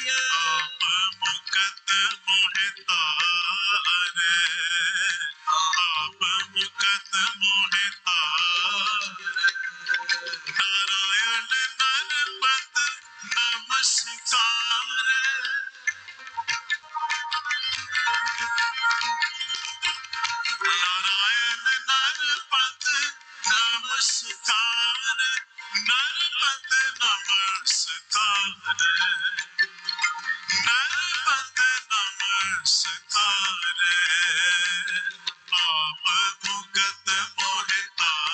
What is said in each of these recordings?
आप मुकत मोहितारे, आप मुकत मोहितारे। नारायण नरपत नमस्कार, नारायण नरपत नमस्कार, नरपत नमस्कार, नरपत नमस्कार। आप मुकत मोहितारे,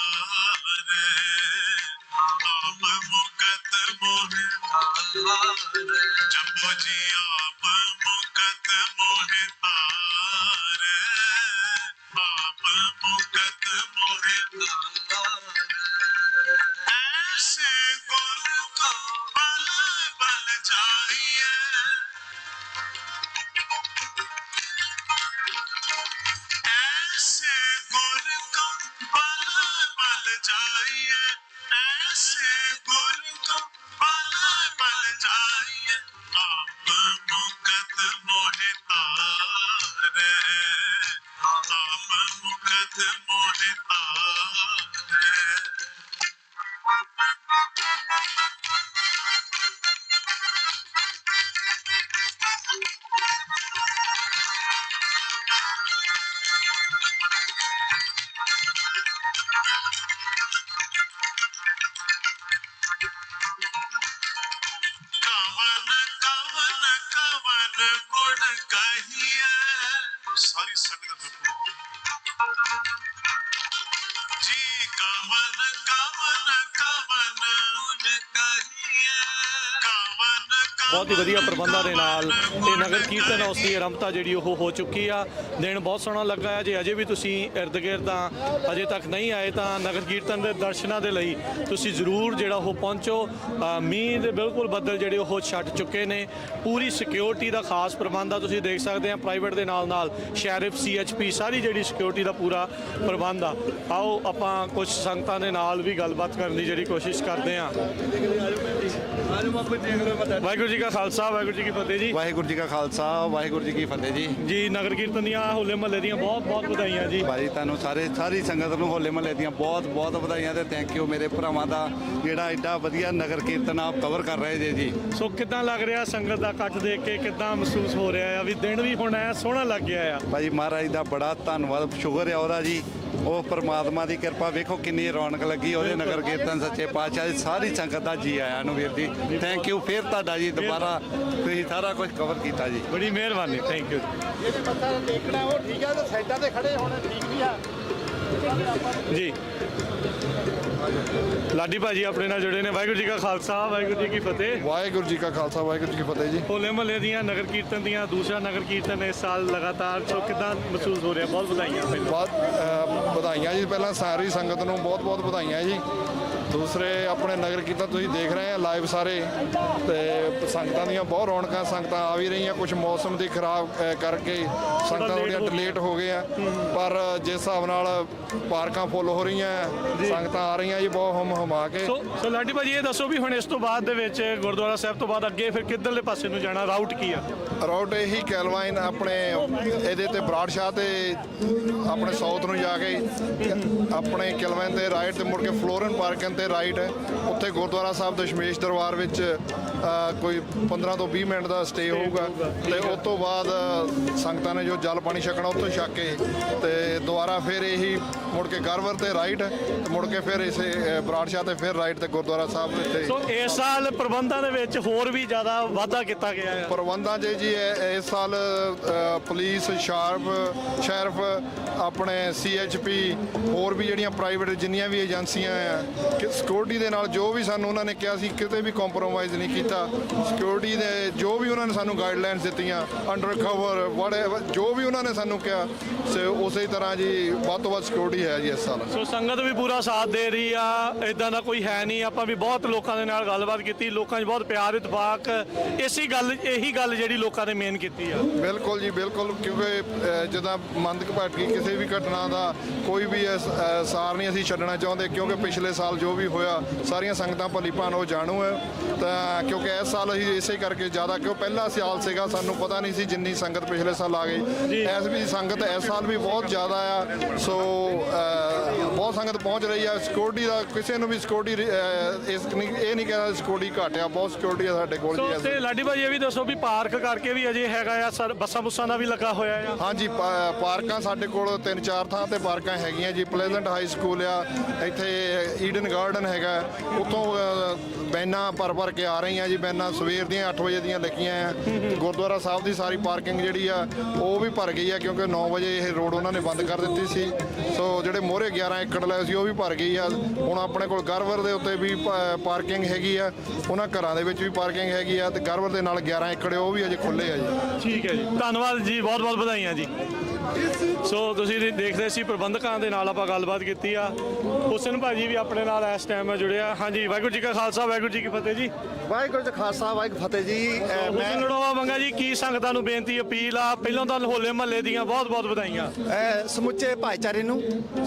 आप मुकत मोहितारे। जपो जी आप मुकत मोहितारे, आप मुकत मोहितारे। ऐसे गुरु को बल बल जाइए, ऐसे गुरु को बल बल जाइए, ऐसे गुरु को बल बल जाइए। आप मुकत मोहितारे, आप मुकत मोहितारे। कवन कवन कवन गुण कहिए, सारी संगत जी। कवन कवन कवन गुण कहिए, कवन ਬਹੁਤ ਹੀ ਵਧੀਆ ਪ੍ਰਬੰਧਾਂ ਦੇ ਨਾਲ ਇਹ ਨਗਰ ਕੀਰਤਨ ਉਸ ਦੀ ਆਰੰਭਤਾ ਜਿਹੜੀ ਉਹ ਹੋ ਚੁੱਕੀ ਆ। ਦਿਨ ਬਹੁਤ ਸੋਹਣਾ ਲੱਗਾ ਹੈ। ਜੇ ਅਜੇ ਵੀ ਤੁਸੀਂ ਇਰਦ ਗਿਰਦ ਅਜੇ ਤੱਕ ਨਹੀਂ ਆਏ ਤਾਂ ਨਗਰ ਕੀਰਤਨ ਦੇ ਦਰਸ਼ਨਾਂ ਦੇ ਲਈ ਤੁਸੀਂ ਜ਼ਰੂਰ ਜਿਹੜਾ ਉਹ ਪਹੁੰਚੋ। ਮੀਂਹ ਦੇ ਬਿਲਕੁਲ ਬੱਦਲ ਜਿਹੜੇ ਉਹ ਛੱਡ ਚੁੱਕੇ ਨੇ। ਪੂਰੀ ਸਿਕਿਉਰਿਟੀ ਦਾ ਖਾਸ ਪ੍ਰਬੰਧ ਆ, ਤੁਸੀਂ ਦੇਖ ਸਕਦੇ ਆ। ਪ੍ਰਾਈਵੇਟ ਦੇ ਨਾਲ ਨਾਲ ਸ਼ੈਰਿਫ CHP ਸਾਰੀ ਜਿਹੜੀ ਸਿਕਿਉਰਿਟੀ ਦਾ ਪੂਰਾ ਪ੍ਰਬੰਧ ਆ। ਆਓ ਆਪਾਂ ਕੁਝ ਸੰਗਤਾਂ ਦੇ ਨਾਲ ਵੀ ਗੱਲਬਾਤ ਕਰਨ ਦੀ ਜਿਹੜੀ ਕੋਸ਼ਿਸ਼ ਕਰਦੇ ਆ। ਵਾਹਿਗੁਰੂ ਜੀ ਕਾ ਖਾਲਸਾ, ਵਾਹਿਗੁਰੂ ਜੀ ਕੀ ਫਤਿਹ ਜੀ। ਵਾਹਿਗੁਰੂ ਜੀ ਕਾ ਖਾਲਸਾ, ਵਾਹਿਗੁਰੂ ਜੀ ਕੀ ਫਤਿਹ ਜੀ। ਜੀ ਨਗਰ ਕੀਰਤਨ ਦੀਆਂ ਹੋਲੇ ਮਹੱਲੇ ਦੀਆਂ ਬਹੁਤ ਬਹੁਤ ਵਧਾਈਆਂ ਜੀ। ਭਾਈ ਤੁਹਾਨੂੰ ਸਾਰੀ ਸੰਗਤ ਨੂੰ ਹੋਲੇ ਮਹੱਲੇ ਦੀਆਂ ਬਹੁਤ ਬਹੁਤ ਵਧਾਈਆਂ ਤੇ ਥੈਂਕ ਯੂ ਮੇਰੇ ਭਰਾਵਾਂ ਦਾ ਜਿਹੜਾ ਐਡਾ ਵਧੀਆ ਨਗਰ ਕੀਰਤਨ ਆਪ ਕਵਰ ਕਰ ਰਹੇ ਜੇ ਜੀ। ਸੋ ਕਿੱਦਾਂ ਲੱਗ ਰਿਹਾ ਸੰਗਤ ਦਾ ਇਕੱਠ ਦੇਖ ਕੇ, ਕਿੱਦਾਂ ਮਹਿਸੂਸ ਹੋ ਰਿਹਾ ਆ ਵੀ ਦਿਨ ਵੀ ਹੁਣ ਐ ਸੋਹਣਾ ਲੱਗ ਗਿਆ ਆ? ਭਾਈ ਮਹਾਰਾਜ ਦਾ ਬੜਾ ਧੰਨਵਾਦ, ਸ਼ੁਕਰ ਹੈ ਉਹਦਾ ਜੀ। ਉਹ ਪਰਮਾਤਮਾ ਦੀ ਕਿਰਪਾ, ਵੇਖੋ ਕਿੰਨੀ ਰੌਣਕ ਲੱਗੀ ਉਹਦੇ ਨਗਰ ਕੀਰਤਨ। ਸੱਚੇ ਪਾਤਸ਼ਾਹ ਦੀ ਸਾਰੀ ਸੰਗਤ ਦਾ ਜੀ ਆਇਆਂ ਨੂੰ ਵੀਰ ਜੀ। ਥੈਂਕ ਯੂ ਫਿਰ ਤੁਹਾਡਾ ਜੀ, ਦੁਬਾਰਾ ਤੁਸੀਂ ਸਾਰਾ ਕੁਝ ਕਵਰ ਕੀਤਾ ਜੀ। ਬੜੀ ਮਿਹਰਬਾਨੀ, ਥੈਂਕ ਯੂ। ਇਹ ਮੱਥਾ ਦੇਖਣਾ ਉਹ ਠੀਕ ਆ, ਤੇ ਸਾਈਡਾਂ ਤੇ ਖੜੇ ਹੋਣੇ ਠੀਕ ਵੀ ਆ ਜੀ ਲਾਡੀ ਭਾਜੀ ਆਪਣੇ ਨਾਲ ਜੁੜੇ ਨੇ। ਵਾਹਿਗੁਰੂ ਜੀ ਕਾ ਖਾਲਸਾ, ਵਾਹਿਗੁਰੂ ਜੀ ਕੀ ਫਤਿਹ। ਵਾਹਿਗੁਰੂ ਜੀ ਕਾ ਖਾਲਸਾ, ਵਾਹਿਗੁਰੂ ਜੀ ਕੀ ਫਤਿਹ ਜੀ। ਹੋਲੇ ਮਹੱਲੇ ਦੀਆਂ ਨਗਰ ਕੀਰਤਨ ਦੀਆਂ ਦੂਸਰਾ ਨਗਰ ਕੀਰਤਨ ਇਸ ਸਾਲ ਲਗਾਤਾਰ। ਸੋ ਕਿੱਦਾਂ ਮਹਿਸੂਸ ਹੋ ਰਿਹਾ? ਬਹੁਤ ਵਧਾਈਆਂ ਪਹਿਲਾਂ। ਬਹੁਤ ਵਧਾਈਆਂ ਜੀ, ਪਹਿਲਾਂ ਸਾਰੀ ਸੰਗਤ ਨੂੰ ਬਹੁਤ ਬਹੁਤ ਵਧਾਈਆਂ ਜੀ। ਦੂਸਰੇ ਆਪਣੇ ਨਗਰ ਕੀਰਤਨ ਤੁਸੀਂ ਦੇਖ ਰਹੇ ਆ ਲਾਈਵ ਸਾਰੇ, ਤੇ ਸੰਗਤਾਂ ਦੀਆਂ ਬਹੁਤ ਰੌਣਕਾਂ, ਸੰਗਤਾਂ ਆ ਵੀ ਰਹੀਆਂ। ਕੁਝ ਮੌਸਮ ਦੀ ਖਰਾਬ ਕਰਕੇ ਸੰਗਤਾਂ ਥੋੜ੍ਹੀਆਂ ਡਿਲੇਟ ਹੋ ਗਏ ਆ, ਪਰ ਜਿਸ ਹਿਸਾਬ ਨਾਲ ਪਾਰਕਾਂ ਫੁੱਲ ਹੋ ਰਹੀਆਂ, ਸੰਗਤਾਂ ਆ ਰਹੀਆਂ ਜੀ ਬਹੁਤ ਹਮਾ ਕੇ। ਸੋ ਲਾਡੀ ਭਾਜੀ ਇਹ ਦੱਸੋ ਵੀ ਹੁਣ ਇਸ ਤੋਂ ਬਾਅਦ ਦੇ ਵਿੱਚ ਗੁਰਦੁਆਰਾ ਸਾਹਿਬ ਤੋਂ ਬਾਅਦ ਅੱਗੇ ਫਿਰ ਕਿੱਧਰਲੇ ਪਾਸੇ ਨੂੰ ਜਾਣਾ? ਰਾਊਟ ਕੀ ਆ? ਰਾਊਟ ਇਹੀ ਕੈਲਵਾਈਨ ਆਪਣੇ ਇਹਦੇ ਤੇ ਬਰਾੜ ਸ਼ਾਹ ਤੇ ਆਪਣੇ ਸਾਊਥ ਨੂੰ ਜਾ ਕੇ ਆਪਣੇ ਕੈਲਵਾਈਨ ਤੇ ਰਾਈਟ ਤੇ ਮੁੜ ਕੇ ਫਲੋਰਨ ਪਾਰਕਨ ਤੇ ਰਾਈਟ ਹੈ। ਉੱਥੇ ਗੁਰਦੁਆਰਾ ਸਾਹਿਬ ਦਸ਼ਮੇਸ਼ ਦਰਬਾਰ ਵਿੱਚ ਕੋਈ 15 ਤੋਂ 20 ਮਿੰਟ ਦਾ ਸਟੇ ਹੋਊਗਾ, ਤੇ ਉਸ ਤੋਂ ਬਾਅਦ ਸੰਗਤਾਂ ਨੇ ਜੋ ਜਲ ਪਾਣੀ ਛਕਣਾ ਉੱਥੋਂ ਛਕ ਕੇ ਤੇ ਦੁਬਾਰਾ ਫਿਰ ਇਹੀ ਮੁੜ ਕੇ ਗਰਵਰ ਤੇ ਰਾਈਟ, ਮੁੜ ਕੇ ਫਿਰ ਇਸੇ ਬਰਾੜ ਸ਼ਾਹ ਤੇ ਫਿਰ ਰਾਈਟ ਤੇ ਗੁਰਦੁਆਰਾ ਸਾਹਿਬ ਇੱਥੇ। ਸੋ ਇਸ ਸਾਲ ਪ੍ਰਬੰਧਾਂ ਦੇ ਵਿੱਚ ਹੋਰ ਵੀ ਜ਼ਿਆਦਾ ਵਾਧਾ ਕੀਤਾ ਗਿਆ ਹੈ। ਪ੍ਰਬੰਧਾਂ 'ਚ ਜੀ ਇਸ ਸਾਲ ਪੁਲਿਸ ਸ਼ੈਰਿਫ ਆਪਣੇ CHP ਹੋਰ ਵੀ ਜਿਹੜੀਆਂ ਪ੍ਰਾਈਵੇਟ ਜਿੰਨੀਆਂ ਵੀ ਏਜੰਸੀਆਂ ਆ, ਸਿਕਿਉਰਿਟੀ ਦੇ ਨਾਲ ਜੋ ਵੀ ਸਾਨੂੰ ਉਹਨਾਂ ਨੇ ਕਿਹਾ ਸੀ ਕਿਤੇ ਵੀ ਕੰਪਰੋਮਾਈਜ਼ ਨਹੀਂ ਕੀਤਾ। ਸਿਕਿਉਰਿਟੀ ਦੇ ਜੋ ਵੀ ਉਹਨਾਂ ਨੇ ਸਾਨੂੰ ਗਾਈਡਲਾਈਨਸ ਦਿੱਤੀਆਂ, ਅੰਡਰ ਕਵਰ ਜੋ ਵੀ ਉਹਨਾਂ ਨੇ ਸਾਨੂੰ ਕਿਹਾ, ਉਸੇ ਤਰ੍ਹਾਂ ਜੀ ਵੱਧ ਤੋਂ ਵੱਧ ਸਿਕਿਉਰਿਟੀ ਹੈ ਜੀ ਇਸ ਸਾਲ। ਸੋ ਸੰਗਤ ਵੀ ਪੂਰਾ ਸਾਥ ਦੇ ਰਹੀ ਆ, ਇਦਾਂ ਦਾ ਕੋਈ ਹੈ ਨਹੀਂ। ਆਪਾਂ ਵੀ ਬਹੁਤ ਲੋਕਾਂ ਦੇ ਨਾਲ ਗੱਲਬਾਤ ਕੀਤੀ, ਲੋਕਾਂ 'ਚ ਬਹੁਤ ਪਿਆਰ ਇਤਫਾਕ, ਇਹੀ ਗੱਲ ਜਿਹੜੀ ਲੋਕਾਂ ਨੇ ਮੇਨ ਕੀਤੀ ਆ। ਬਿਲਕੁਲ ਜੀ ਬਿਲਕੁਲ, ਕਿਉਂਕਿ ਜਿੱਦਾਂ ਮੰਦਭਾਗੀ ਕਿਸੇ ਵੀ ਘਟਨਾ ਦਾ ਕੋਈ ਵੀ ਸਾਰ ਨਹੀਂ ਅਸੀਂ ਛੱਡਣਾ ਚਾਹੁੰਦੇ, ਕਿਉਂਕਿ ਪਿਛਲੇ ਸਾਲ ਜੋ ਵੀ ਵੀ ਹੋਇਆ ਸਾਰੀਆਂ ਸੰਗਤਾਂ ਭਲੀ ਭਾਣ ਉਹ ਜਾਣੂ ਹੈ। ਤਾਂ ਕਿਉਂਕਿ ਇਸ ਸਾਲ ਅਸੀਂ ਇਸੇ ਕਰਕੇ ਜ਼ਿਆਦਾ, ਕਿਉਂ ਪਹਿਲਾ ਸਾਲ ਸੀਗਾ, ਸਾਨੂੰ ਪਤਾ ਨਹੀਂ ਸੀ ਜਿੰਨੀ ਸੰਗਤ ਪਿਛਲੇ ਸਾਲ ਆ ਗਈ। ਇਸ ਵੀ ਸੰਗਤ ਇਸ ਸਾਲ ਵੀ ਬਹੁਤ ਜ਼ਿਆਦਾ ਆ। ਸੋ ਬਹੁਤ ਸੰਗਤ ਪਹੁੰਚ ਰਹੀ ਆ। ਸਿਕਿਉਰਿਟੀ ਦਾ ਕਿਸੇ ਨੂੰ ਵੀ ਸਿਕਿਉਰਿਟੀ ਇਹ ਨਹੀਂ ਕਹਿੰਦਾ ਸਿਕਿਉਰਿਟੀ ਘੱਟ ਆ, ਬਹੁਤ ਸਿਕਿਉਰਿਟੀ ਆ ਸਾਡੇ ਕੋਲ ਸੋ ਜੀ। ਤੇ ਲਾਡੀ ਭਾਈ ਇਹ ਵੀ ਦੱਸੋ ਵੀ ਪਾਰਕ ਕਰਕੇ ਵੀ ਅਜੇ ਹੈਗਾ ਆ ਸਰ, ਬੱਸਾਂ ਬੁੱਸਾਂ ਦਾ ਵੀ ਲੱਗਾ ਹੋਇਆ ਆ? ਹਾਂਜੀ, ਪਾਰਕਾਂ ਸਾਡੇ ਕੋਲ 3-4 ਥਾਂ ਤੇ ਪਾਰਕਾਂ ਹੈਗੀਆਂ ਜੀ। ਪਲੇਜ਼ੈਂਟ ਹਾਈ ਸਕੂਲ ਆ, ਇੱਥੇ ਈਡਨ ਗਾਰਡਨ ਹੈਗਾ, ਉੱਥੋਂ ਵੈਨਾਂ ਭਰ ਕੇ ਆ ਰਹੀਆਂ ਜੀ। ਵੈਨਾਂ ਸਵੇਰ ਦੀਆਂ 8 ਵਜੇ ਦੀਆਂ ਲੱਗੀਆਂ ਆ। ਗੁਰਦੁਆਰਾ ਸਾਹਿਬ ਦੀ ਸਾਰੀ ਪਾਰਕਿੰਗ ਜਿਹੜੀ ਆ ਉਹ ਵੀ ਭਰ ਗਈ ਆ, ਕਿਉਂਕਿ 9 ਵਜੇ ਇਹ ਰੋਡ ਉਹਨਾਂ ਨੇ ਬੰਦ ਕਰ ਦਿੱਤੀ ਸੀ। ਸੋ ਜਿਹੜੇ ਮੋਹਰੇ 11 ਏਕੜ ਲਏ ਸੀ ਉਹ ਵੀ ਭਰ ਗਈ ਆ। ਹੁਣ ਆਪਣੇ ਕੋਲ ਗਰਵਰ ਦੇ ਉੱਤੇ ਵੀ ਪਾਰਕਿੰਗ ਹੈਗੀ ਆ, ਉਹਨਾਂ ਘਰਾਂ ਦੇ ਵਿੱਚ ਵੀ ਪਾਰਕਿੰਗ ਹੈਗੀ ਆ, ਤੇ ਗਰਵਰ ਦੇ ਨਾਲ 11 ਏਕੜ ਉਹ ਵੀ ਅਜੇ ਖੁੱਲੇ ਆ ਜੀ। ਠੀਕ ਹੈ ਜੀ, ਧੰਨਵਾਦ ਜੀ, ਬਹੁਤ ਬਹੁਤ ਵਧਾਈਆਂ ਜੀ। ਸੋ ਤੁਸੀਂ ਦੇਖ ਰਹੇ ਸੀ ਪ੍ਰਬੰਧਕਾਂ ਦੇ ਨਾਲ ਆਪਾਂ ਗੱਲਬਾਤ ਕੀਤੀ ਆ। ਹੁਸਨ ਭਾਜੀ ਵੀ ਆਪਣੇ ਨਾਲ ਇਸ ਟਾਈਮ ਜੁੜਿਆ। ਹਾਂਜੀ, ਵਾਹਿਗੁਰੂ ਜੀ ਕਾ ਖਾਲਸਾ, ਵਾਹਿਗੁਰੂ ਜੀ ਕੀ ਫਤਿਹ ਜੀ। ਵਾਹਿਗੁਰੂ ਜੀ ਕਾ ਖਾਲਸਾ, ਵਾਹਿਗੁਰੂ ਫਤਿਹ ਜੀ। ਹੁਸਨ ਲੜੋਵਾ ਮੰਗਾ ਜੀ, ਕੀ ਸੰਗਤਾਂ ਨੂੰ ਬੇਨਤੀ ਅਪੀਲ ਆ? ਪਹਿਲਾਂ ਤਾਂ ਹੋਲੇ ਮਹੱਲੇ ਦੀਆਂ ਬਹੁਤ ਬਹੁਤ ਵਧਾਈਆਂ। ਸਮੁੱਚੇ ਭਾਈਚਾਰੇ ਨੂੰ,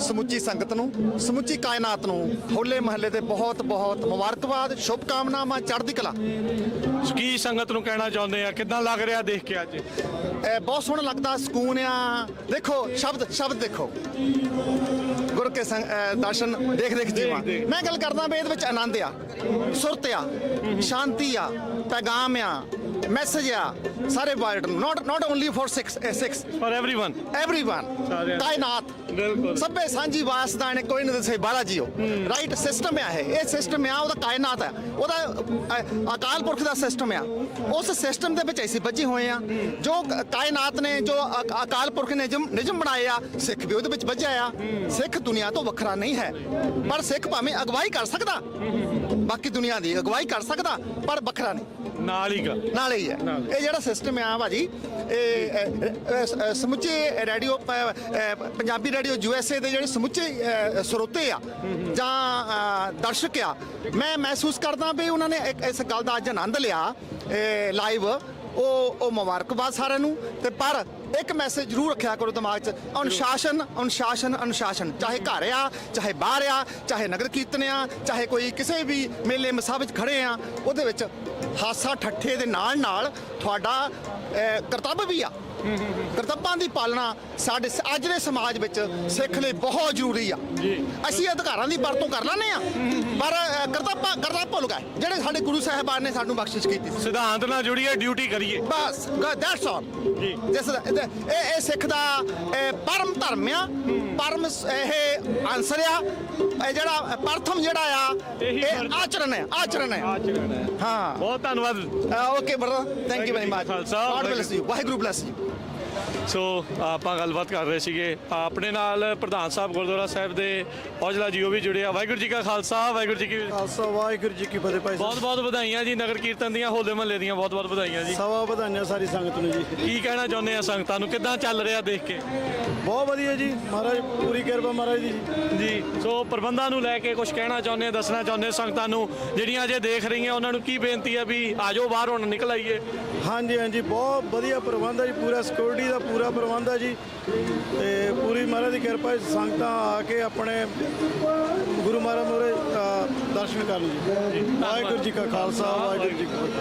ਸਮੁੱਚੀ ਸੰਗਤ ਨੂੰ, ਸਮੁੱਚੀ ਕਾਇਨਾਤ ਨੂੰ ਹੋਲੇ ਮਹੱਲੇ ਦੇ ਬਹੁਤ ਬਹੁਤ ਮੁਬਾਰਕਬਾਦ, ਸ਼ੁਭ ਕਾਮਨਾਵਾਂ, ਚੜ੍ਹਦੀ ਕਲਾ। ਕੀ ਸੰਗਤ ਨੂੰ ਕਹਿਣਾ ਚਾਹੁੰਦੇ ਆ? ਕਿੱਦਾਂ ਲੱਗ ਰਿਹਾ ਦੇਖ ਕੇ ਅੱਜ? ਬਹੁਤ ਸੋਹਣਾ ਲੱਗਦਾ, ਸਕੂਨ ਆ। ਦੇਖੋ ਸ਼ਬਦ ਦੇਖੋ, ਗੁਰ ਕੇ ਦਰਸ਼ਨ ਦੇਖ ਜੀਵਾਂ। ਮੈਂ ਗੱਲ ਕਰਦਾ ਵੀ ਇਹਦੇ ਵਿੱਚ ਆਨੰਦ ਆ, ਸੁਰਤ ਆ, ਸ਼ਾਂਤੀ ਆ, ਪੈਗਾਮ ਆ, ਮੈਸੇਜ ਆ ਸਾਰੇ ਵਰਲਡ ਨੂੰ। Not only for 6 for everyone ਕਾਇਨਾਤ ਬਿਲਕੁਲ ਸਭੇ ਸਾਂਝੀ ਵਾਸਦਾਨੇ ਕੋਈ ਨਾ ਦਸੇ ਬਾਲਾ ਜੀਓ। ਰਾਈਟ ਸਿਸਟਮ ਆ ਇਹ ਸਿਸਟਮ ਆ, ਉਹਦਾ ਕਾਇਨਾਤ ਆ, ਉਹਦਾ ਅਕਾਲ ਪੁਰਖ ਦਾ ਸਿਸਟਮ ਆ। ਉਸ ਸਿਸਟਮ ਦੇ ਵਿੱਚ ਅਸੀਂ ਬੱਝੇ ਹੋਏ ਆ। ਜੋ ਕਾਇਨਾਤ ਨੇ, ਜੋ ਅਕਾਲ ਪੁਰਖ ਨੇ ਨਿਯਮ ਬਣਾਏ ਆ, ਸਿੱਖ ਵੀ ਉਹਦੇ ਵਿੱਚ ਬੱਝਿਆ ਆ। ਸਿੱਖ ਦੁਨੀਆ ਤੋਂ ਵੱਖਰਾ ਨਹੀਂ ਹੈ, ਪਰ ਸਿੱਖ ਭਾਵੇਂ ਅਗਵਾਈ ਕਰ ਸਕਦਾ, ਬਾਕੀ ਦੁਨੀਆ ਦੀ ਅਗਵਾਈ ਕਰ ਸਕਦਾ, ਪਰ ਵੱਖਰਾ ਨਹੀਂ, ਨਾਲ ਹੀ ਹੈ। ਇਹ ਜਿਹੜਾ ਸਿਸਟਮ ਆ ਭਾਜੀ, ਇਹ ਸਮੁੱਚੇ ਰੇਡੀਓ ਪੰਜਾਬੀ ਰੇਡੀਓ USA ਦੇ ਜਿਹੜੇ ਸਮੁੱਚੇ ਸਰੋਤੇ ਆ ਜਾਂ ਦਰਸ਼ਕ ਆ, ਮੈਂ ਮਹਿਸੂਸ ਕਰਦਾ ਵੀ ਉਹਨਾਂ ਨੇ ਇਸ ਗੱਲ ਦਾ ਅੱਜ ਆਨੰਦ ਲਿਆ ਲਾਈਵ। ਉਹ ਮੁਬਾਰਕਬਾਦ ਸਾਰਿਆਂ ਨੂੰ। ਤੇ ਪਰ ਇੱਕ ਮੈਸੇਜ ਜ਼ਰੂਰ ਰੱਖਿਆ ਕਰੋ ਦਿਮਾਗ 'ਚ, ਅਨੁਸ਼ਾਸਨ। ਚਾਹੇ ਘਰ ਆ, ਚਾਹੇ ਬਾਹਰ ਆ, ਚਾਹੇ ਨਗਰ ਕੀਰਤਨ ਆ, ਚਾਹੇ ਕੋਈ ਕਿਸੇ ਵੀ ਮੇਲੇ ਮਸਾਹ ਵਿੱਚ ਖੜੇ ਆ, ਉਹਦੇ ਵਿੱਚ ਹਾਸਾ ਠੱਠੇ ਦੇ ਨਾਲ ਤੁਹਾਡਾ ਕਰਤੱਵ ਵੀ ਆ। ਕਰਤੱਵਾਂ ਦੀ ਪਾਲਣਾ ਸਾਡੇ ਅੱਜ ਦੇ ਸਮਾਜ ਵਿੱਚ ਸਿੱਖ ਲਈ ਬਹੁਤ ਜ਼ਰੂਰੀ ਆ। ਅਸੀਂ ਅਧਿਕਾਰਾਂ ਦੀ ਵਰਤੋਂ ਕਰ ਲੈਂਦੇ ਆ, ਪਰ ਕਰਤੱਵ ਭੁੱਲ ਗਏ ਜਿਹੜੇ ਸਾਡੇ ਗੁਰੂ ਸਾਹਿਬਾਨ ਨੇ ਸਾਨੂੰ ਬਖਸ਼ਿਸ਼ ਕੀਤੀ। ਸਿਧਾਂਤ ਨਾਲ ਜੁੜੀਏ, ਡਿਊਟੀ ਕਰੀਏ, ਬਸ ਦੈਟਸ ਆਲ ਜੀ। ਇਹ ਸਿੱਖ ਦਾ ਪਰਮ ਧਰਮ ਆ, ਪਰਮ ਇਹ ਆਨਸਰ ਆ। ਇਹ ਜਿਹੜਾ ਪ੍ਰਥਮ ਜਿਹੜਾ ਆ, ਇਹ ਆਚਰਣ ਹੈ। ਹਾਂ, ਬਹੁਤ ਧੰਨਵਾਦ। Okay brother, thank you very much. God bless you, Waheguru bless you. ਸੋ ਆਪਾਂ ਗੱਲਬਾਤ ਕਰ ਰਹੇ ਸੀਗੇ ਆਪਣੇ ਨਾਲ ਪ੍ਰਧਾਨ ਸਾਹਿਬ ਗੁਰਦੁਆਰਾ ਸਾਹਿਬ ਦੇ ਔਜਲਾ ਜੀ, ਉਹ ਵੀ ਜੁੜੇ ਆ। ਵਾਹਿਗੁਰੂ ਜੀ ਕਾ ਖਾਲਸਾ, ਵਾਹਿਗੁਰੂ ਜੀ ਕੀ ਖਾਲਸਾ, ਵਾਹਿਗੁਰੂ ਜੀ ਕੀ ਫਤਿਹ। ਭਾਈ ਬਹੁਤ ਬਹੁਤ ਵਧਾਈਆਂ ਜੀ, ਨਗਰ ਕੀਰਤਨ ਦੀਆਂ, ਹੋਲੇ ਮਹੱਲੇ ਦੀਆਂ ਬਹੁਤ ਬਹੁਤ ਵਧਾਈਆਂ ਜੀ। ਸਵਾ ਵਧਾਈਆਂ ਸਾਰੀ ਸੰਗਤ ਨੂੰ ਜੀ। ਕੀ ਕਹਿਣਾ ਚਾਹੁੰਦੇ ਆ ਸੰਗਤਾਂ ਨੂੰ, ਕਿੱਦਾਂ ਚੱਲ ਰਿਹਾ ਦੇਖ ਕੇ? ਬਹੁਤ ਵਧੀਆ ਜੀ, ਮਹਾਰਾਜ ਪੂਰੀ ਕਿਰਪਾ ਮਹਾਰਾਜ ਦੀ ਜੀ। ਸੋ ਪ੍ਰਬੰਧਾਂ ਨੂੰ ਲੈ ਕੇ ਕੁਝ ਕਹਿਣਾ ਚਾਹੁੰਦੇ ਆ, ਦੱਸਣਾ ਚਾਹੁੰਦੇ ਸੰਗਤਾਂ ਨੂੰ ਜਿਹੜੀਆਂ ਅਜੇ ਦੇਖ ਰਹੀਆਂ, ਉਹਨਾਂ ਨੂੰ ਕੀ ਬੇਨਤੀ ਹੈ ਵੀ ਆਜੋ ਬਾਹਰ ਹੁਣ ਨਿਕਲ ਆਈਏ? ਹਾਂਜੀ, ਬਹੁਤ ਵਧੀਆ ਪ੍ਰਬੰਧ ਹੈ ਜੀ, ਪੂਰਾ ਸਿਕਿਉਰਿਟੀ ਦਾ ਪੂਰਾ ਪ੍ਰਬੰਧ ਹੈ ਜੀ, ਤੇ ਪੂਰੀ ਮਹਾਰਾਜ ਦੀ ਕਿਰਪਾ ਸੰਗਤਾਂ ਆ ਕੇ ਆਪਣੇ ਗੁਰੂ ਮਹਾਰਾਜ ਮੋਰੇ ਦਰਸ਼ਨ ਕਰਨ ਜੀ। ਵਾਹਿਗੁਰੂ ਜੀ ਕਾ ਖਾਲਸਾ, ਵਾਹਿਗੁਰੂ ਜੀ ਕੀ ਫਤਿਹ।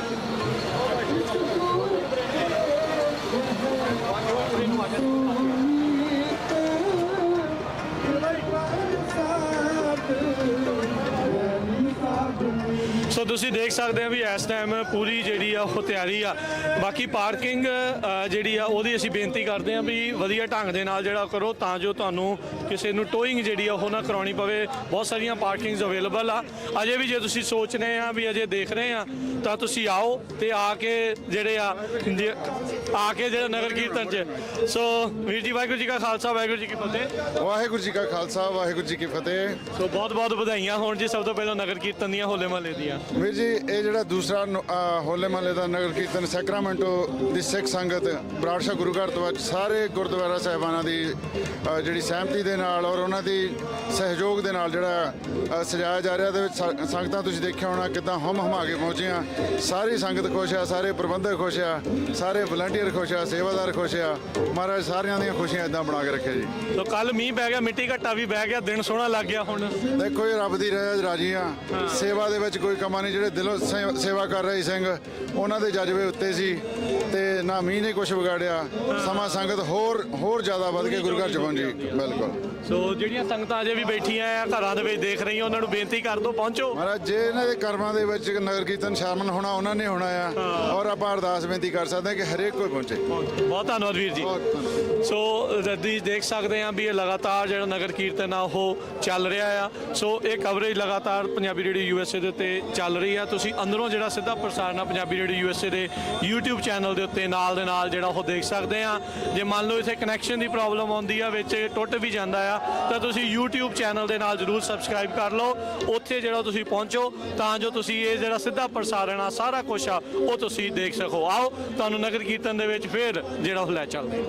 ਸੋ ਤੁਸੀਂ ਦੇਖ ਸਕਦੇ ਆ ਵੀ ਇਸ ਟਾਈਮ ਪੂਰੀ ਜਿਹੜੀ ਆ ਉਹ ਤਿਆਰੀ ਆ। ਬਾਕੀ ਪਾਰਕਿੰਗ ਜਿਹੜੀ ਆ ਉਹਦੀ ਅਸੀਂ ਬੇਨਤੀ ਕਰਦੇ ਆ ਵੀ ਵਧੀਆ ਢੰਗ ਦੇ ਨਾਲ ਜਿਹੜਾ ਕਰੋ, ਤਾਂ ਜੋ ਤੁਹਾਨੂੰ ਕਿਸੇ ਨੂੰ ਟੋਇੰਗ ਜਿਹੜੀ ਆ ਉਹ ਨਾ ਕਰਾਉਣੀ ਪਵੇ। ਬਹੁਤ ਸਾਰੀਆਂ ਪਾਰਕਿੰਗਸ ਅਵੇਲੇਬਲ ਆ। ਅਜੇ ਵੀ ਜੇ ਤੁਸੀਂ ਸੋਚ ਰਹੇ ਆ ਵੀ ਅਜੇ ਦੇਖ ਰਹੇ ਆ, ਤਾਂ ਤੁਸੀਂ ਆਓ ਤੇ ਆ ਕੇ ਜਿਹੜਾ ਨਗਰ ਕੀਰਤਨ 'ਚ। ਸੋ ਵੀਰ ਜੀ, ਵਾਹਿਗੁਰੂ ਜੀ ਕਾ ਖਾਲਸਾ, ਵਾਹਿਗੁਰੂ ਜੀ ਕੀ ਫਤਿਹ। ਵਾਹਿਗੁਰੂ ਜੀ ਕਾ ਖਾਲਸਾ, ਵਾਹਿਗੁਰੂ ਜੀ ਕੀ ਫਤਿਹ। ਸੋ ਬਹੁਤ ਬਹੁਤ ਵਧਾਈਆਂ ਹੋਣ ਜੀ ਸਭ ਤੋਂ ਪਹਿਲਾਂ ਨਗਰ ਕੀਰਤਨ ਦੀਆਂ, ਹੋਲੇ ਮਹੱਲੇ ਦੀਆਂ। ਵੀਰ ਜੀ ਇਹ ਜਿਹੜਾ ਦੂਸਰਾ ਹੋਲੇ ਮਹੱਲੇ ਦਾ ਨਗਰ ਕੀਰਤਨ ਸੈਕਰਾਮੈਂਟੋ ਦੀ ਸਿੱਖ ਸੰਗਤ ਬਰਾੜਸ਼ਾਹ ਗੁਰੂ ਘਰ ਤੋਂ ਅੱਜ ਸਾਰੇ ਗੁਰਦੁਆਰਾ ਸਾਹਿਬਾਨਾਂ ਦੀ ਜਿਹੜੀ ਸਹਿਮਤੀ ਦੇ ਨਾਲ ਔਰ ਉਹਨਾਂ ਦੀ ਸਹਿਯੋਗ ਦੇ ਨਾਲ ਜਿਹੜਾ ਸਜਾਇਆ ਜਾ ਰਿਹਾ। ਦੇ ਵਿੱਚ ਸੰਗਤਾਂ ਤੁਸੀਂ ਦੇਖਿਆ ਹੋਣਾ ਕਿੱਦਾਂ ਹਮ-ਹਮਾ ਕੇ ਪਹੁੰਚੀਆਂ। ਸਾਰੀ ਸੰਗਤ ਖੁਸ਼ ਆ, ਸਾਰੇ ਪ੍ਰਬੰਧਕ ਖੁਸ਼ ਆ, ਸਾਰੇ ਵਲੰਟੀਅਰ ਖੁਸ਼ ਆ, ਸੇਵਾਦਾਰ ਖੁਸ਼ ਆ। ਮਹਾਰਾਜ ਸਾਰਿਆਂ ਦੀਆਂ ਖੁਸ਼ੀਆਂ ਇਦਾਂ ਬਣਾ ਕੇ ਰੱਖੇ ਜੀ। ਸੋ ਕੱਲ ਮੀਂਹ ਪੈ ਗਿਆ, ਮਿੱਟੀ ਘੱਟਾ ਵੀ ਬਹਿ ਗਿਆ, ਦਿਨ ਸੋਹਣਾ ਲੱਗ ਗਿਆ। ਹੁਣ ਦੇਖੋ ਇਹ ਰੱਬ ਦੀ ਰਹਿਮਤ ਰਾਜੀ ਆ। ਸੇਵਾ ਦੇ ਵਿੱਚ ਕੋਈ ਕਮਾ ਨਹੀਂ। ਜਿਹੜੇ ਦਿਲੋਂ ਸੇਵਾ ਕਰ ਰਹੇ ਸਿੰਘ ਉਹਨਾਂ ਦੇ ਜਜ਼ਬੇ ਉੱਤੇ ਸੀ ਤੇ ਨਾ ਮੀਂਹ ਨੇ ਕੁਝ ਵਿਗਾੜਿਆ। ਸਮਾਂ ਸੰਗਤ ਹੋਰ ਜ਼ਿਆਦਾ ਵੱਧ ਕੇ ਗੁਰੂ ਘਰ ਚ ਪਹੁੰਚੀ। ਬਿਲਕੁਲ। ਸੋ ਜਿਹੜੀਆਂ ਸੰਗਤਾਂ ਅਜੇ ਵੀ ਬੈਠੀਆਂ ਆ ਘਰਾਂ ਦੇ ਵਿੱਚ ਦੇਖ ਰਹੀਆਂ, ਉਹਨਾਂ ਨੂੰ ਬੇਨਤੀ ਕਰ ਦਿਓ ਪਹੁੰਚੋ। ਮਹਾਰਾਜ ਜੇ ਇਹਨਾਂ ਦੇ ਕਰਮਾਂ ਦੇ ਵਿੱਚ ਨਗਰ ਕੀਰਤਨ ਸ਼ਾਮਲ ਹੋਣਾ ਉਹਨਾਂ ਨੇ ਹੋਣਾ ਆ ਔਰ ਆਪਾਂ ਅਰਦਾਸ ਬੇਨਤੀ ਕਰ ਸਕਦੇ ਹਾਂ ਕਿ ਹਰੇਕ ਕੋਈ ਪਹੁੰਚੇ। ਬਹੁਤ ਧੰਨਵਾਦ ਵੀਰ ਜੀ। ਬਹੁਤ ਧੰਨਵਾਦ। ਸੋ ਜੱਦੀ ਦੇਖ ਸਕਦੇ ਆ ਵੀ ਇਹ ਲਗਾਤਾਰ ਜਿਹੜਾ ਨਗਰ ਕੀਰਤਨ ਆ ਉਹ ਚੱਲ ਰਿਹਾ ਆ। ਸੋ ਇਹ ਕਵਰੇਜ ਲਗਾਤਾਰ ਪੰਜਾਬੀ ਰੇਡੀਓ USA ਦੇ ਉੱਤੇ ਚੱਲ ਰਹੀ ਆ। ਤੁਸੀਂ ਅੰਦਰੋਂ ਜਿਹੜਾ ਸਿੱਧਾ ਪ੍ਰਸਾਰਣ ਆ ਪੰਜਾਬੀ ਰੇਡੀਓ USA ਦੇ YouTube ਚੈਨਲ ਦੇ ਉੱਤੇ ਨਾਲ ਦੇ ਨਾਲ ਜਿਹੜਾ ਉਹ ਦੇਖ ਸਕਦੇ ਆ। ਜੇ ਮੰਨ ਲਓ ਇੱਥੇ ਕਨੈਕਸ਼ਨ ਦੀ ਪ੍ਰੋਬਲਮ ਆਉਂਦੀ ਆ, ਵਿੱਚ ਟੁੱਟ ਵੀ ਜਾਂਦਾ ਆ, ਤਾਂ ਤੁਸੀਂ YouTube ਚੈਨਲ ਦੇ ਨਾਲ ਜਰੂਰ ਸਬਸਕ੍ਰਾਈਬ ਕਰ ਲਓ। ਉੱਥੇ ਜਿਹੜਾ ਤੁਸੀਂ ਪਹੁੰਚੋ ਤਾਂ ਜੋ ਤੁਸੀਂ ਇਹ ਜਿਹੜਾ ਸਿੱਧਾ ਪ੍ਰਸਾਰਣ ਆ ਸਾਰਾ ਕੁਝ ਆ ਉਹ ਤੁਸੀਂ ਦੇਖ ਸਕੋ। ਆਓ ਤੁਹਾਨੂੰ ਨਗਰ ਕੀਰਤਨ ਦੇ ਵਿੱਚ ਫਿਰ ਜਿਹੜਾ ਉਹ ਲੈ ਚੱਲਦੇ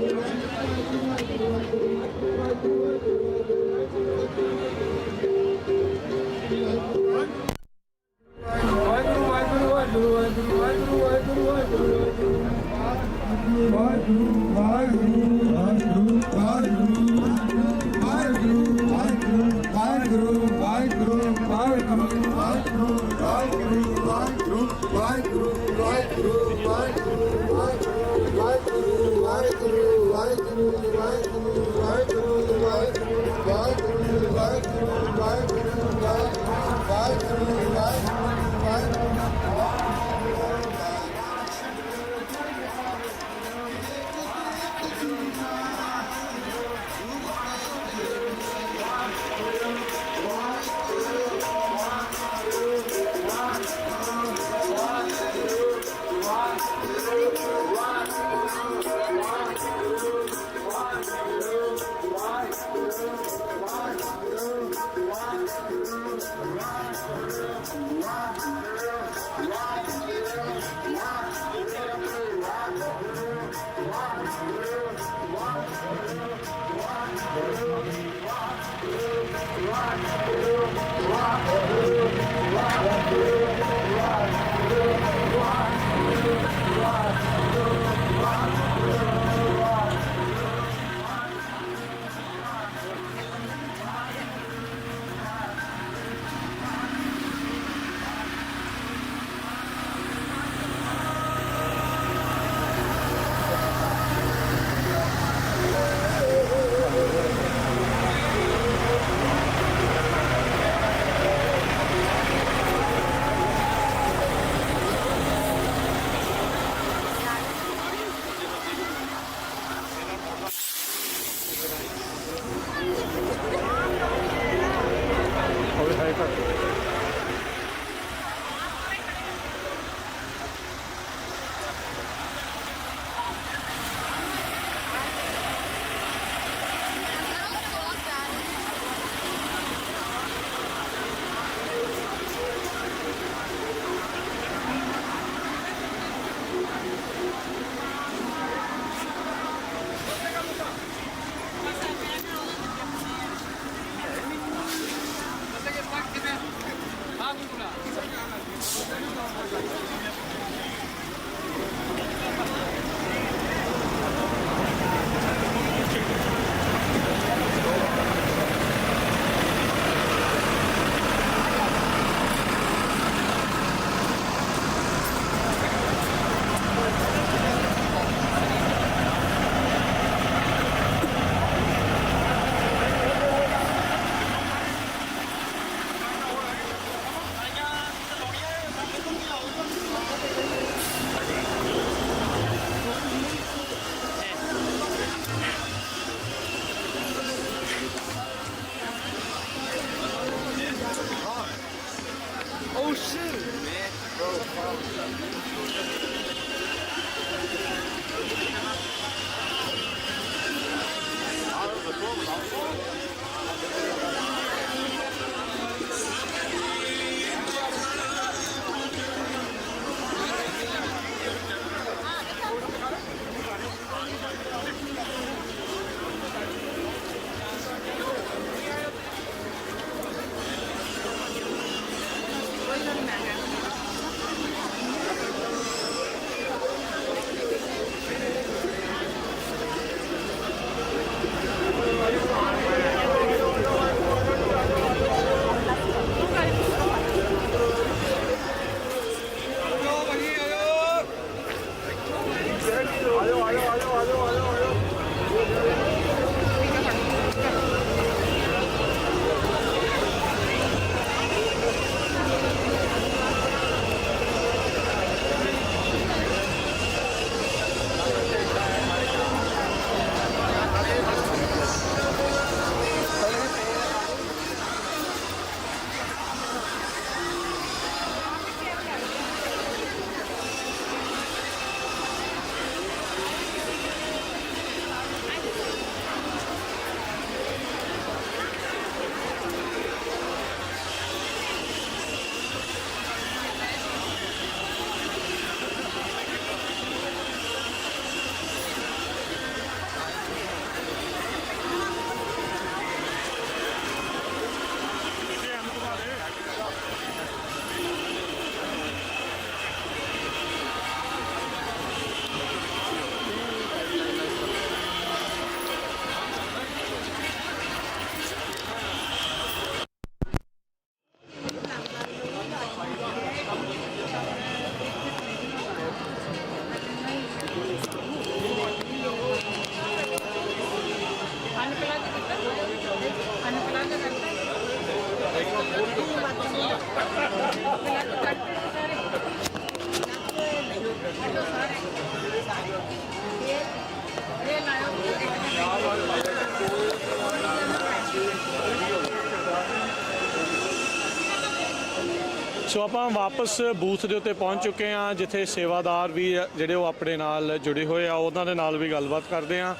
ਸੋ ਆਪਾਂ ਵਾਪਸ ਬੂਥ ਦੇ ਉੱਤੇ ਪਹੁੰਚ ਚੁੱਕੇ ਹਾਂ, ਜਿੱਥੇ ਸੇਵਾਦਾਰ ਵੀ ਜਿਹੜੇ ਉਹ ਆਪਣੇ ਨਾਲ ਜੁੜੇ ਹੋਏ ਆ, ਉਹਨਾਂ ਦੇ ਨਾਲ ਵੀ ਗੱਲਬਾਤ ਕਰਦੇ ਹਾਂ।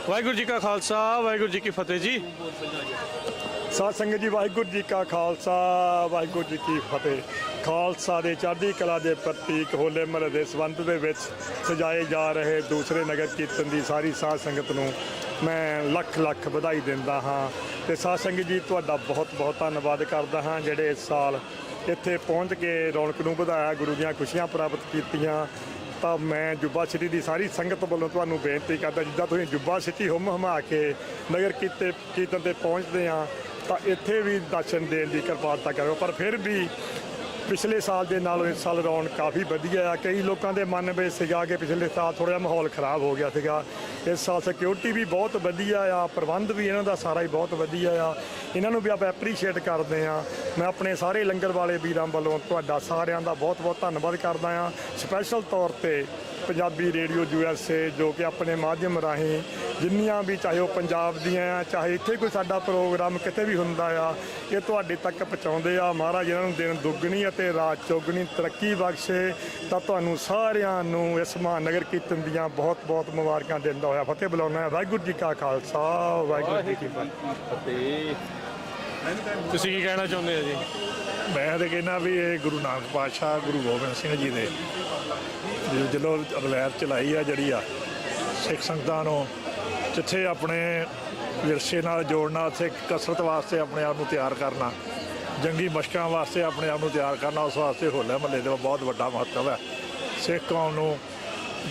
ਵਾਹਿਗੁਰੂ ਜੀ ਕਾ ਖਾਲਸਾ, ਵਾਹਿਗੁਰੂ ਜੀ ਕੀ ਫਤਿਹ ਜੀ। ਸਾਧ ਸੰਗਤ ਜੀ, ਵਾਹਿਗੁਰੂ ਜੀ ਕਾ ਖਾਲਸਾ, ਵਾਹਿਗੁਰੂ ਜੀ ਕੀ ਫਤਿਹ। ਖਾਲਸਾ ਦੇ ਚੜ੍ਹਦੀ ਕਲਾ ਦੇ ਪ੍ਰਤੀਕ ਹੋਲੇ ਮਹੱਲੇ ਦੇ ਸੰਬੰਧ ਦੇ ਵਿੱਚ ਸਜਾਏ ਜਾ ਰਹੇ ਦੂਸਰੇ ਨਗਰ ਕੀਰਤਨ ਦੀ ਸਾਰੀ ਸਾਧ ਸੰਗਤ ਨੂੰ ਮੈਂ ਲੱਖ ਲੱਖ ਵਧਾਈ ਦਿੰਦਾ ਹਾਂ। ਤੇ ਸਾਧ ਸੰਗਤ ਜੀ, ਤੁਹਾਡਾ ਬਹੁਤ ਬਹੁਤ ਧੰਨਵਾਦ ਕਰਦਾ ਹਾਂ ਜਿਹੜੇ ਇਸ ਸਾਲ ਇੱਥੇ ਪਹੁੰਚ ਕੇ ਰੌਣਕ ਨੂੰ ਵਧਾਇਆ, ਗੁਰੂ ਦੀਆਂ ਖੁਸ਼ੀਆਂ ਪ੍ਰਾਪਤ ਕੀਤੀਆਂ। ਤਾਂ ਮੈਂ ਜੁੱਬਾ ਸਿਟੀ ਦੀ ਸਾਰੀ ਸੰਗਤ ਵੱਲੋਂ ਤੁਹਾਨੂੰ ਬੇਨਤੀ ਕਰਦਾ, ਜਿੱਦਾਂ ਤੁਸੀਂ ਜੁੱਬਾ ਸਿਟੀ ਹੁੰਮ ਹਮਾ ਕੇ ਨਗਰ ਕੀਰਤਨ ਤੇ ਪਹੁੰਚਦੇ ਆ, ਤਾਂ ਇੱਥੇ ਵੀ ਦਰਸ਼ਨ ਦੇਣ ਦੀ ਕਿਰਪਾਲਤਾ ਕਰੋ। ਪਰ ਫਿਰ ਵੀ ਪਿਛਲੇ ਸਾਲ ਦੇ ਨਾਲੋਂ ਇਸ ਸਾਲ ਰੌਣਕ ਕਾਫੀ ਵਧੀਆ ਆ। ਕਈ ਲੋਕਾਂ ਦੇ ਮਨ ਵਿੱਚ ਸੀਗਾ ਕਿ ਪਿਛਲੇ ਸਾਲ ਥੋੜ੍ਹਾ ਜਿਹਾ ਮਾਹੌਲ ਖਰਾਬ ਹੋ ਗਿਆ ਸੀਗਾ। ਇਸ ਸਾਲ ਸਿਕਿਉਰਿਟੀ ਵੀ ਬਹੁਤ ਵਧੀਆ ਆ, ਪ੍ਰਬੰਧ ਵੀ ਇਹਨਾਂ ਦਾ ਸਾਰਾ ਹੀ ਬਹੁਤ ਵਧੀਆ ਆ। ਇਹਨਾਂ ਨੂੰ ਵੀ ਆਪਾਂ ਐਪਰੀਸ਼ੀਏਟ ਕਰਦੇ ਆ। ਮੈਂ ਆਪਣੇ ਸਾਰੇ ਲੰਗਰ ਵਾਲੇ ਵੀਰਾਂ ਵੱਲੋਂ ਤੁਹਾਡਾ ਸਾਰਿਆਂ ਦਾ ਬਹੁਤ ਬਹੁਤ ਧੰਨਵਾਦ ਕਰਦਾ ਆ। ਸਪੈਸ਼ਲ ਤੌਰ ਤੇ ਪੰਜਾਬੀ ਰੇਡੀਓ USA, ਜੋ ਕਿ ਆਪਣੇ ਮਾਧਿਅਮ ਰਾਹੀਂ ਜਿੰਨੀਆਂ ਵੀ, ਚਾਹੇ ਉਹ ਪੰਜਾਬ ਦੀਆਂ ਆ, ਚਾਹੇ ਇੱਥੇ ਕੋਈ ਸਾਡਾ ਪ੍ਰੋਗਰਾਮ ਕਿਤੇ ਵੀ ਹੁੰਦਾ ਆ, ਇਹ ਤੁਹਾਡੇ ਤੱਕ ਪਹੁੰਚਾਉਂਦੇ ਆ। ਮਹਾਰਾਜ ਇਹਨਾਂ ਨੂੰ ਦਿਨ ਦੁੱਗਣੀ ਅਤੇ ਰਾਤ ਚੌਗਣੀ ਤਰੱਕੀ ਬਖਸ਼ੇ। ਤਾਂ ਤੁਹਾਨੂੰ ਸਾਰਿਆਂ ਨੂੰ ਇਸ ਮਹਾਨਗਰ ਕੀਰਤਨ ਦੀਆਂ ਬਹੁਤ ਬਹੁਤ ਮੁਬਾਰਕਾਂ ਦਿੰਦਾ ਹੋਇਆ ਫਤਿਹ ਬੁਲਾਉਣਾ ਹੈ। ਵਾਹਿਗੁਰੂ ਜੀ ਕਾ ਖਾਲਸਾ, ਵਾਹਿਗੁਰੂ ਜੀ ਕੀ ਫਤਿਹ। ਤੁਸੀਂ ਕੀ ਕਹਿਣਾ ਚਾਹੁੰਦੇ ਆ ਜੀ? ਮੈਂ ਤਾਂ ਕਹਿੰਦਾ ਵੀ ਇਹ ਗੁਰੂ ਨਾਨਕ ਪਾਤਸ਼ਾਹ ਗੁਰੂ ਗੋਬਿੰਦ ਸਿੰਘ ਜੀ ਨੇ ਜਦੋਂ ਰਵਾਇਤ ਚਲਾਈ ਆ, ਜਿਹੜੀ ਆ ਸਿੱਖ ਸੰਗਤਾਂ ਨੂੰ ਜਿੱਥੇ ਆਪਣੇ ਵਿਰਸੇ ਨਾਲ ਜੋੜਨਾ, ਉੱਥੇ ਕਸਰਤ ਵਾਸਤੇ ਆਪਣੇ ਆਪ ਨੂੰ ਤਿਆਰ ਕਰਨਾ, ਜੰਗੀ ਮਸ਼ਕਾਂ ਵਾਸਤੇ ਆਪਣੇ ਆਪ ਨੂੰ ਤਿਆਰ ਕਰਨਾ, ਉਸ ਵਾਸਤੇ ਹੋਲੇ ਮਹੱਲੇ ਦਾ ਬਹੁਤ ਵੱਡਾ ਮਹੱਤਵ ਹੈ। ਸਿੱਖ ਕੌਮ ਨੂੰ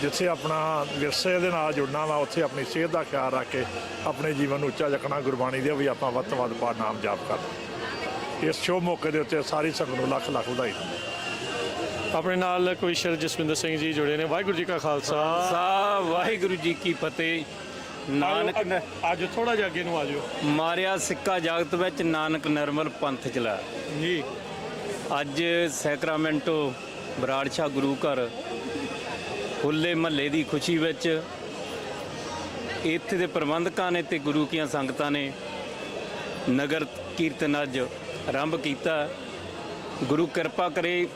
ਜਿੱਥੇ ਆਪਣਾ ਵਿਰਸੇ ਦੇ ਨਾਲ ਜੁੜਨਾ ਵਾ, ਉੱਥੇ ਆਪਣੀ ਸਿਹਤ ਦਾ ਖਿਆਲ ਰੱਖ ਕੇ ਆਪਣੇ ਜੀਵਨ ਨੂੰ ਉੱਚਾ ਚੱਕਣਾ। ਗੁਰਬਾਣੀ ਦੇ ਵੀ ਆਪਾਂ ਵੱਧ ਤੋਂ ਵੱਧ ਪਾਠ ਨਾਮ ਜਾਪ ਕਰਨਾ। ਇਸ ਸ਼ੁਭ ਮੌਕੇ ਦੇ ਉੱਤੇ ਸਾਰੀ ਸੰਗਤ ਨੂੰ ਲੱਖ ਲੱਖ ਵਧਾਈ। ਆਪਣੇ ਨਾਲ ਕਵੀਸ਼ਰ ਜਸਵਿੰਦਰ ਸਿੰਘ ਜੀ ਜੁੜੇ ਨੇ। ਵਾਹਿਗੁਰੂ ਜੀ ਕਾ ਖਾਲਸਾ, ਵਾਹਿਗੁਰੂ ਜੀ ਕੀ ਫਤਿਹ। ਨਾਨਕ ਨੇ ਅੱਜ ਥੋੜਾ ਜਿਹਾ ਅੱਗੇ ਨੂੰ ਆ ਜਾਓ। ਮਾਰਿਆ ਸਿੱਕਾ ਜਗਤ ਵਿੱਚ, ਨਾਨਕ ਨਰਮਲ ਪੰਥ ਚਲਾ ਜੀ। ਅੱਜ ਸੈਕਰਾਮੈਂਟੋ ਬਰਾੜ ਸ਼ਾਹ ਗੁਰੂ ਘਰ ਹੋਲੇ ਮਹੱਲੇ ਦੀ ਖੁਸ਼ੀ ਵਿੱਚ ਇੱਥੇ ਦੇ ਪ੍ਰਬੰਧਕਾਂ ਨੇ ਤੇ ਗੁਰੂ ਕੀਆਂ ਸੰਗਤਾਂ ਨੇ ਨਗਰ ਕੀਰਤਨ ਅੱਜ ਆਰੰਭ ਕੀਤਾ। ਗੁਰੂ ਕਿਰਪਾ ਕਰੇ,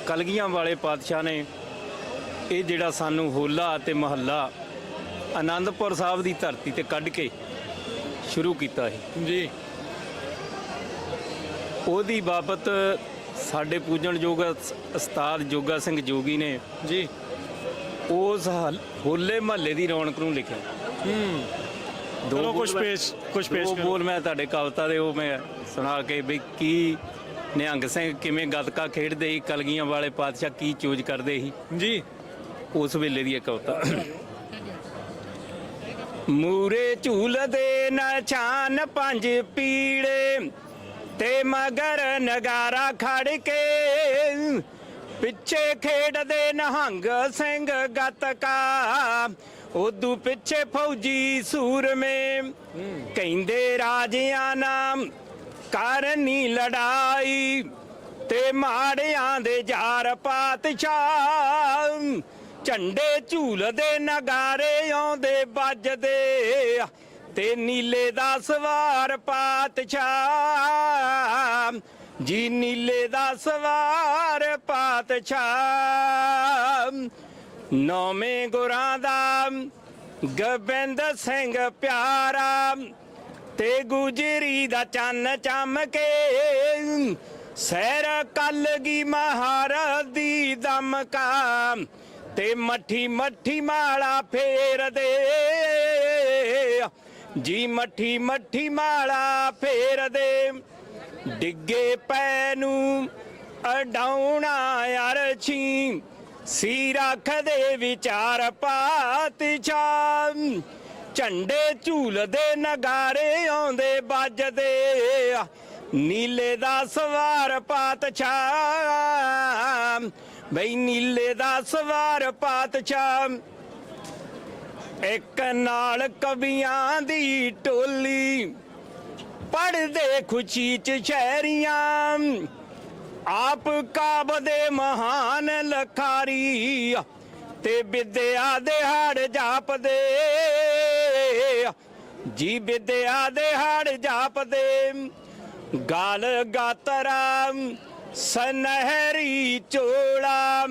ਕਲਗੀਆਂ ਵਾਲੇ ਪਾਤਸ਼ਾਹ ਨੇ ਇਹ ਜਿਹੜਾ ਸਾਨੂੰ ਹੋਲਾ ਅਤੇ ਮਹੱਲਾ ਆਨੰਦਪੁਰ ਸਾਹਿਬ ਦੀ ਧਰਤੀ ਤੇ ਕੱਢ ਕੇ ਸ਼ੁਰੂ ਕੀਤਾ ਹੈ ਜੀ। ਉਹਦੀ ਬਾਬਤ ਸਾਡੇ ਪੂਜਣਯੋਗ ਉਸਤਾਦ ਜੋਗਾ ਸਿੰਘ ਜੋਗੀ ਨੇ ਜੀ ਉਸ ਹੋਲੇ ਮਹੱਲੇ ਦੀ ਰੌਣਕ ਨੂੰ ਲਿਖਿਆ। ਚਲੋ ਕੁਝ ਪੇਸ਼ ਦੋ ਬੋਲ ਮੈਂ ਤੁਹਾਡੇ ਕਵਿਤਾ ਦੇ ਉਹ ਮੈਂ ਸੁਣਾ ਕੇ ਵੀ ਕੀ ਨਿਹੰਗ ਸਿੰਘ ਕਿਵੇਂ ਗੱਤਕਾ ਖੇਡਦੇ ਸੀ, ਕਲਗੀਆਂ ਵਾਲੇ ਪਾਤਸ਼ਾਹ ਕੀ ਚੋਜ ਕਰਦੇ ਸੀ ਜੀ, ਉਸ ਵੇਲੇ ਦੀ ਕਵਿਤਾ। ਮੂਰੇ ਝੂਲਦੇ ਨਛਾਨ ਪੰਜ ਪੀੜੇ ਤੇ ਮਗਰ ਨਗਾਰਾ ਖੜ ਕੇ, ਪਿੱਛੇ ਖੇਡਦੇ ਨਿਹੰਗ ਸਿੰਘ ਗੱਤਕਾ, ਉਦੋਂ ਪਿੱਛੇ ਫੌਜੀ ਸੂਰਮੇ, ਕਹਿੰਦੇ ਰਾਜਿਆਂ ਨਾਮ ਕਰਨੀ ਲੜਾਈ, ਤੇ ਮਾੜਿਆਂ ਦੇ ਜਾਰ ਪਾਤਸ਼ਾਹ, ਝੰਡੇ ਝੂਲਦੇ ਨਗਾਰੇ ਆਉਂਦੇ ਵੱਜਦੇ, ਤੇ ਨੀਲੇ ਦਾ ਸਵਾਰ ਪਾਤਸ਼ਾਹ ਜੀ, ਨੀਲੇ ਦਾ ਸਵਾਰ ਪਾਤਸ਼ਾਹ। ਨੌਵੇਂ ਗੁਰਾਂ ਦਾ ਗੋਬਿੰਦ ਸਿੰਘ ਪਿਆਰਾ, ਤੇ ਗੁਜਰੀ ਦਾ ਚੰਨ ਚਮਕੇ, ਸੈਰ ਕਲਗੀ ਮਹਾਰਾਜ ਦੀ ਦਮਕਾ, ਤੇ ਮੱਠੀ ਮੱਠੀ ਮਾਲਾ ਫੇਰਦੇ ਜੀ, ਮੱਠੀ ਮੱਠੀ ਮਾਲਾ ਫੇਰਦੇ, ਡਿੱਗੇ ਪੈ ਨੂੰ ਅਡਾਉਣਾ ਅਰਸ਼ੀ, ਸੀ ਰੱਖਦੇ ਵਿਚਾਰ ਪਾਤਸ਼ਾਹ, ਝੰਡੇ ਝੂਲਦੇ ਨਗਾਰੇ ਆਉਂਦੇ ਵੱਜਦੇ, ਨੀਲੇ ਦਾ ਸਵਾਰ ਪਾਤਸ਼ਾਹ, ਬਈ ਨੀਲੇ ਦਾ ਸਵਾਰ ਪਾਤਸ਼ਾਹ। ਇੱਕ ਨਾਲ ਕਵੀਆਂ ਦੀ ਟੋਲੀ, ਪੜ੍ਹਦੇ ਖੁਸ਼ੀ ਚ ਸ਼ਾਇਰੀਆਂ, ਆਪ ਕਾਬਦੇ ਮਹਾਨ ਲਖਾਰੀ, ਤੇ ਵਿਦਿਆ ਦੇ ਹੜ ਜਾਪਦੇ ਜੀ, ਵਿਦਿਆ ਦੇ ਹੜ ਜਾਪਦੇ, ਗਾਲ ਗਾਤਰਾ ਸੁਨਹਿਰੀ ਚੋਲਾ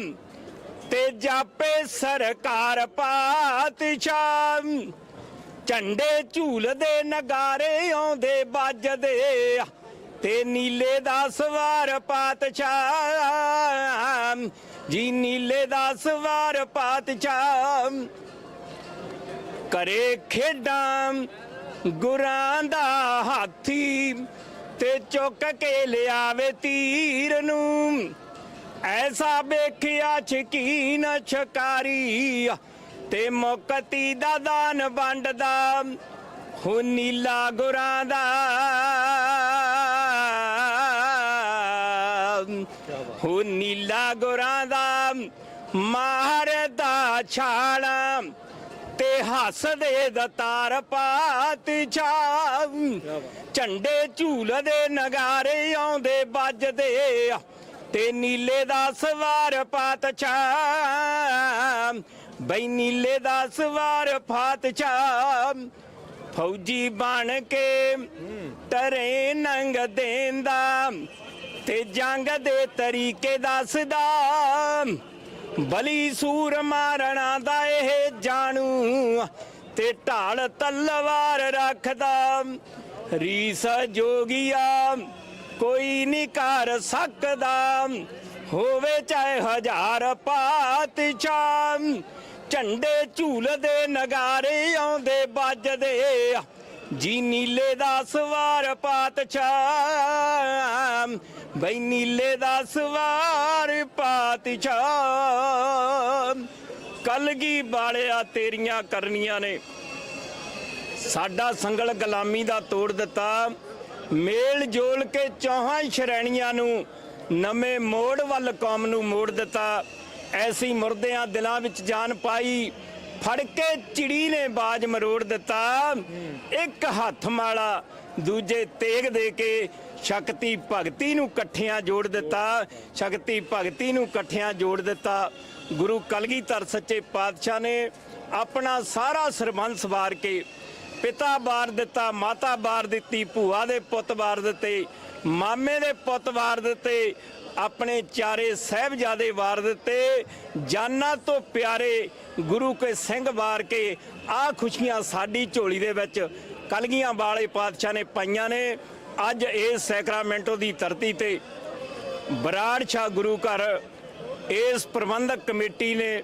ਤੇ ਜਾਪੇ ਸਰਕਾਰ ਪਾਤਸ਼ਾਹ ਝੰਡੇ ਝੂਲਦੇ ਨਗਾਰੇ ਆਉਂਦੇ ਵੱਜਦੇ ਤੇ ਨੀਲੇ ਦਾ ਸਵਾਰ ਪਾਤਸ਼ਾਹ ਜੀ ਨੀਲੇ ਦਾ ਸਵਾਰ ਪਾਤਸ਼ਾਹ ਕਰੇ ਖੇਡਾਂ ਗੁਰਾਂ ਦਾ ਹਾਥੀ ਤੇ ਚੁੱਕ ਕੇ ਲਿਆਵੇ ਤੀਰ ਨੂੰ ਐਸਾ ਵੇਖਿਆ ਸ਼ਕੀਨ ਸ਼ਿਕਾਰੀ ਤੇ ਮੁਕਤੀ ਦਾ ਦਾਨ ਵੰਡਦਾ ਹੋ ਨੀਲਾ ਗੁਰਾਂ ਦਾ ਹੋ ਨੀਲਾ ਗੁਰਾਂ ਦਾ ਮਾਰਦਾ ਛਾਲਾਂ ਤੇ ਹੱਸਦੇ ਦਤਾਰ ਪਾਤਸ਼ਾਹ ਝੰਡੇ ਝੂਲਦੇ ਨਗਾਰੇ ਆਉਂਦੇ ਵੱਜਦੇ ਤੇ ਨੀਲੇ ਦਾ ਸਵਾਰ ਪਾਤਸ਼ਾਹ ਬਈ ਨੀਲੇ ਦਾ ਸਵਾਰ ਪਾਤਸ਼ਾਹ ਫੌਜੀ ਬਣ ਕੇ ਤਰੇ ਨੰਗ ਦੇਂਦਾ ਤੇ ਜੰਗ ਦੇ ਤਰੀਕੇ ਦੱਸਦਾ ਬਲੀ ਸੂਰ ਮਾਰਨਾ ਦਾ ਇਹ ਜਾਣੂ ਤੇ ਢਾਲ ਤਲਵਾਰ ਰੱਖਦਾ ਰੀਸ ਜੋਗੀਆ ਕੋਈ ਨਹੀਂ ਕਰ ਸਕਦਾ ਹੋਵੇ ਚਾਹੇ ਹਜ਼ਾਰ ਪਾਤਸ਼ਾਹ ਝੰਡੇ ਝੂਲਦੇ ਨਗਾਰੇ ਆਉਂਦੇ ਵੱਜਦੇ ਜੀ ਨੀਲੇ ਦਾ ਸਵਾਰ ਪਾਤਸ਼ਾਹ ਬਈ ਨੀਲੇ ਦਾ ਸਵਾਰ ਪਾਤਸ਼ਾਹ ਕਲਗੀ ਵਾਲਿਆ ਤੇਰੀਆਂ ਕਰਨੀਆਂ ਨੇ ਸਾਡਾ ਸੰਗਲ ਗੁਲਾਮੀ ਦਾ ਤੋੜ ਦਿੱਤਾ ਮੇਲ ਜੋਲ ਕੇ ਚੌਹਾਂ ਸ਼੍ਰੇਣੀਆਂ ਨੂੰ ਨਵੇਂ ਮੋੜ ਵੱਲ ਕੌਮ ਨੂੰ ਮੋੜ ਦਿੱਤਾ ਐਸੀ ਮੁਰਦਿਆਂ ਦਿਲਾਂ ਵਿੱਚ ਜਾਨ ਪਾਈ ਫੜ ਕੇ ਚਿੜੀ ਨੇ ਬਾਜ ਮਰੋੜ ਦਿੱਤਾ ਇੱਕ ਹੱਥ ਮਾਲਾ ਦੂਜੇ ਤੇਗ ਦੇ ਕੇ ਸ਼ਕਤੀ ਭਗਤੀ ਨੂੰ ਇਕੱਠਿਆਂ ਜੋੜ ਦਿੱਤਾ ਸ਼ਕਤੀ ਭਗਤੀ ਨੂੰ ਇਕੱਠਿਆਂ ਜੋੜ ਦਿੱਤਾ ਗੁਰੂ ਕਲਗੀਧਰ ਸੱਚੇ ਪਾਤਸ਼ਾਹ ਨੇ ਆਪਣਾ ਸਾਰਾ ਸਰਬੰਸ ਵਾਰ ਕੇ ਪਿਤਾ ਵਾਰ ਦਿੱਤਾ ਮਾਤਾ ਵਾਰ ਦਿੱਤੀ ਭੂਆ ਦੇ ਪੁੱਤ ਵਾਰ ਦਿੱਤੇ ਮਾਮੇ ਦੇ ਪੁੱਤ ਵਾਰ ਦਿੱਤੇ ਆਪਣੇ ਚਾਰੇ ਸਾਹਿਬਜ਼ਾਦੇ ਵਾਰ ਦਿੱਤੇ ਜਾਨਾਂ ਤੋਂ ਪਿਆਰੇ ਗੁਰੂ ਕੇ ਸਿੰਘ ਵਾਰ ਕੇ ਆ ਖੁਸ਼ੀਆਂ ਸਾਡੀ ਝੋਲੀ ਦੇ ਵਿੱਚ ਕਲਗੀਆਂ ਵਾਲੇ ਪਾਤਸ਼ਾਹ ਨੇ ਪਾਈਆਂ ਨੇ ਅੱਜ ਇਸ ਸੈਕਰਾਮੈਂਟੋ ਦੀ ਧਰਤੀ ਤੇ ਬਰਾੜ ਸ਼ਾਹ ਗੁਰੂ ਘਰ ਇਸ ਪ੍ਰਬੰਧਕ ਕਮੇਟੀ ਨੇ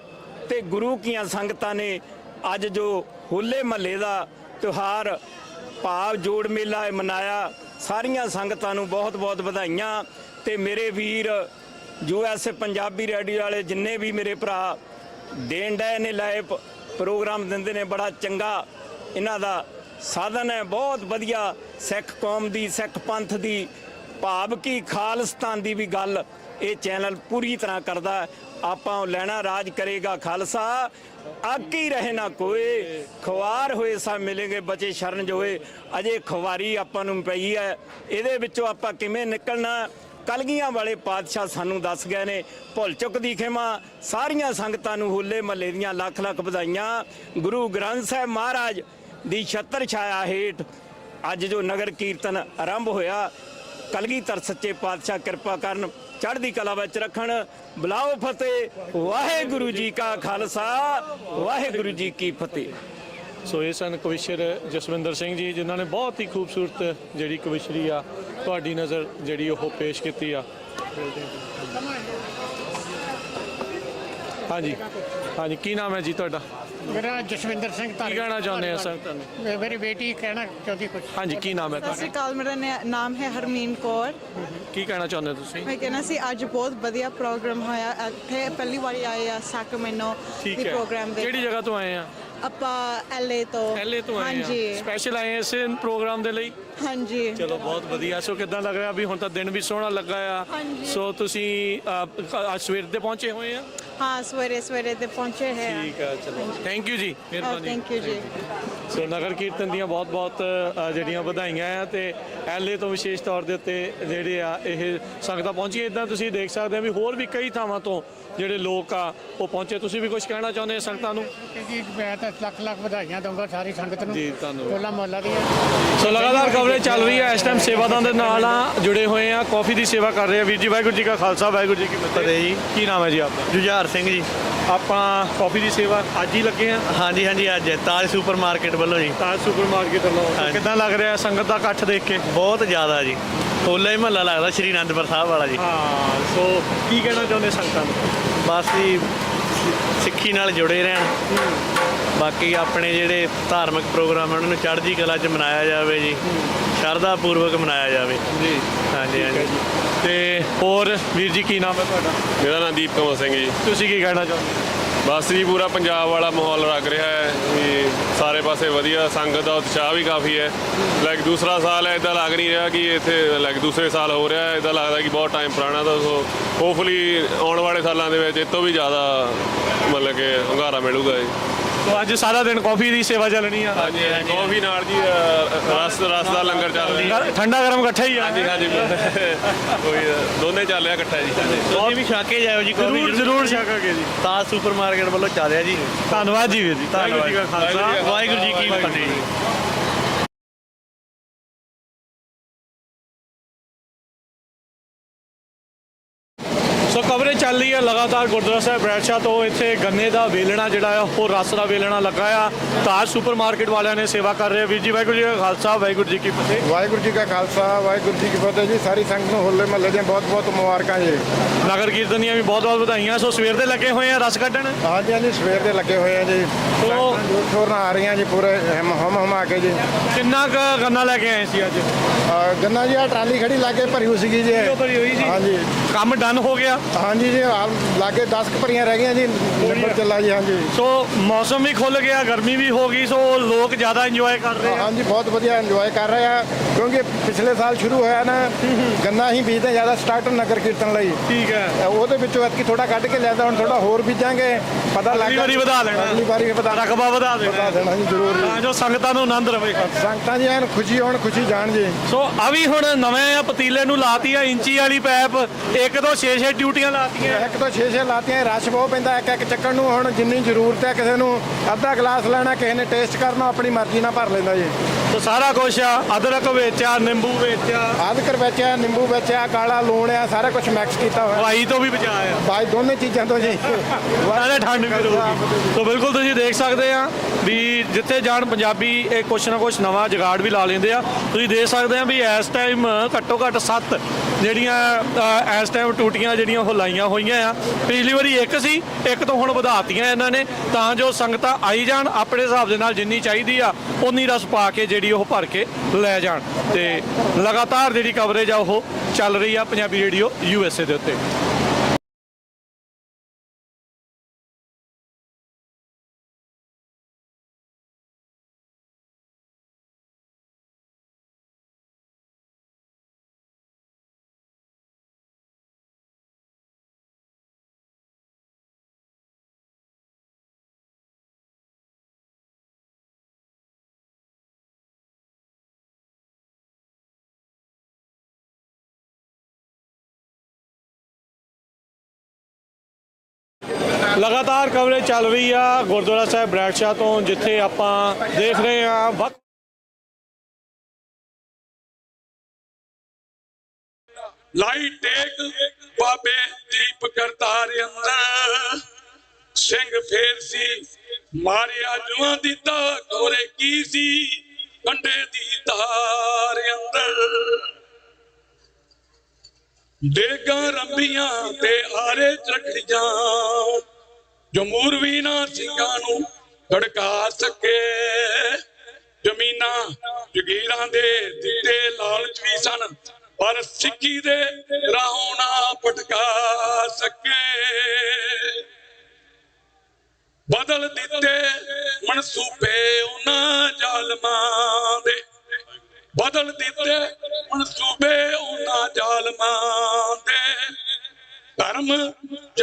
ਤੇ ਗੁਰੂ ਕੀਆਂ ਸੰਗਤਾਂ ਨੇ ਅੱਜ ਜੋ ਹੋਲੇ ਮਹੱਲੇ ਦਾ ਤਿਉਹਾਰ ਭਾਵ ਜੋੜ ਮੇਲਾ ਮਨਾਇਆ ਸਾਰੀਆਂ ਸੰਗਤਾਂ ਨੂੰ ਬਹੁਤ ਬਹੁਤ ਵਧਾਈਆਂ ਤੇ ਮੇਰੇ ਵੀਰ USA ਪੰਜਾਬੀ ਰੇਡੀਓ ਵਾਲੇ ਜਿੰਨੇ ਵੀ ਮੇਰੇ ਭਰਾ ਦੇਣ ਡਏ ਨੇ ਲਾਈਵ ਪ੍ਰੋਗਰਾਮ ਦਿੰਦੇ ਨੇ ਬੜਾ ਚੰਗਾ ਇਹਨਾਂ ਦਾ ਸਾਧਨ ਹੈ ਬਹੁਤ ਵਧੀਆ ਸਿੱਖ ਕੌਮ ਦੀ ਸਿੱਖ ਪੰਥ ਦੀ ਭਾਵ ਕੀ ਖਾਲਿਸਤਾਨ ਦੀ ਵੀ ਗੱਲ ਇਹ ਚੈਨਲ ਪੂਰੀ ਤਰ੍ਹਾਂ ਕਰਦਾ ਆਪਾਂ ਲੈਣਾ ਰਾਜ ਕਰੇਗਾ ਖਾਲਸਾ ਆਕੀ ਰਹੇ ਨਾ ਕੋਏ ਖਵਾਰ ਹੋਏ ਸਾ ਮਿਲेंगे ਬਚੇ ਸ਼ਰਨ ਜੋਏ ਅਜੇ ਖਵਾਰੀ ਆਪਾਂ ਨੂੰ ਪਈ ਹੈ ਇਹਦੇ ਵਿੱਚੋਂ ਆਪਾਂ ਕਿਵੇਂ ਨਿਕਲਣਾ ਕਲਗੀਆਂ ਵਾਲੇ ਪਾਤਸ਼ਾਹ ਸਾਨੂੰ ਦੱਸ ਗਏ ਨੇ ਭੁੱਲ ਚੁੱਕ ਦੀ ਖਿਮਾ ਸਾਰੀਆਂ ਸੰਗਤਾਂ ਨੂੰ ਹੋਲੇ ਮਹੱਲੇ ਦੀਆਂ ਲੱਖ ਲੱਖ ਵਧਾਈਆਂ ਗੁਰੂ ਗ੍ਰੰਥ ਸਾਹਿਬ ਮਹਾਰਾਜ ਦੀ ਛਤਰ ਛਾਇਆ ਹੇਠ ਅੱਜ ਜੋ ਨਗਰ ਕੀਰਤਨ ਆਰੰਭ ਹੋਇਆ ਕਲਗੀਧਰ ਸੱਚੇ ਪਾਤਸ਼ਾਹ ਕਿਰਪਾ ਕਰਨ ਚੜ੍ਹਦੀ ਕਲਾ ਵਿੱਚ ਰੱਖਣ ਬੁਲਾਓ ਫਤਿਹ ਵਾਹਿਗੁਰੂ ਜੀ ਕਾ ਖਾਲਸਾ ਵਾਹਿਗੁਰੂ ਜੀ ਕੀ ਫਤਿਹ ਸੋ ਇਹ ਸਨ ਕਵਿਸ਼ਰ ਜਸਵਿੰਦਰ ਸਿੰਘ ਜੀ ਜਿਨ੍ਹਾਂ ਨੇ ਬਹੁਤ ਹੀ ਖੂਬਸੂਰਤ ਜਿਹੜੀ ਕਵਿਸ਼ਰੀ ਆ ਤੁਹਾਡੀ ਨਜ਼ਰ ਜਿਹੜੀ ਉਹ ਪੇਸ਼ ਕੀਤੀ ਆ ਹਾਂਜੀ ਹਾਂਜੀ ਕੀ ਨਾਮ ਹੈ ਜੀ ਤੁਹਾਡਾ ਮੇਰਾ ਜਸਵਿੰਦਰ ਸਿੰਘ ਕੀ ਕਹਿਣਾ ਚਾਹੁੰਦੇ ਆ ਸੰਗਤਾਂ ਨੂੰ ਮੇਰੀ ਬੇਟੀ ਕਹਿਣਾ ਚਾਹੁੰਦੀ ਕੁਝ ਹਾਂਜੀ ਕੀ ਨਾਮ ਹੈ ਸਤਿ ਸ਼੍ਰੀ ਤੁਹਾਡਾ ਅਕਾਲ ਮੇਰਾ ਨਾਮ ਹੈ ਹਰਮੀਨ ਕੌਰ ਕੀ ਕਹਿਣਾ ਚਾਹੁੰਦੇ ਹੋ ਤੁਸੀਂ ਮੈਂ ਕਹਿਣਾ ਸੀ ਅੱਜ ਬਹੁਤ ਵਧੀਆ ਪ੍ਰੋਗਰਾਮ ਹੋਇਆ ਇੱਥੇ ਪਹਿਲੀ ਵਾਰੀ ਆਏ ਆ ਸੈਕਰਾਮੈਂਟੋ ਠੀਕ ਦੇ ਹੈ ਪ੍ਰੋਗਰਾਮ ਦੇ ਕਿਹੜੀ ਜਗ੍ਹਾ ਤੋਂ ਆਏ ਆ ਆਪਾਂ LA ਤੋਂ ਤੋਂ ਆਏ ਹਾਂਜੀ ਆ ਸਪੈਸ਼ਲ ਆਏ ਆ ਇਸੇ ਪ੍ਰੋਗਰਾਮ ਦੇ ਲਈ ਹਾਂਜੀ ਚਲੋ ਬਹੁਤ ਵਧੀਆ ਸੋ ਕਿੱਦਾਂ ਲੱਗ ਰਿਹਾ ਵੀ ਹੁਣ ਤਾਂ ਦਿਨ ਵੀ ਸੋਹਣਾ ਲੱਗਾ ਆ ਹਾਂਜੀ। ਸੋ ਤੁਸੀਂ ਅੱਜ ਸਵੇਰ ਦੇ ਪਹੁੰਚੇ ਹੋਏ ਆ ਹਾਂ ਸਵੇਰੇ ਸਵੇਰੇ ਦੇ ਪਹੁੰਚੇ ਹੈ ਠੀਕ ਹੈ, ਚਲੋ ਥੈਂਕ ਯੂ ਜੀ, ਮਿਹਰਬਾਨੀ। ਥੈਂਕ ਯੂ ਜੀ। ਸੋ ਨਗਰ ਕੀਰਤਨ ਦੀਆਂ ਬਹੁਤ-ਬਹੁਤ ਜਿਹੜੀਆਂ ਵਧਾਈਆਂ ਆ ਤੇ ਐਲਏ ਤੋਂ ਵਿਸ਼ੇਸ਼ ਤੌਰ ਦੇ ਉੱਤੇ ਜਿਹੜੇ ਆ ਇਹ ਸੰਗਤਾਂ ਪਹੁੰਚੀਆਂ। ਇਦਾਂ ਤੁਸੀਂ ਦੇਖ ਸਕਦੇ ਆ ਵੀ ਹੋਰ ਵੀ ਕਈ ਥਾਵਾਂ ਤੋਂ ਜਿਹੜੇ ਲੋਕ ਆ ਉਹ ਪਹੁੰਚੇ। ਤੁਸੀਂ ਵੀ ਕੁਝ ਕਹਿਣਾ ਚਾਹੁੰਦੇ ਆ ਸੰਗਤਾਂ ਨੂੰ? ਜੀ ਮੈਂ ਤਾਂ ਲੱਖ ਲੱਖ ਵਧਾਈਆਂ ਦਊਂਗਾ ਸਾਰੀ ਸੰਗਤ ਨੂੰ ਜੀ ਧੰਨਵਾਦ। ਟੋਲਾ ਮੁਹੱਲਾ ਦੀ। ਸੋ ਲਗਾਤਾਰ ਕਵਰੇਜ ਚੱਲ ਰਹੀ ਹੈ। ਇਸ ਟਾਈਮ ਸੇਵਾਦਾਰਾਂ ਦੇ ਨਾਲ ਆ ਜੁੜੇ ਹੋਏ ਆ, ਕਾਫੀ ਦੀ ਸੇਵਾ ਕਰ ਰਹੇ ਆ ਵੀਰ ਜੀ। ਵਾਹਿਗੁਰੂ ਜੀ ਕਾ ਖਾਲਸਾ, ਵਾਹਿਗੁਰੂ ਜੀ ਕੀ ਫਤਿਹ ਜੀ। ਕੀ ਨਾਮ ਹੈ ਜੀ ਆਪਦਾ? ਜੁਝਾਰ ਸਿੰਘ ਜੀ। ਆਪਾਂ ਕਾਫੀ ਦੀ ਸੇਵਾ ਅੱਜ ਹੀ ਲੱਗੇ ਆ? ਹਾਂਜੀ ਹਾਂਜੀ, ਅੱਜ ਤਾਜ ਸੁਪਰ ਮਾਰਕੀਟ ਵੱਲੋਂ ਜੀ। ਤਾਜ ਸੁਪਰ ਮਾਰਕੀਟ ਵੱਲੋਂ। ਹਾਂਜੀ। ਕਿੱਦਾਂ ਲੱਗ ਰਿਹਾ ਸੰਗਤ ਦਾ ਇਕੱਠ ਦੇਖ ਕੇ? ਬਹੁਤ ਜ਼ਿਆਦਾ ਜੀ, ਹੋਲਾ ਹੀ ਮਹੱਲਾ ਲੱਗਦਾ ਸ਼੍ਰੀ ਅਨੰਦਪੁਰ ਸਾਹਿਬ ਵਾਲਾ ਜੀ। ਹਾਂ, ਸੋ ਕੀ ਕਹਿਣਾ ਚਾਹੁੰਦੇ ਸੰਗਤਾਂ ਨੂੰ? ਬਸ ਜੀ ਸਿੱਖੀ ਨਾਲ ਜੁੜੇ ਰਹਿਣ। ਬਾਕੀ ਆਪਣੇ ਜਿਹੜੇ ਧਾਰਮਿਕ ਪ੍ਰੋਗਰਾਮ ਉਹਨਾਂ ਨੂੰ ਚੜ੍ਹਦੀ ਕਲਾ 'ਚ ਮਨਾਇਆ ਜਾਵੇ ਜੀ, ਸ਼ਰਧਾ ਪੂਰਵਕ ਮਨਾਇਆ ਜਾਵੇ ਜੀ। ਹਾਂਜੀ ਹਾਂਜੀ। ਤੇ ਹੋਰ ਵੀਰ ਜੀ ਕੀ ਨਾਮ ਹੈ ਤੁਹਾਡਾ? ਮੇਰਾ ਨਾਮ ਦੀਪ ਕਮਲ ਸਿੰਘ ਜੀ। ਤੁਸੀਂ ਕੀ ਕਹਿਣਾ ਚਾਹੁੰਦੇ? ਬਸ ਜੀ ਪੂਰਾ ਪੰਜਾਬ ਵਾਲਾ ਮਾਹੌਲ ਲੱਗ ਰਿਹਾ ਹੈ ਵੀ ਸਾਰੇ ਪਾਸੇ ਵਧੀਆ, ਸੰਗਤ ਦਾ ਉਤਸ਼ਾਹ ਵੀ ਕਾਫੀ ਹੈ। ਲਾਈਕ ਦੂਸਰਾ ਸਾਲ ਹੈ, ਇੱਦਾਂ ਲੱਗ ਨਹੀਂ ਰਿਹਾ ਕਿ ਇੱਥੇ ਲਾਈਕ ਦੂਸਰੇ ਸਾਲ ਹੋ ਰਿਹਾ, ਇੱਦਾਂ ਲੱਗਦਾ ਕਿ ਬਹੁਤ ਟਾਈਮ ਪੁਰਾਣਾ ਦਾ। ਸੋ ਹੋਪਫੁਲੀ ਆਉਣ ਵਾਲੇ ਸਾਲਾਂ ਦੇ ਵਿੱਚ ਇਹ ਤੋਂ ਵੀ ਜ਼ਿਆਦਾ ਮਤਲਬ ਕਿ ਹੁੰਗਾਰਾ ਮਿਲੂਗਾ ਜੀ। ਸੋ ਅੱਜ ਸਾਰਾ ਦਿਨ ਕਾਫੀ ਦੀ ਸੇਵਾ ਚੱਲਣੀ ਆ? ਹਾਂਜੀ, ਕਾਫੀ ਨਾਲ ਜੀ ਰਸ ਦਾ ਲੰਗਰ ਚੱਲ ਰਿਹਾ। ਠੰਡਾ ਗਰਮ ਇਕੱਠਾ ਹੀ ਆ? ਹਾਂਜੀ ਹਾਂਜੀ, ਕੋਈ ਦੋਨੇ ਚੱਲ ਰਿਹਾ ਇਕੱਠਾ ਜੀ। ਤੁਸੀਂ ਵੀ ਛਕ ਕੇ ਜਾਇਓ ਜੀ। ਜ਼ਰੂਰ ਜ਼ਰੂਰ ਛਕਾਂਗੇ ਜੀ। ਤਾਜ ਸੁਪਰ ਮਾਰਕੀਟ ਵੱਲੋਂ ਚੱਲ ਰਿਹਾ ਜੀ। ਧੰਨਵਾਦ ਜੀ ਵੀਰ ਜੀ। ਵਾਹਿਗੁਰੂ ਜੀ ਕਾ ਖਾਲਸਾ, ਵਾਹਿਗੁਰੂ ਜੀ ਕੀ ਫਤਿਹ ਜੀ। ਸੋ ਕਵਰੇਜ ਚੱਲ ਰਹੀ ਹੈ ਲਗਾਤਾਰ ਗੁਰਦੁਆਰਾ ਸਾਹਿਬ ਬਰੈਡਸ਼ਾਹ ਤੋਂ। ਇੱਥੇ ਗੰਨੇ ਦਾ ਵੇਲਣਾ ਜਿਹੜਾ ਆ ਉਹ ਰਸ ਦਾ ਵੇਲਣਾ ਲੱਗਾ ਆ। ਤਾਜ ਸੁਪਰ ਮਾਰਕੀਟ ਵਾਲਿਆਂ ਨੇ ਸੇਵਾ ਕਰ ਰਹੇ ਆ। ਵੀਰ ਜੀ ਵਾਹਿਗੁਰੂ ਜੀ ਕਾ ਖਾਲਸਾ, ਵਾਹਿਗੁਰੂ ਜੀ ਕੀ ਫਤਿਹ। ਵਾਹਿਗੁਰੂ ਜੀ ਕਾ ਖਾਲਸਾ, ਵਾਹਿਗੁਰੂ ਜੀ ਕੀ ਫਤਿਹ ਜੀ। ਸਾਰੀ ਸੰਗਤ ਨੂੰ ਹੋਲੇ ਮਹੱਲੇ ਦੀਆਂ ਬਹੁਤ ਬਹੁਤ ਮੁਬਾਰਕਾਂ ਜੀ। ਨਗਰ ਕੀਰਤਨ ਦੀਆਂ ਵੀ ਬਹੁਤ ਬਹੁਤ ਵਧਾਈਆਂ। ਸੋ ਸਵੇਰ ਦੇ ਲੱਗੇ ਹੋਏ ਆ ਰਸ ਕੱਢਣ? ਹਾਂਜੀ ਹਾਂਜੀ, ਸਵੇਰ ਦੇ ਲੱਗੇ ਹੋਏ ਆ ਜੀ। ਜੋਰ ਸ਼ੋਰ ਨਾਲ ਆ ਰਹੀਆਂ ਜੀ, ਪੂਰੇ ਹਮ ਆ ਕੇ ਜੀ। ਕਿੰਨਾ ਕੁ ਗੰਨਾ ਲੈ ਕੇ ਆਏ ਸੀ ਅੱਜ? ਗੰਨਾ ਜੀ ਆ ਟਰਾਲੀ ਖੜੀ ਲਾਗੇ ਭਰੀ ਹੋਈ ਸੀਗੀ ਜੀ। ਭਰੀ ਹੋਈ ਸੀ? ਹਾਂਜੀ। ਕੰਮ ਡਨ ਹੋ ਗਿਆ? ਹਾਂਜੀ ਜੀ, ਲਾਗੇ 10 ਕੁ ਭਰੀਆਂ ਰਹਿ ਗਈਆਂ ਜੀ, ਨੰਬਰ ਚੱਲਾ ਜੀ। ਹਾਂਜੀ। ਸੋ ਮੌਸਮ ਵੀ ਖੁੱਲ ਗਿਆ, ਗਰਮੀ ਵੀ ਹੋ ਗਈ, ਸੋ ਲੋਕ ਜ਼ਿਆਦਾ ਇੰਜੋਏ ਕਰ ਰਹੇ ਆ? ਹਾਂਜੀ, ਬਹੁਤ ਵਧੀਆ ਇੰਜੋਏ ਕਰ ਰਹੇ ਆ, ਕਿਉਂਕਿ ਪਿਛਲੇ ਸਾਲ ਸ਼ੁਰੂ ਹੋਇਆ ਨਾ ਗੰਨਾ ਹੀ ਬੀਜਦੇ ਜ਼ਿਆਦਾ ਸਟਾਰਟ ਨਗਰ ਕੀਰਤਨ ਲਈ। ਠੀਕ ਹੈ। ਉਹਦੇ ਵਿੱਚੋਂ ਐਤਕੀ ਥੋੜਾ ਕੱਢ ਕੇ ਲਿਆਦਾ, ਹੁਣ ਥੋੜਾ ਹੋਰ ਬੀਜਾਂਗੇ, ਪਤਾ ਲੱਗ ਅਗਲੀ ਵਾਰੀ ਵਧਾ ਲੈਣਾ। ਅਗਲੀ ਵਾਰੀ ਰਕਬਾ ਵਧਾ ਵਧਾ ਦੇਣਾ ਦੇਣਾ ਜੀ, ਜ਼ਰੂਰ ਜੀ। ਤਾਂ ਜੋ ਸੰਗਤਾਂ ਨੂੰ ਆਨੰਦ ਰਵੇ। ਸੰਗਤਾਂ ਜੀ ਐਨ ਖੁਸ਼ੀ ਹੋਣ, ਖੁਸ਼ੀ ਜਾਣ ਜੀ। ਸੋ ਆ ਵੀ ਹੁਣ ਨਵੇਂ ਆ ਪਤੀਲੇ ਨੂੰ ਲਾਤੀ ਆ ਇੰਚੀ ਵਾਲੀ ਪੈਪ, 1 ਤੋਂ 6 ਡਿਊਟੀਆਂ ਲਾਤੀਆਂ। 1 ਤੋਂ 6 ਲਾਤੀਆਂ। ਰਸ਼ ਬਹੁਤ ਪੈਂਦਾ ਇੱਕ ਇੱਕ ਚੱਕਣ ਨੂੰ। ਹੁਣ ਜਿੰਨੀ ਜ਼ਰੂਰਤ ਹੈ, ਕਿਸੇ ਨੂੰ ਅੱਧਾ ਗਲਾਸ ਲੈਣਾ, ਕਿਸੇ ਨੇ ਟੇਸਟ ਕਰਨਾ, ਆਪਣੀ ਮਰਜ਼ੀ ਨਾਲ ਭਰ ਲੈਂਦਾ ਜੀ। ਸੋ ਸਾਰਾ ਕੁਝ ਆ, ਅਦਰਕ ਵਿੱਚ ਆ, ਨਿੰਬੂ ਵਿੱਚ ਆ, ਅਦਰਕ ਵਿੱਚ ਆ, ਨਿੰਬੂ ਵਿੱਚ ਆ, ਕਾਲਾ ਲੂਣ ਆ, ਸਾਰਾ ਕੁਝ ਮਿਕਸ ਕੀਤਾ ਹੋਇਆ। ਹਵਾਈ ਤੋਂ ਵੀ ਬਚਾਇਆ ਆ। ਬਾਈ ਦੋਨੇ ਚੀਜ਼ਾਂ ਤੋਂ ਜੀ। ਨਾਲੇ ਠੰਡ ਵੀ ਰਹੂਗੀ। ਸੋ ਬਿਲਕੁਲ ਤੁਸੀਂ ਦੇਖ ਸਕਦੇ ਆ ਵੀ ਜਿੱਥੇ ਜਾਣ ਪੰਜਾਬੀ ਇਹ ਕੁਛ ਨਾ ਕੁਛ ਨਵਾਂ ਜੁਗਾੜ ਵੀ ਲਾ ਲੈਂਦੇ ਆ। ਤੁਸੀਂ ਦੇਖ ਸਕਦੇ ਆ ਵੀ ਇਸ ਟਾਈਮ ਘੱਟੋ ਘੱਟ 7 ਜਿਹੜੀਆਂ ਇਸ ਟਾਈਮ ਟੂਟੀਆਂ ਜਿਹੜੀਆਂ ਉਹ ਲਾਈਆਂ ਹੋਈਆਂ ਆ। ਪਿਛਲੀ ਵਾਰੀ 1 ਸੀ, 1 ਤੋਂ ਹੁਣ ਵਧਾਤੀਆਂ ਇਹਨਾਂ ਨੇ, ਤਾਂ ਜੋ ਸੰਗਤਾਂ ਆਈ ਜਾਣ ਆਪਣੇ ਹਿਸਾਬ ਦੇ ਨਾਲ ਜਿੰਨੀ ਚਾਹੀਦੀ ਆ ਉਨੀ ਰਸ ਪਾ ਕੇ ਜਿਹੜੀ ਉਹ ਭਰ ਕੇ ਲੈ ਜਾਣ। ਤੇ ਲਗਾਤਾਰ ਜਿਹੜੀ ਕਵਰੇਜ ਆ ਉਹ ਚੱਲ ਰਹੀ ਆ ਪੰਜਾਬੀ ਰੇਡੀਓ USA ਦੇ ਉੱਤੇ। ਲਗਾਤਾਰ ਕਵਰੇਜ ਚੱਲ ਰਹੀ ਆ ਗੁਰਦੁਆਰਾ ਸਾਹਿਬ ਬਰੈਡਸ਼ਾਹ ਤੋਂ, ਜਿੱਥੇ ਆਪਾਂ ਦੇਖ ਰਹੇ ਆ ਲਾਈ ਟੇਕ ਬਾਬੇ ਦੀਪ ਕਰਤਾਰ ਅੰਦਰ, ਸਿੰਘ ਫੇਰ ਸੀ ਮਾਰਿਆ ਜੁਆਂ ਦੀ ਕੋਰੇ ਕੀ ਸੀ ਕੰਡੇ ਦੀ ਧਾਰ ਅੰਦਰ। ਡੇਗਾਂ ਰੰਬੀਆਂ ਤੇ ਆਰੇ ਚੜਖੜੀਆਂ, ਜੋ ਮੂਰਵੀ ਨਾ ਸਿੰਘਾਂ ਨੂੰ ਧੜਕਾ ਸਕੇ। ਜ਼ਮੀਨਾਂ ਜਗੀਰਾਂ ਦੇ ਦਿੱਤੇ ਲਾਲਚ ਵੀ ਸਨ, ਪਰ ਸਿੱਖੀ ਦੇ ਰਾਹੋਂ ਨਾ ਭਟਕਾ ਸਕੇ। ਬਦਲ ਦਿੱਤੇ ਮਨਸੂਬੇ ਉਹਨਾਂ ਜ਼ਾਲਮਾਂ ਦੇ, ਬਦਲ ਦਿੱਤੇ ਮਨਸੂਬੇ ਉਹਨਾਂ ਜ਼ਾਲਮਾਂ ਦੇ। ਧਰਮ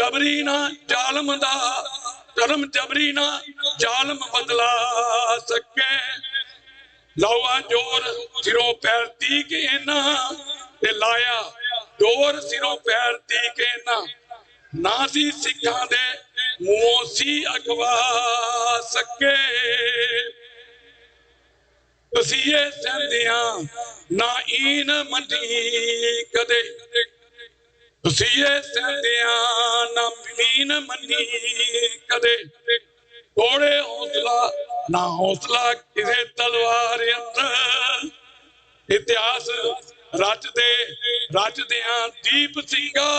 ਜਬਰੀ ਨਾ ਜ਼ਾਲਮ ਦਾ ਧਰਮ ਜਬਰੀ ਨਾ ਜ਼ਾਲਮ ਬਦਲਾ ਸਕੇ। ਲਾਵਾ ਜੋਰ ਸਿਰੋਂ ਪੈਰ ਤੀ ਕੇ ਇਹਨਾਂ ਤੇ ਲਾਇਆ ਜੋਰ ਸਿਰੋਂ ਪੈਰ ਤੀ ਕੇ ਇਹਨਾਂ ਨਾ ਸੀ ਸਿੱਖਾਂ ਦੇ ਮੂੰਹੋਂ ਸੀ ਅਗਵਾ ਸਕੇ। ਤਸੀਏ ਸਹਿੰਦਿਆਂ ਨਾ ਈਨ ਮੰਨੀ ਕਦੇ ਤਸੀਏ ਸਹਿੰਦਿਆਂ ਨਾ ਮੀਨ ਮੰਨੀ ਕਦੇ। ਥੋੜੇ ਹੌਸਲਾ ਨਾ ਹੌਸਲਾ ਕਿਸੇ ਤਲਵਾਰ ਅੰਦਰ। ਇਤਿਹਾਸ ਰਚਦਿਆਂ ਦੀਪ ਸਿੰਘਾ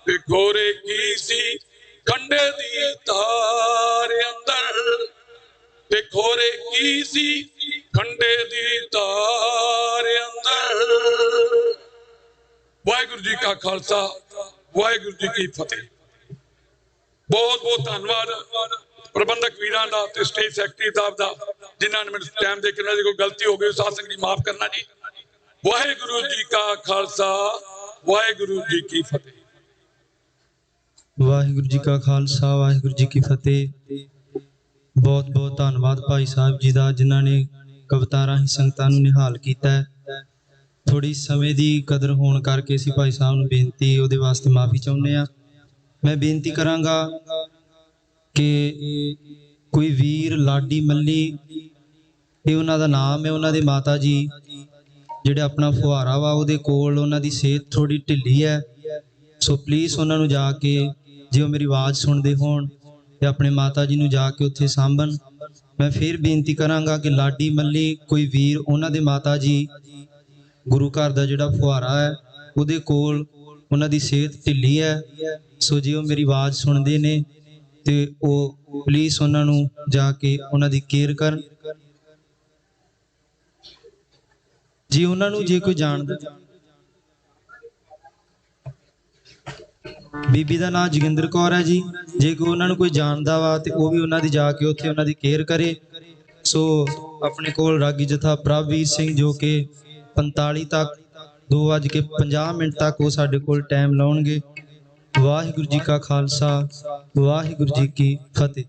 ਤੇ ਗੋਰੇ ਕੀ ਸੀ ਖੰਡੇ ਦੀ ਤਾਰ ਅੰਦਰ। ਤੇ ਖੋਰੇ ਕੀ ਸੀ ਖੰਡੇ ਦੀ ਤਾਰ ਅੰਦਰ। ਵਾਹਿਗੁਰੂ ਜੀ ਕਾ ਖਾਲਸਾ ਵਾਹਿਗੁਰੂ ਜੀ ਕੀ ਫਤਿਹ। ਬਹੁਤ ਬਹੁਤ ਧੰਨਵਾਦ ਪ੍ਰਬੰਧਕ ਵੀਰਾਂ ਦਾ ਤੇ ਸਟੇਜ ਸੈਕਟਰੀ ਸਾਹਿਬ ਦਾ ਜਿਨ੍ਹਾਂ ਨੇ ਮੈਨੂੰ ਟਾਈਮ ਦੇ ਕੇ ਜੇ ਕੋਈ ਗਲਤੀ ਹੋ ਗਈ ਸਾਧ ਸੰਗਤ ਜੀ ਮਾਫ ਕਰਨਾ ਜੀ। ਵਾਹਿਗੁਰੂ ਜੀ ਕਾ ਖਾਲਸਾ ਵਾਹਿਗੁਰੂ ਜੀ ਕੀ ਫਤਿਹ। ਵਾਹਿਗੁਰੂ ਜੀ ਕਾ ਖਾਲਸਾ ਵਾਹਿਗੁਰੂ ਜੀ ਕੀ ਫਤਿਹ। ਬਹੁਤ ਬਹੁਤ ਧੰਨਵਾਦ ਭਾਈ ਸਾਹਿਬ ਜੀ ਦਾ ਜਿਨ੍ਹਾਂ ਨੇ ਕਵਿਤਾ ਰਾਹੀਂ ਸੰਗਤਾਂ ਨੂੰ ਨਿਹਾਲ ਕੀਤਾ। ਥੋੜੀ ਸਮੇਂ ਦੀ ਕਦਰ ਹੋਣ ਕਰਕੇ ਅਸੀਂ ਭਾਈ ਸਾਹਿਬ ਨੂੰ ਬੇਨਤੀ ਉਹਦੇ ਵਾਸਤੇ ਮਾਫੀ ਚਾਹੁੰਦੇ ਹਾਂ। ਮੈਂ ਬੇਨਤੀ ਕਰਾਂਗਾ ਕਿ ਕੋਈ ਵੀਰ ਲਾਡੀ ਮੱਲੀ ਇਹ ਉਹਨਾਂ ਦਾ ਨਾਮ ਹੈ, ਉਹਨਾਂ ਦੇ ਮਾਤਾ ਜੀ ਜਿਹੜੇ ਆਪਣਾ ਫੁਹਾਰਾ ਵਾ ਉਹਦੇ ਕੋਲ ਉਹਨਾਂ ਦੀ ਸਿਹਤ ਥੋੜੀ ਢਿੱਲੀ ਹੈ। ਸੋ ਪਲੀਜ਼ ਉਹਨਾਂ ਨੂੰ ਜਾ ਕੇ ਜੇ ਉਹ ਮੇਰੀ ਆਵਾਜ਼ ਸੁਣਦੇ ਹੋਣ ਤੇ ਆਪਣੇ ਮਾਤਾ ਜੀ ਨੂੰ ਜਾ ਕੇ ਉੱਥੇ ਸਾਂਭਣ। ਮੈਂ ਫਿਰ ਬੇਨਤੀ ਕਰਾਂਗਾ ਕਿ ਲਾਡੀ ਮੱਲੀ ਕੋਈ ਵੀਰ ਉਹਨਾਂ ਦੇ ਮਾਤਾ ਜੀ ਗੁਰੂ ਘਰ ਦਾ ਜਿਹੜਾ ਫੁਹਾਰਾ ਹੈ ਉਹਦੇ ਕੋਲ ਉਹਨਾਂ ਦੀ ਸਿਹਤ ਢਿੱਲੀ ਹੈ। ਸੋ ਜੇ ਉਹ ਮੇਰੀ ਆਵਾਜ਼ ਸੁਣਦੇ ਨੇ ਤੇ ਉਹ ਪਲੀਜ਼ ਉਹਨਾਂ ਨੂੰ ਜਾ ਕੇ ਉਹਨਾਂ ਦੀ ਕੇਅਰ ਕਰਨ ਜੀ। ਉਹਨਾਂ ਨੂੰ ਜੇ ਕੋਈ ਜਾਣਦਾ, ਬੀਬੀ ਦਾ ਨਾਮ ਜੋਗਿੰਦਰ ਕੌਰ ਹੈ ਜੀ, ਜੇ ਕੋਈ ਉਹਨਾਂ ਨੂੰ ਕੋਈ ਜਾਣਦਾ ਵਾ ਤੇ ਉਹ ਵੀ ਉਹਨਾਂ ਦੀ ਜਾ ਕੇ ਉੱਥੇ ਉਹਨਾਂ ਦੀ ਕੇਅਰ ਕਰੇ। ਸੋ ਆਪਣੇ ਕੋਲ ਰਾਗੀ ਜਥਾ ਪ੍ਰਭਵੀਰ ਸਿੰਘ ਜੋ ਕਿ 45 ਤੱਕ 2:50 ਤੱਕ ਉਹ ਸਾਡੇ ਕੋਲ ਟਾਈਮ ਲਾਉਣਗੇ। ਵਾਹਿਗੁਰੂ ਜੀ ਕਾ ਖਾਲਸਾ ਵਾਹਿਗੁਰੂ ਜੀ ਕੀ ਫਤਿਹ।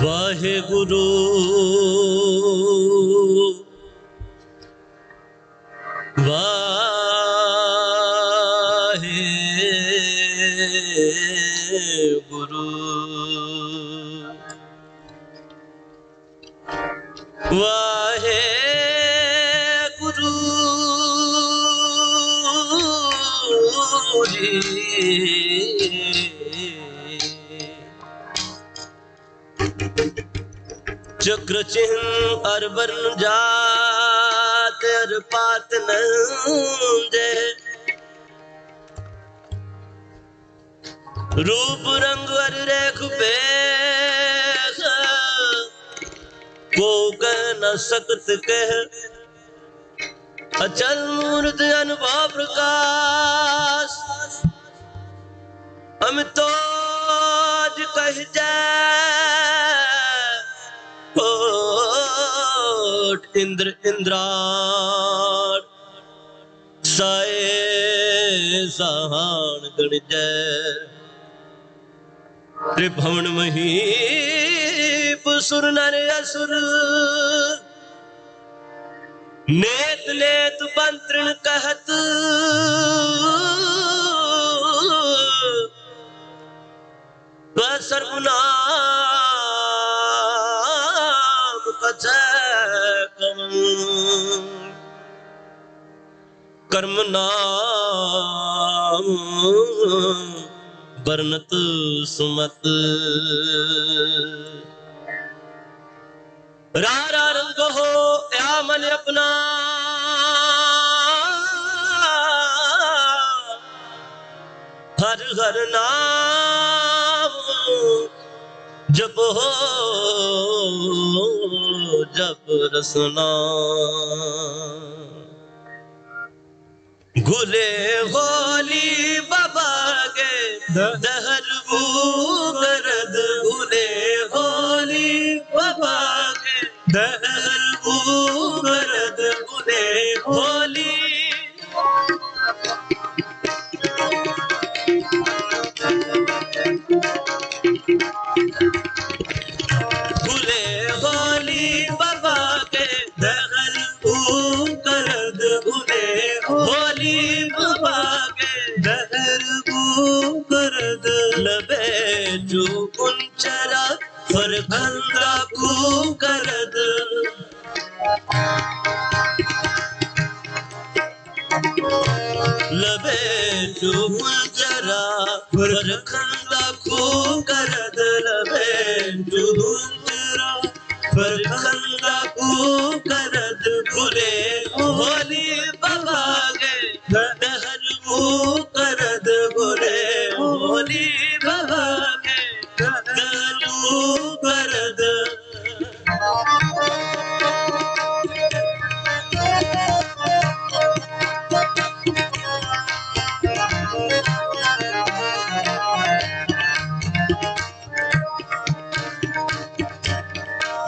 ਵਾਹਿਗੁਰੂ ਵਾਹਿਗੁਰੂ ਵਾਹਿਗੁਰੂ ਜੀ। चक्र चिन्ह अर वर्ण जात अर पात नंदे रूप रंग अर रेख पेख को कह न सकत कह अचल मूर्त अनुभव प्रकाश हम तो आज कह जाए इंद्र इंद्राण साए सहान गण जय त्रिभुवन महीप सुर नर असुर नेत नेत मंत्रण कहत कर्म नाम कछै कवन कर्म नाम बरनत सुमत रारा रंग हो या मन अपना हर हर नाम जप हो जप रसना गुले होली बाबा के दहर गरद गुले होली बाबा के दहर गरद गुले होली गुले होली बाबा के दहर गरद गुले होली बाबा के दहर गरद लबे जो कुंचरा फर खंदा को करद लबे जो कुंचरा फर खंदा को करद लबे जो कुंचरा फर खंदा को करद गुले होली बाबा के दहर को करद गुले होली बाबा के दहर को करद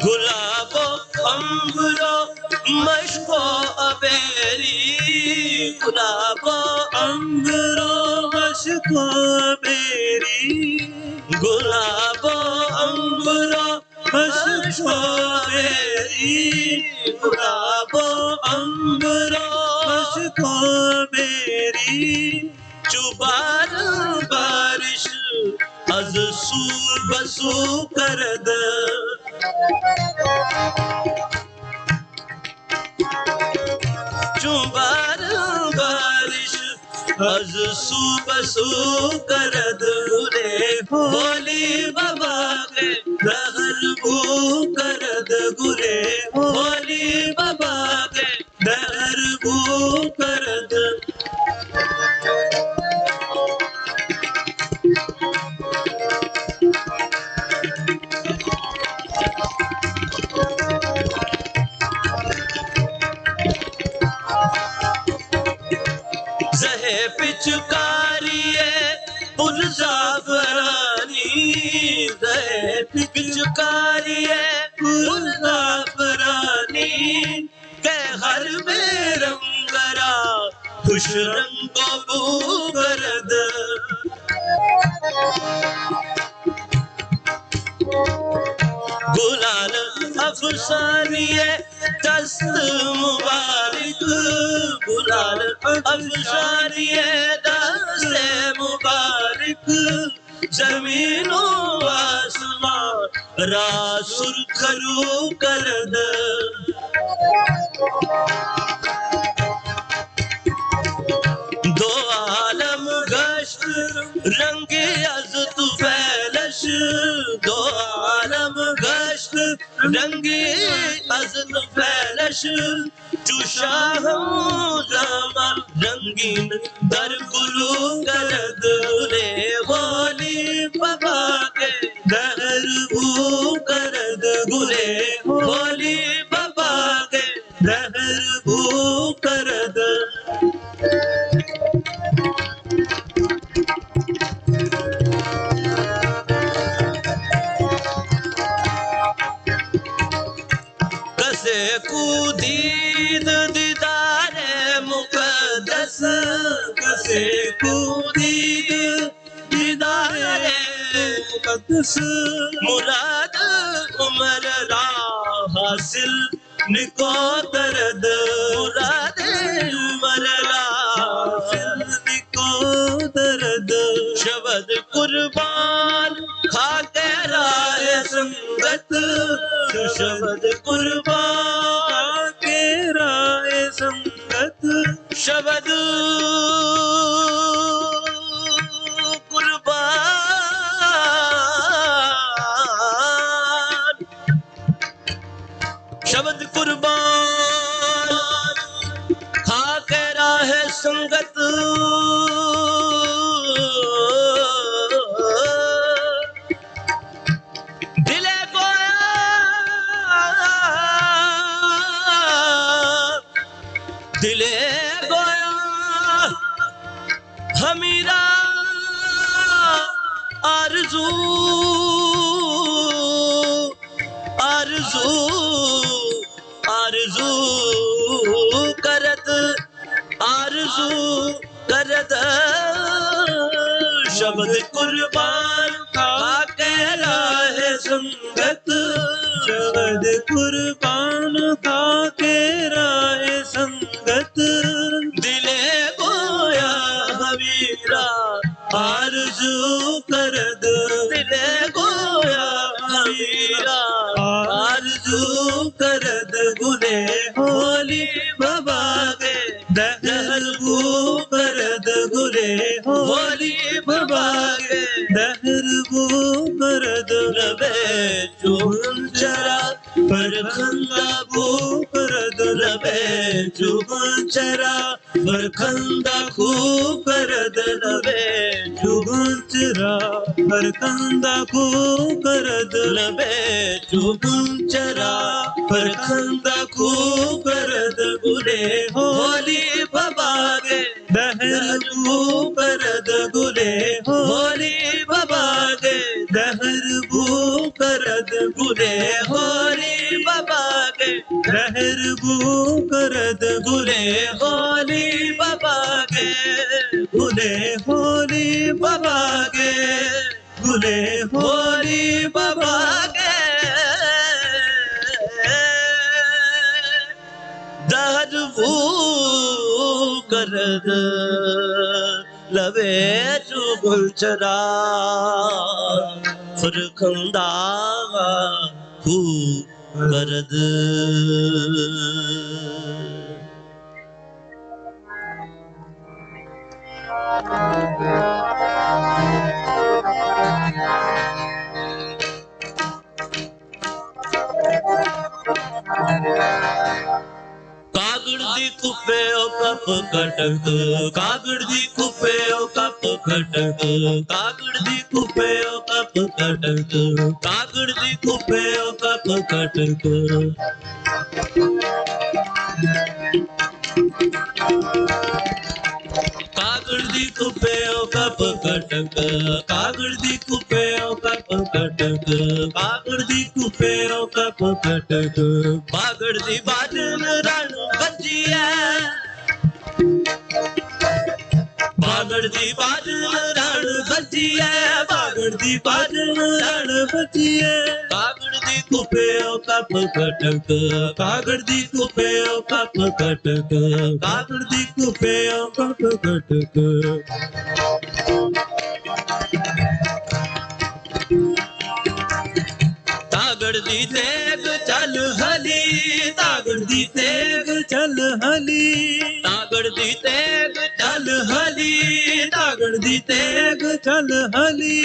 गुलाबो अंगुरो मशको अबेरी गुलाबो अंगुरो मशको अबेरी गुलाबो अंगुरो मशको अबेरी गुलाबो अंगुरो मशको अबेरी चुबार बारिश अज सू बसू करद चुबार बारिश अज सुबसू करद गुले होली बाबा के दहर भू करद गुले होली बाबा के दहर भू करद जहे पिचकारिए पुलजाफरानी जहे पिचकारिए पुलजाफरानी के हर बेरंगरा खुश रंगो बूबरद गुलाल अफसानिए दस्त मुबारक गुलाल अफसानिए दस्त मुबारक जमीनो आसमान रासुर खरू करद दो आलम गश्त रंगे अज तू फैलश दो आलम गश्त रंगे अज तू फैलश चुशाह जमा रंगीन दर गुलू करद ले होली बाबा के दहर भू करद गुले होली बाबा के दहर भू करद कसे कुदीद दीदारे मुकद्दस कसे कुदीद दीदारे मुकद्दस मुराद उमर रा हासिल निको दर्द मुराद उमर रा हासिल निको दर्द शबद कुर्बान खाके शब्द कुर्बान के राय संगत शब्द कुर्बान शब्द कुर्बान खा के राह संगत दिले गोया दिले गोया हमीरा आरज़ू आरज़ू आरज़ू करत आरज़ू करत शब्द कुर्बान खा के राह संगत शब्द कुर्बान खा के राह संगत दिले गोया हवीरा आरज़ू करद दिले गोया हवीरा आरज़ू करद गुने होली बाबा के दहर गु करद गुने होली बाबा के दहर गु करद रबे चुन चरा पर खंदा गु करद रबे चुन चरा पर खंदा खू करद रबे चुन चरा पर खंदा खू करद रबे चुन चरा पर खंदा खू करद गुले होली बाबा के दहर गु करद गुले होली बाबा के दहर गु करद गुले होली बाबा के दहर गु करद गुले होली बाबा के गुले होली बाबा के गुले होली बाबा के दहर गु करद लवे चुगल चरा फरखंदा खू करद कागड़ दी कुप्पे ओ कप कटक कागड़ दी कुप्पे ओ कप कटक कागड़ दी कुप्पे ओ कप कटक कागड़ दी कुप्पे ओ कप कटक कागड़ दी कुप्पे ओ कप कटक कागड़ दी कुप्पे ओ कप कटक कागड़ दी कुप्पे ओ कप कटक बागड़ दी बाजन रण बजी है बागड़ दी बाजन रण बजी है बागड़ दी बाजन रण बजी है कागड़ दी कुप्पे ओ कप कटक कागड़ दी कुप्पे ओ कप कटक कागड़ दी कुप्पे ओ कप कटक तागड़ दी तेग चल हली तागड़ दी तेग चल हली तागड़ दी तेग चल हली तागड़ दी तेग चल हली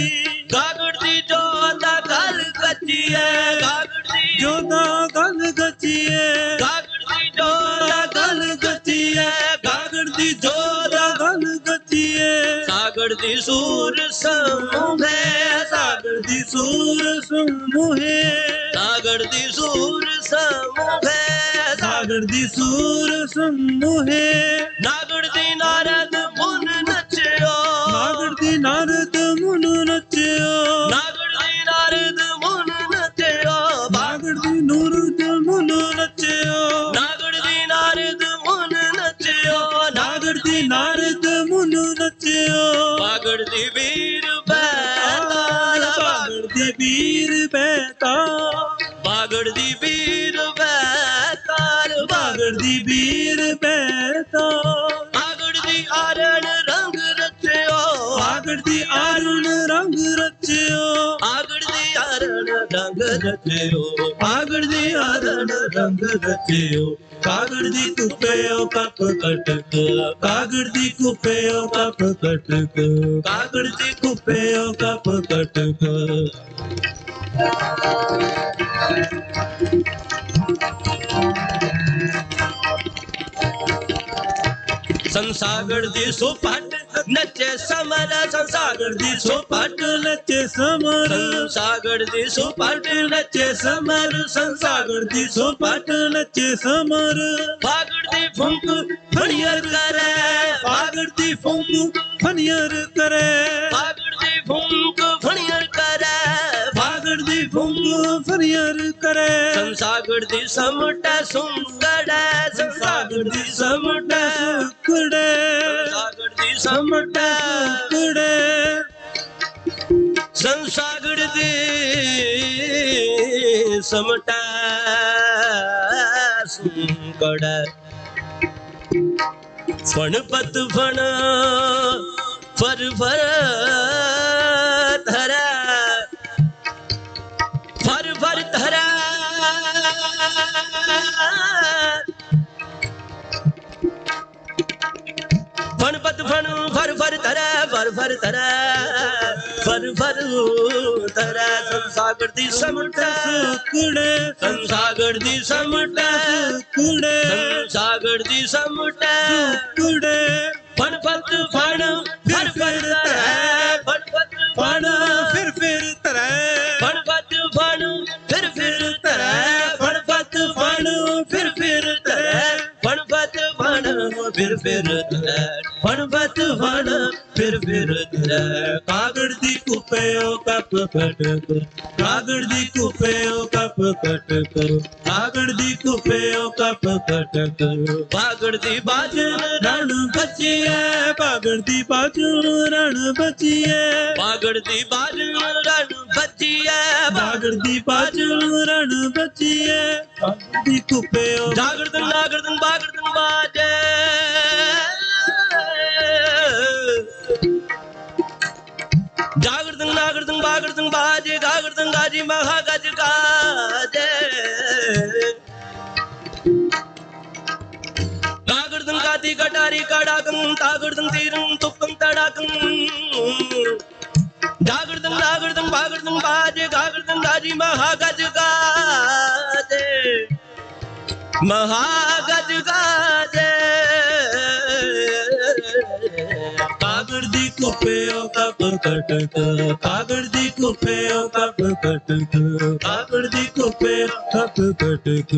गागड़ दी जोदा गल गची है गागड़ दी जोदा गल गची है गागड़ दी जोदा गल गची है गागड़ दी जोदा गल गची है सागड़ दी सूर समूह है सागड़ दी सूर समूह है सागड़ दी सूर समूह है सागड़ दी सूर समूह है नागड़ दी नारद मुन नचियो नागड़ दी नारद मुन नचियो नागड़ दी नारद मुन नचियो नागड़ दी नारद मुन नचियो नागड़ दी नारद मुन नचियो नागड़ दी नारद मुन नचियो बागड़ दी वीर बैताल बागड़ दी वीर बैताल बागड़ दी वीर बैताल बागड़ दी वीर बैताल बागड़ दी आरण रंग रचियो बागड़ दी आरण रंग रचियो बागड़ दी ਹਾਰਨ ਰੰਗ ਰਚਿਓ ਕਾਗੜ ਦੀ ਹਾਰਨ ਰੰਗ ਰਚਿਓ ਕਾਗੜ ਦੀ ਕੁੱਪਿਓ ਕੱਪ ਕਟਕ ਕਾਗੜ ਦੀ ਕੁੱਪਿਓ ਕੱਪ ਕਟਕ ਕਾਗੜ ਦੀ ਕੁੱਪਿਓ ਕੱਪ ਕਟਕ ਸੰਸਾਗੜ ਦੀ ਸੁਪਟ ਨੱਚੇ ਸਮਰ ਸੰਸਾਗੜ ਦੀ ਸੁਪਟ ਨੱਚੇ ਸਮਰ ਸੰਸਾਗੜ ਦੀ ਸੁਪਟ ਨੱਚੇ ਸਮਰ ਸੰਸਾਗੜ ਦੀ ਸੁਪਟ ਨੱਚੇ ਸਮਰ ਫਾਗੜ ਦੀ ਫੁੰਕ ਫਣੀਅਰ ਕਰੇ ਫਾਗੜ ਦੀ ਫੁੰਕ ਫਣੀਅਰ ਕਰੇ ਫਾਗੜ ਦੀ ਫੁੰਕ ਫਣੀਅਰ ਕਰੇ ਫਾਗੜ ਦੀ ਫੁੰਕ ਫਣੀਅਰ ਕਰੇ ਸੰਸਾਗੜ ਦੀ ਸਮਟਾ ਸੁੰਕੜਾ ਸੰਸਾਗੜ ਦੀ ਸਮਟਾ ਸੁੰਕੜੇ ਸੰਸਾਗੜ ਦੀ ਸਮਟਾ ਸੁੰਕੜੇ ਸੰਸਾਗੜ ਦੀ ਸਮਟਾ ਸੁੰਕੜਾ ਫਣ ਪਤ ਫਣ ਫਰ ਫਰ ਧਰਾ ਫਰ ਫਰ ਧਰਾ ਫਣ ਪਤ ਫਣ ਫਰ ਫਰ ਧਰਾ ਫਰ ਫਰ ਧਰਾ ਫਰ ਫਰ ਧਰਾ ਸੰਸਾਗੜ ਦੀ ਸਮਟਾ ਕੁੜੇ ਸੰਸਾਗੜ ਦੀ ਸਮਟਾ ਕੁੜੇ ਸੰਸਾਗੜ ਦੀ ਸਮਟਾ ਕੁੜੇ ਫਣ ਪਤ ਫਣ ਫਰ ਫਰ ਧਰਾ ਫਣ ਪਤ ਫਣ ਫਿਰ ਧਰਾ ਫਣ ਪਤ ਫਣ ਫਿਰ ਧਰਾ ਫਣ ਪਤ ਫਣ ਫਿਰ ਧਰਾ ਫਣ ਪਤ ਫਣ ਫਿਰ ਧਰਾ ਫਣ ਪਤ ਫਣ ਫਿਰ ਧਰਾ ਕਾਗੜ ਦੀ ਕੁੱਪਿਓ ਕੱਪ ਕਟਕ ਕਾਗੜ ਦੀ ਕੁੱਪਿਓ ਕੱਪ ਕਟਕ ਕਾਗੜ ਦੀ ਕੁੱਪਿਓ ਕੱਪ ਕਟਕ ਪਾਗੜ ਦੀ ਬਾਜਨ ਰਣ ਬੱਚੀਏ ਪਾਗੜ ਦੀ ਬਾਜਨ ਰਣ ਬੱਚੀਏ ਪਾਗੜ ਦੀ ਬਾਜਨ ਰਣ ਬੱਚੀਏ ਪਾਗੜ ਦੀ ਬਾਜਨ ਰਣ ਬੱਚੀਏ ਪਾਗੜ ਦੀ ਕੁੱਪਿਓ ਜਾਗਰਦਨ ਨਾਗਰਦਨ ਬਾਗੜਦਨ ਬਾਜੇ जागरदन नागरदन बागरदन बाजे गागरदन गाजी महागज गाजे गागरदन गाती कटारी कड़ाकम तागरदन तीरम तुक्कम तड़ाकम जागरदन नागरदन बागरदन बाजे गागरदन गाजी महागज गाजे महागज गाजे कागड़ दी कुप्पियो कप कटक कागड़ दी कुप्पियो कप कटक कागड़ दी कुप्पियो कप कटक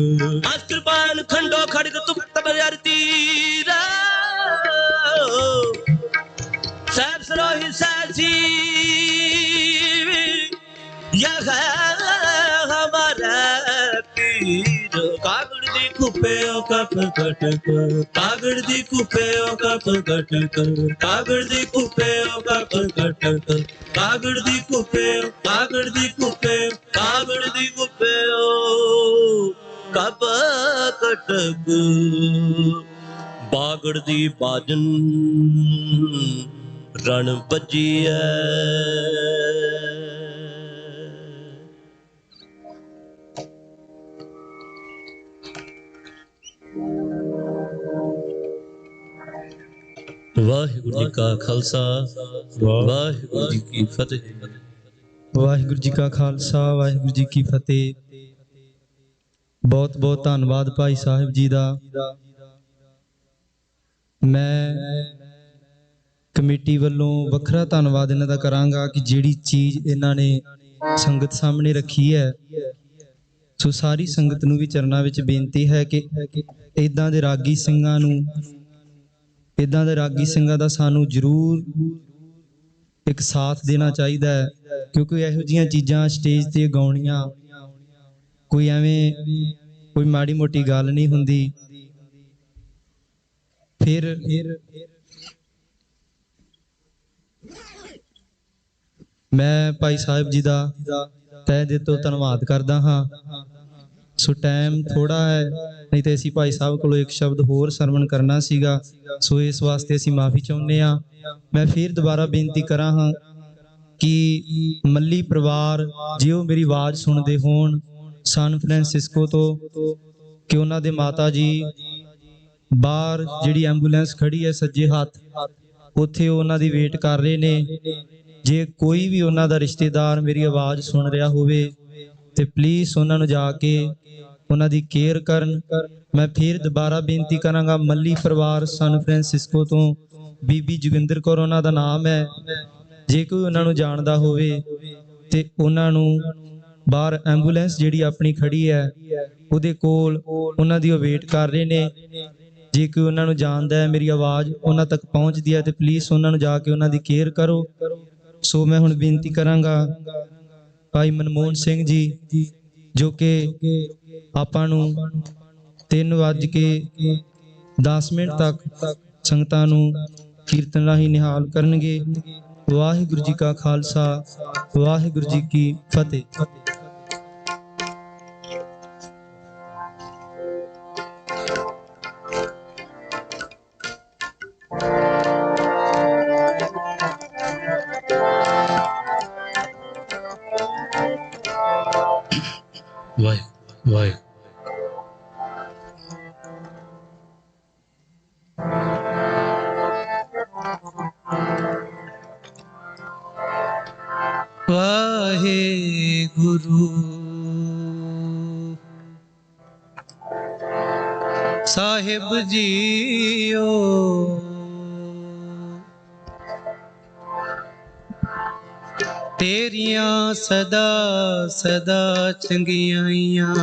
अस्त्रपान खंडो खड़ग तुक तबर तीरा सब सरोहि साजी यह हमारा पीर कागड़ दी कुप्पियो कप कटक कागड़ दी कुप्पियो कप कटक कागड़ दी कुप्पियो कप कटक कागड़ दी कुप्पियो कागड़ दी कुप्पियो कागड़ दी कुप्पियो कप कटक बागड़ दी बाजन रण बजिए ਵਾਹਿਗੁਰੂ ਜੀ ਕਾ ਖਾਲਸਾ ਵਾਹਿਗੁਰੂ ਜੀ ਕੀ ਫਤਿਹ ਵਾਹਿਗੁਰੂ ਜੀ ਕਾ ਖਾਲਸਾ ਵਾਹਿਗੁਰੂ ਜੀ ਕੀ ਫਤਿਹ। ਬਹੁਤ ਬਹੁਤ ਧੰਨਵਾਦ ਭਾਈ ਸਾਹਿਬ ਜੀ ਦਾ। ਮੈਂ ਕਮੇਟੀ ਵੱਲੋਂ ਵੱਖਰਾ ਧੰਨਵਾਦ ਇਹਨਾਂ ਦਾ ਕਰਾਂਗਾ ਕਿ ਜਿਹੜੀ ਚੀਜ਼ ਇਹਨਾਂ ਨੇ ਸੰਗਤ ਸਾਹਮਣੇ ਰੱਖੀ ਹੈ, ਸੋ ਸਾਰੀ ਸੰਗਤ ਨੂੰ ਵੀ ਚਰਨਾਂ ਵਿੱਚ ਬੇਨਤੀ ਹੈ ਕਿ ਇਦਾਂ ਦੇ ਰਾਗੀ ਸਿੰਘਾਂ ਨੂੰ, ਇਦਾਂ ਦੇ ਰਾਗੀ ਸਿੰਘਾਂ ਦਾ ਸਾਨੂੰ ਜ਼ਰੂਰ ਇੱਕ ਸਾਥ ਦੇਣਾ ਚਾਹੀਦਾ ਹੈ, ਕਿਉਂਕਿ ਇਹੋ ਜਿਹੀਆਂ ਚੀਜ਼ਾਂ ਸਟੇਜ ਤੇ ਗਾਉਣੀਆਂ ਕੋਈ ਐਵੇਂ ਕੋਈ ਮਾੜੀ ਮੋਟੀ ਗੱਲ ਨਹੀਂ ਹੁੰਦੀ। ਫਿਰ ਮੈਂ ਭਾਈ ਸਾਹਿਬ ਜੀ ਦਾ ਤਹਿ ਦਿਲ ਤੋਂ ਧੰਨਵਾਦ ਕਰਦਾ ਹਾਂ। ਸੋ ਟਾਈਮ ਥੋੜਾ ਹੈ, ਨਹੀਂ ਤੇ ਅਸੀਂ ਭਾਈ ਸਾਹਿਬ ਕੋਲੋਂ ਇੱਕ ਸ਼ਬਦ ਹੋਰ ਸਰਵਣ ਕਰਨਾ ਸੀਗਾ, ਸੋ ਇਸ ਵਾਸਤੇ ਅਸੀਂ ਮਾਫੀ ਚਾਹੁੰਦੇ ਹਾਂ। ਮੈਂ ਫਿਰ ਦੁਬਾਰਾ ਬੇਨਤੀ ਕਰਾਂ ਹਾਂ ਕਿ ਮੱਲੀ ਪਰਿਵਾਰ ਜੇ ਉਹ ਮੇਰੀ ਆਵਾਜ਼ ਸੁਣਦੇ ਹੋਣ ਸਨ ਫਰਾਂਸਿਸਕੋ ਤੋਂ, ਕਿ ਉਹਨਾਂ ਦੇ ਮਾਤਾ ਜੀ ਬਾਹਰ ਜਿਹੜੀ ਐਂਬੂਲੈਂਸ ਖੜੀ ਹੈ ਸੱਜੇ ਹੱਥ, ਉੱਥੇ ਉਹਨਾਂ ਦੀ ਵੇਟ ਕਰ ਰਹੇ ਨੇ। ਜੇ ਕੋਈ ਵੀ ਉਹਨਾਂ ਦਾ ਰਿਸ਼ਤੇਦਾਰ ਮੇਰੀ ਆਵਾਜ਼ ਸੁਣ ਰਿਹਾ ਹੋਵੇ ਤੇ ਪਲੀਜ਼ ਉਹਨਾਂ ਨੂੰ ਜਾ ਕੇ ਉਹਨਾਂ ਦੀ ਕੇਅਰ ਕਰਨ। ਮੈਂ ਫਿਰ ਦੁਬਾਰਾ ਬੇਨਤੀ ਕਰਾਂਗਾ, ਮੱਲੀ ਪਰਿਵਾਰ ਸਨ ਫਰਾਂਸਿਸਕੋ ਤੋਂ, ਬੀਬੀ ਜੋਗਿੰਦਰ ਕੌਰ ਉਹਨਾਂ ਦਾ ਨਾਮ ਹੈ। ਜੇ ਕੋਈ ਉਹਨਾਂ ਨੂੰ ਜਾਣਦਾ ਹੋਵੇ ਤੇ ਉਹਨਾਂ ਨੂੰ ਬਾਹਰ ਐਂਬੂਲੈਂਸ ਜਿਹੜੀ ਆਪਣੀ ਖੜੀ ਹੈ ਉਹਦੇ ਕੋਲ ਉਹਨਾਂ ਦੀ ਉਹ ਵੇਟ ਕਰ ਰਹੇ ਨੇ। ਜੇ ਕੋਈ ਉਹਨਾਂ ਨੂੰ ਜਾਣਦਾ ਹੈ, ਮੇਰੀ ਆਵਾਜ਼ ਉਹਨਾਂ ਤੱਕ ਪਹੁੰਚਦੀ ਹੈ, ਤੇ ਪਲੀਜ਼ ਉਹਨਾਂ ਨੂੰ ਜਾ ਕੇ ਉਹਨਾਂ ਦੀ ਕੇਅਰ ਕਰੋ। ਸੋ ਮੈਂ ਹੁਣ ਬੇਨਤੀ ਕਰਾਂਗਾ ਭਾਈ ਮਨਮੋਹਨ ਸਿੰਘ ਜੀ, ਜੋ ਕਿ ਆਪਾਂ ਨੂੰ 3:10 ਤੱਕ ਸੰਗਤਾਂ ਨੂੰ ਕੀਰਤਨ ਰਾਹੀਂ ਨਿਹਾਲ ਕਰਨਗੇ। ਵਾਹਿਗੁਰੂ ਜੀ ਕਾ ਖਾਲਸਾ, ਵਾਹਿਗੁਰੂ ਜੀ ਕੀ ਫਤਿਹ। ਵਾਹਿਗੁਰੂ ਸਾਹਿਬ ਜੀਓ, ਤੇਰੀਆਂ ਸਦਾ ਸਦਾ ਚੰਗਿਆਈਆਂ,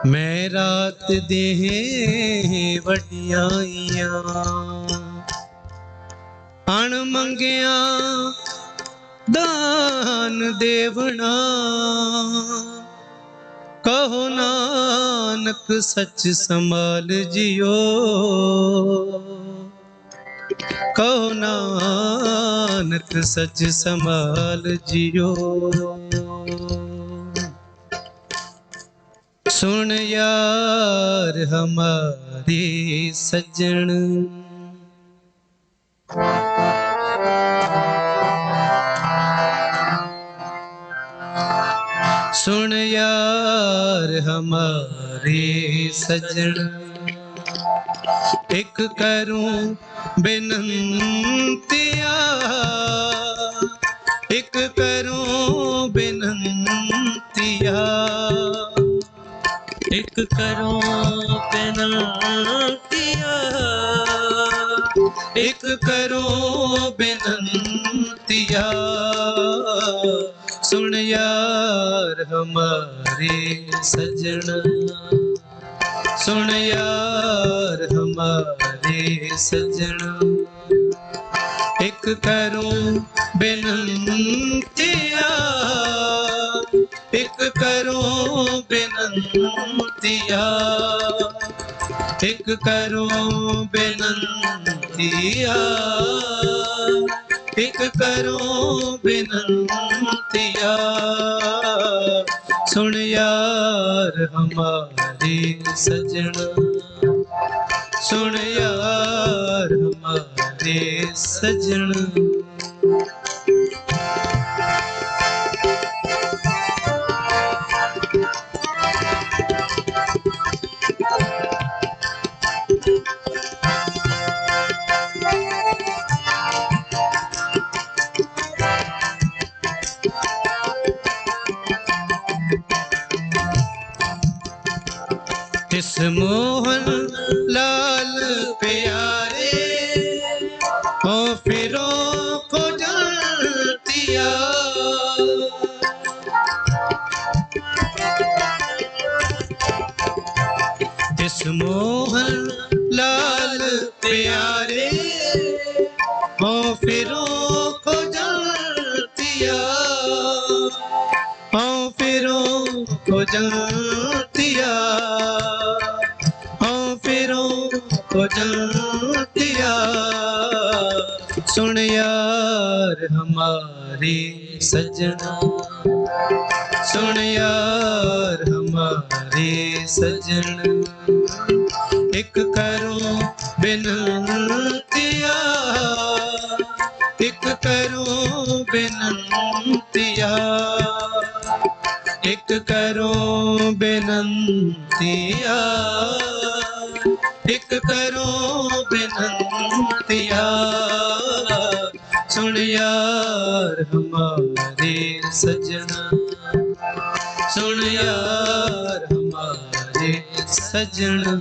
ਮੈਂ ਰਾਤ ਦੇ ਵਡਿਆਈਆਂ, ਅਣ ਮੰਗਿਆ ਦਾਨ ਦੇਵਣਾ, ਕਹੋ ਨਾਨਕ ਸੱਚ ਸੰਭਾਲ ਜਿਓ, ਕਹੋ ਨਾਨਕ ਸੱਚ ਸੰਭਾਲ ਜਿਓ। ਸੁਣ ਯਾਰ ਹਮਾਰੇ ਸੱਜਣ, सुन यार हमारे सजन, एक करूं बेनंतिया, एक करूं बेनंतिया, एक करूं बेनंतिया, एक करूं बेनंतिया। सुन यार हमारे सजन, सुन यार हमारे सजन, एक करूं बेनंतिया, एक करूं बेनंतिया, एक करूं बेनंतिया, एक करूं बेनंतिया। सुन यार हमारे सजन, सुन यार हमारे सजन। इस मोहन लाल प्यारे हो फिरों को जानतिया, इस मोहन लाल प्यारे हो फिरों को जानतिया, हो फिरों को जानतिया, को जानतिया। सुन यार हमारे सजना, सुन यार हमारे सजन, एक करूं बेनंतिया, करो बेनंतिया, एक करो बेनंतिया, एक करो बेनंतिया, सुन यार हमारे सजना, सुन यार हमारे सजना।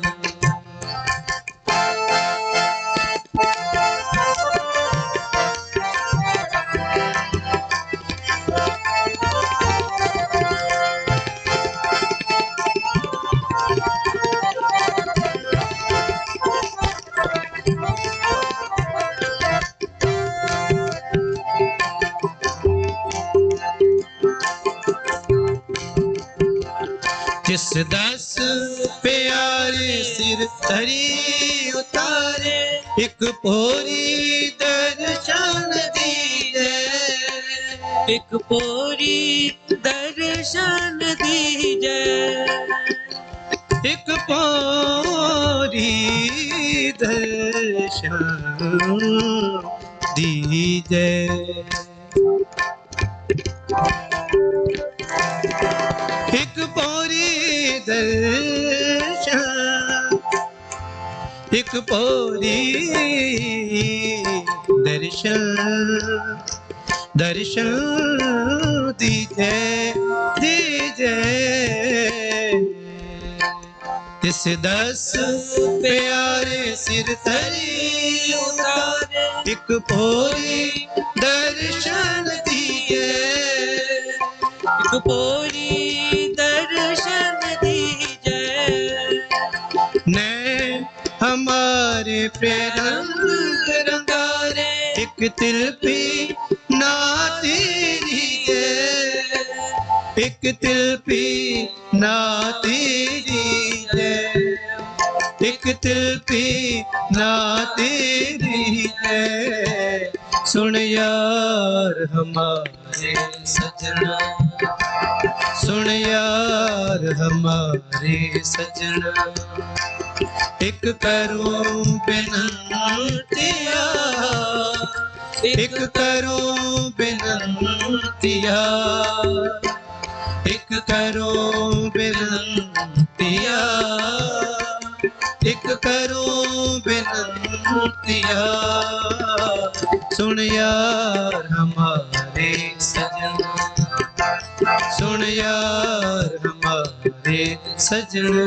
जिस दस प्यारे सिर धरी उतारे, एक पोरी दर्शन दीजे, एक पोरी दर्शन दीजे, एक पोरी दर्शन दीजे। एक पोरी दर्शन, एक पोरी दर्शन, दर्शन दीजे दीजे। इस दस प्यारे सिर धरी उतारे, एक पोरी दर्शन दिए, एक पोरी दर्शन दीजे। नैन हमारे प्रेरंग रंगारे, एक तिल पे नाती दिए, एक तिल पे नाती दिए, एक तिल पे नाती दिए। सुन यार हमारे सजना, सुन यार हमारे सजना, एक करो बेनंतिया, एक करो बेनंतिया, एक करो बेनंतिया, एक करो बेनंतिया। सुन यार हमारे सजना, सुन यार हमारे सजना।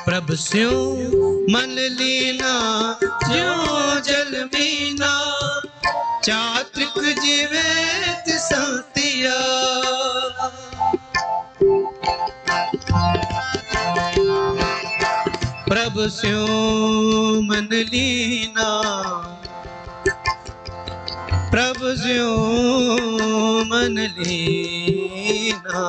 प्रभ स्यों मन लीना ज्यों जल मीना, चात्रिक जीवेत संतिया। प्रभ स्यों मन लीना, प्रभ स्यों मन लीना,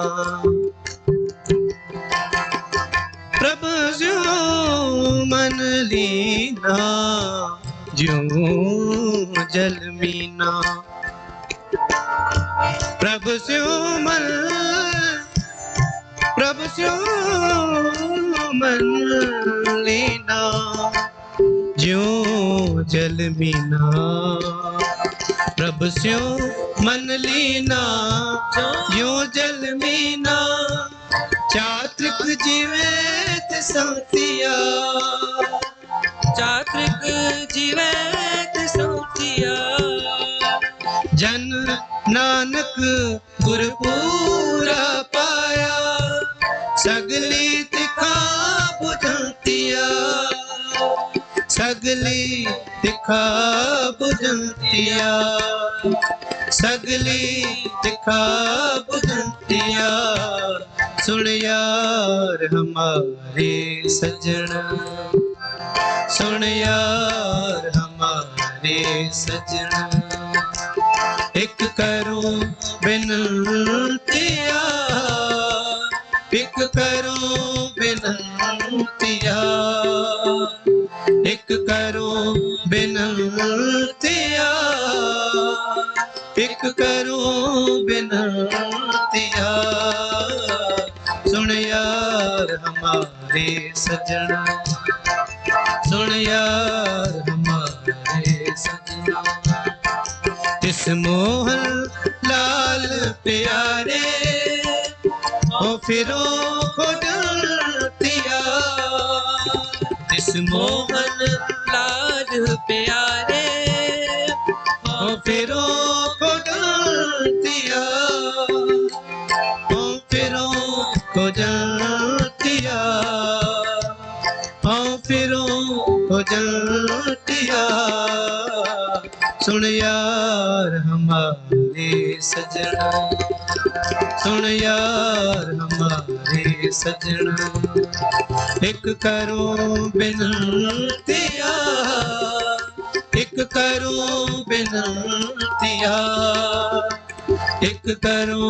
प्रभ ज्यों मन लीना, ज्यों जल मीना। प्रभ ज्यों मन, प्रभ ज्यों मन लीना, ज्यों जल मीना। प्रभ ज्यों मन लीना, ज्यों जल मीना, चात्रिक जीवेत संतिया, चात्रिक जीवेत संतिया। जन नानक गुरपूरा पाया, सगली तिखा बुझंतिया, सगली तिखा बुझंतिया, सगली तिखा बुझंतिया। सुन यार हमारे सजना, सुन यार हमारे सजना, एक करो बिनतिया, एक करो बिनतिया, एक करो बिनतिया, एक करो बिनतिया। सुन यार हमारे सजना, सुन यार हमारे सजना, इस मोहन लाल प्यारे ओ फिरो को डरतिया, इस मोहन लाल प्यारे ओ फिरो को डरतिया, ओ फिरो को डरतिया, ओ फिरो को डरतिया। सुन यार हमारे सजना, सुन यार हमारे सजना, एक करो बिनतिया, एक करो बिनतिया, एक करो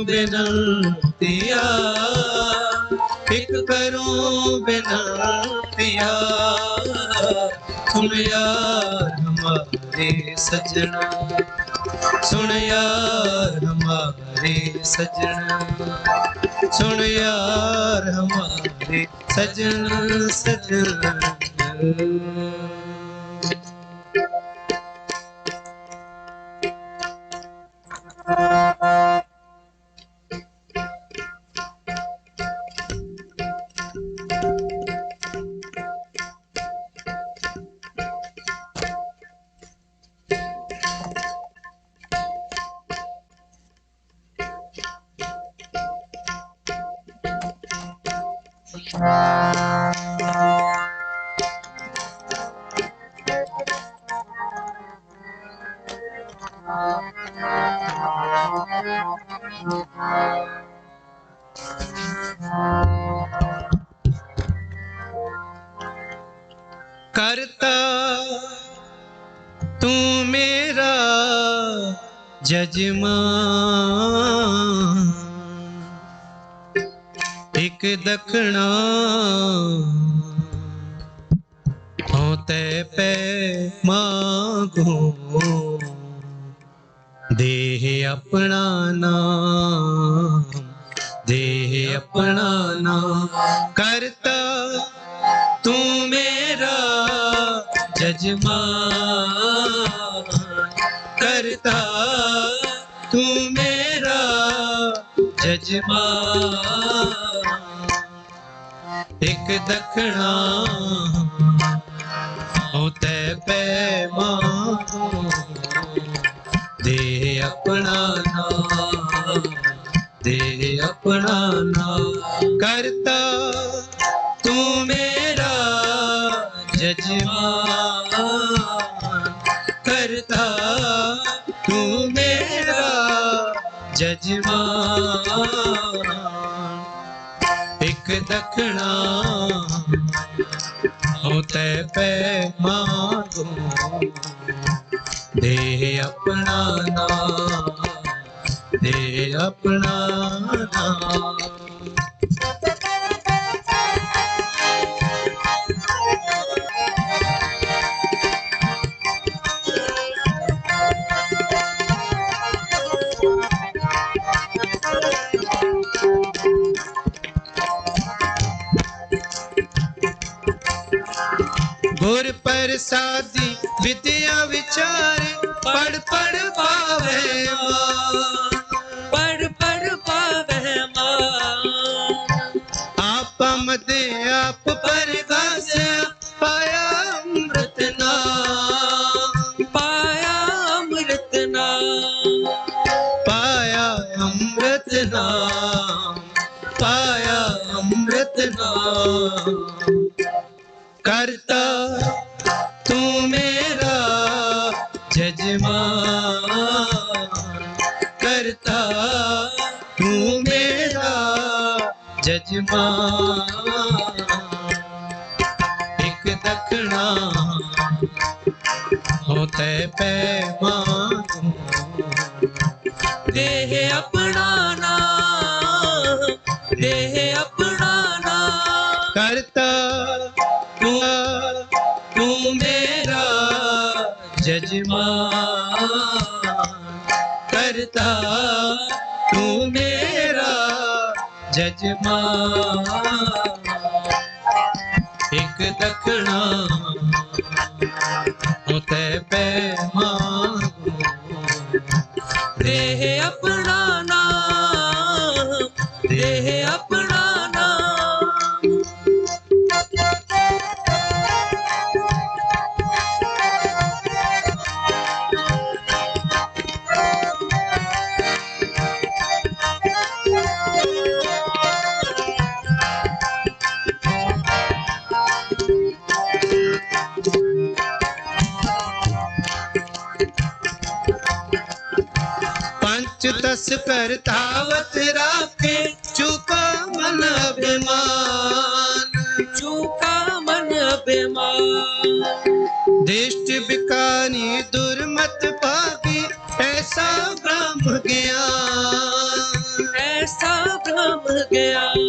बिनतिया, एक करो बिनतिया। सुन यार हमारे सजना, सुन यार हमारे सजना, सुन यार हमारे सजना सजना। करता तू मेरा जजमान, एक दखना होते पे मांगो, देह अपना नाम, देह अपना नाम। करता तू मेरा जजमान, करता तू मेरा जजमान, एक दखना होते पे मांगो, दे अपना नाम, दे अपना नाम। करता तू मेरा जजमान, करता तू मेरा जजमान, एक दखना होते पे मांगो, दे अपना नाम, दे अपना नाम। गुर प्रसादी विद्या विचार, पढ़ पढ़ पावे मान, पढ़ पढ़ पावे मान। आप मदे आप परगास, पाया अमृत नाम, पाया अमृत नाम, पाया अमृत नाम, पाया अमृत नाम। करता तू मेरा जजमान, करता तू मेरा जजमान, एक दखना होते पे मांगो, अपना नाम, देह अपना नाम। करता तू मेरा जजमान, करता तू मेरा जजमान। एक दखना होते पैमान, देह अपना नाम, देह अपना नाम। पंच दस कर धावत राखे, चूका मन अभिमान, चूका मन अभिमान। दृष्ट बिकानी दुर्मत भागी, ऐसा ब्रह्म ज्ञान, ऐसा ब्रह्म ज्ञान,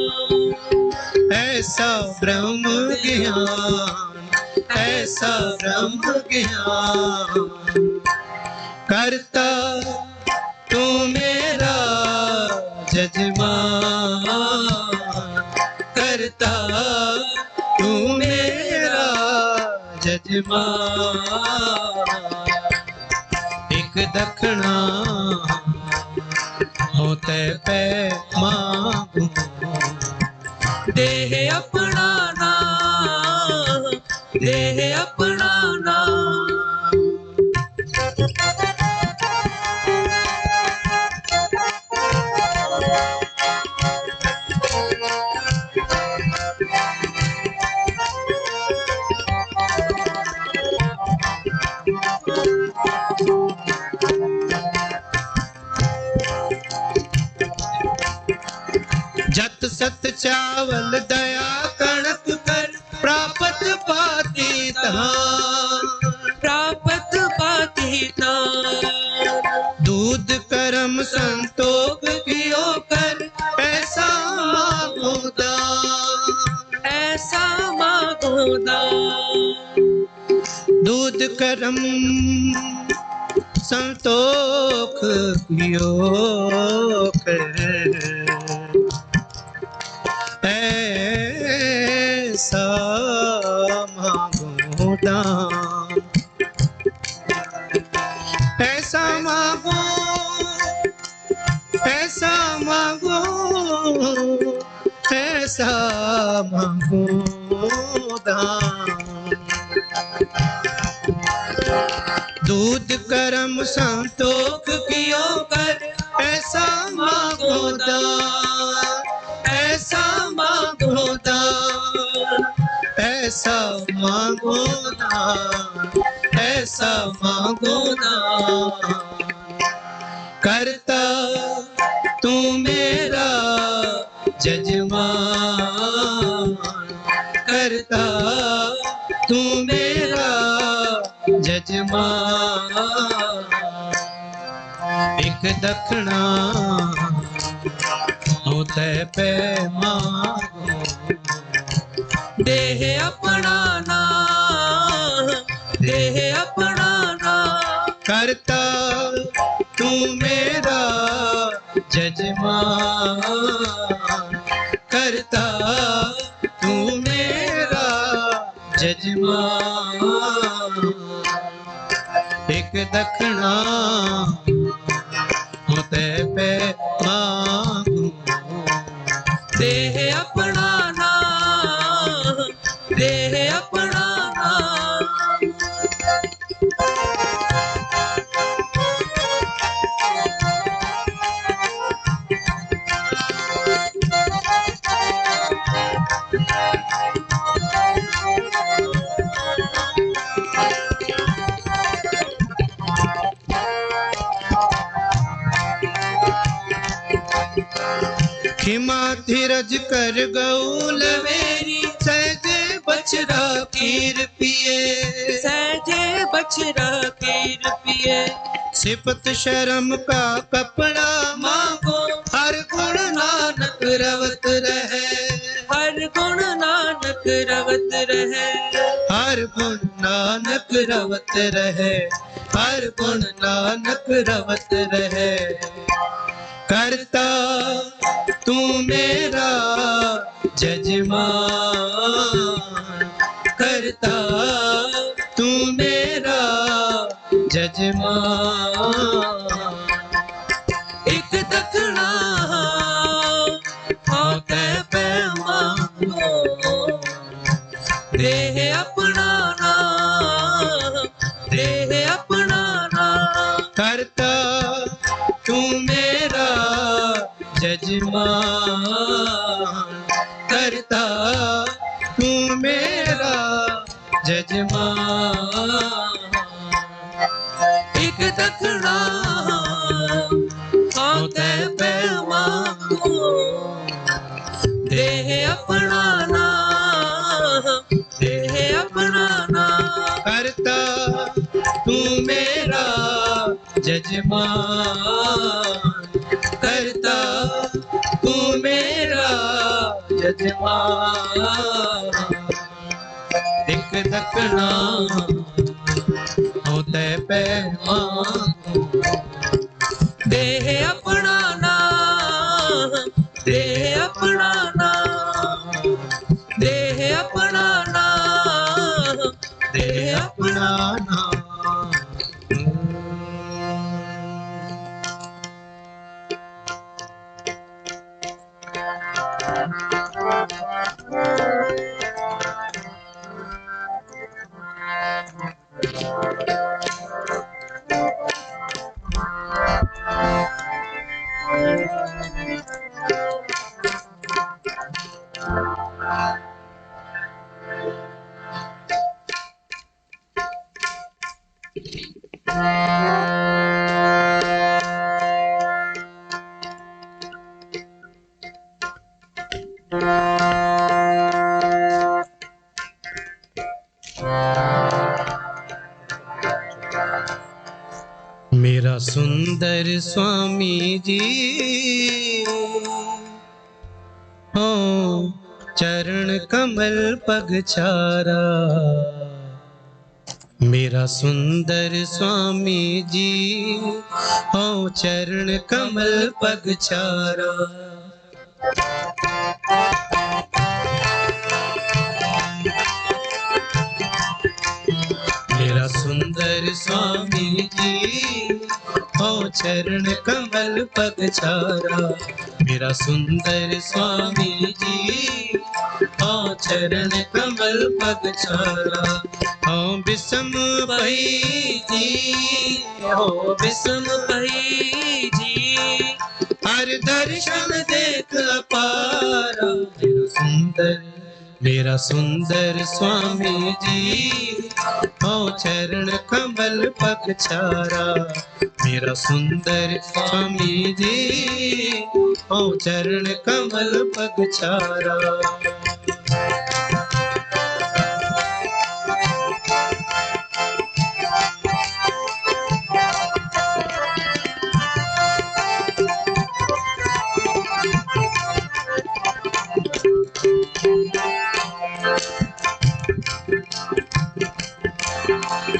ऐसा ब्रह्म ज्ञान, ऐसा ब्रह्म ज्ञान। करता तू मेरा जजमान, करता तू मेरा जजमान। एक दखना होते पैमान, देह अपना नाम, देह अपना नाम। जत सत चावल दया कणक कर, प्रापत पाती धान, प्रापत पाती धान। दूध करम संतोख कियो कर, ऐसा मांगो दान, ऐसा मांगो दान। दूध करम संतोख कियो कर, ऐसा मांगो दान, ऐसा मांगो, ऐसा मांगो, ऐसा मांगो दान। दूध करम संतोख कियो कर, ऐसा मांगो दान, ऐसा मांगो दान, ऐसा मांगो दान, ऐसा मांगो दान। करता तू मेरा जजमान, करता तू मेरा जजमान। एक दखना होते पैमान, देह अपना नाम, देह अपना नाम। करता तू मेरा जजमान, करता तू मेरा जजमान। एक दखना होते पैमान, देह अपना नाम, देह अपना नाम। खिमा धीरज कर गौल मेरी, सहजे बछड़ा खीर पिए, सहजे बछड़ा खीर पिए। सिफत शर्म का कपड़ा मांगो, हर गुण नानक रवत रहे, हर गुण नानक रवत रहे, हर गुण नानक रवत रहे, हर गुण नानक रवत रहे। करता तू मेरा जजमान, करता तू मेरा जजमान। एक दखना होते पैमानो, देह अपना ना, देह अपना ना। करता तू मेरा जजमान, करता तू मेरा जजमान। एक दखना होते पैमानो, देह अपना ना, देह अपना ना। करता तू मेरा जजमान, करता तू मेरा जजमान। एक दखना होते पैमानो, देह अपना ना, देह अपना ना, देह अपना ना, देह अपना ना। मेरा सुंदर स्वामी जी हो चरण कमल पग छारा, मेरा सुंदर स्वामी जी हो चरण कमल पग छारा। मेरा सुंदर स्वामी जी हो चरण कमल पग छारा, मेरा सुंदर स्वामी जी हो चरण कमल पग छारा। हो बिसम भई जी, हो बिसम भई जी, हर दर्शन देख अपारा। मेरा सुंदर स्वामी जी हो चरण कमल पग छारा, मेरा सुंदर स्वामी जी हो चरण कमल पग छारा।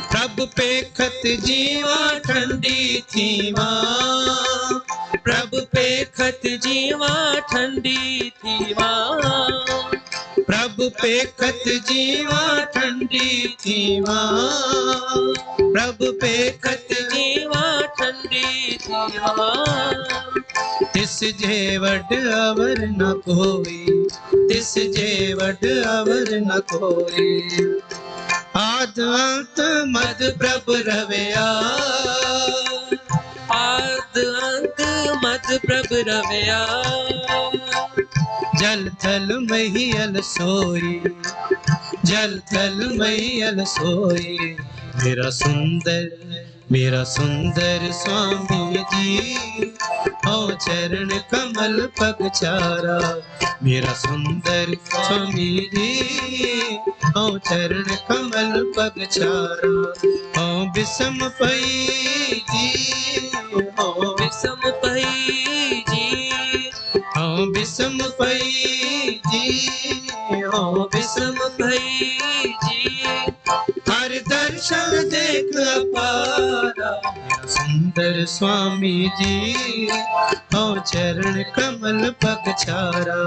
प्रभु पेखत जीवा ठंडी थीवा, प्रभु पेखत जीवा ठंडी थीवा, प्रभु पेखत जीवा ठंडी थीवा, प्रभु पेखत जीवा ठंडी थीवा। तिस जे वड अवर न कोई, तिस जे वड अवर न कोई, आद अंत मद प्रभु रवैया, आद अंत मद प्रभु रवैया। जल थल महियल सोई, जल थल महियल सोई। मेरा सुंदर स्वामी जी हो चरण कमल पग छारा, मेरा सुंदर स्वामी जी हो चरण कमल पग छारा। हो बिसम पई जी हो विषम पई जी हो विषम पई जी हो विषम पई जी हर दर्शन देख अपारा सुंदर स्वामी जी हो चरण कमल पगछारा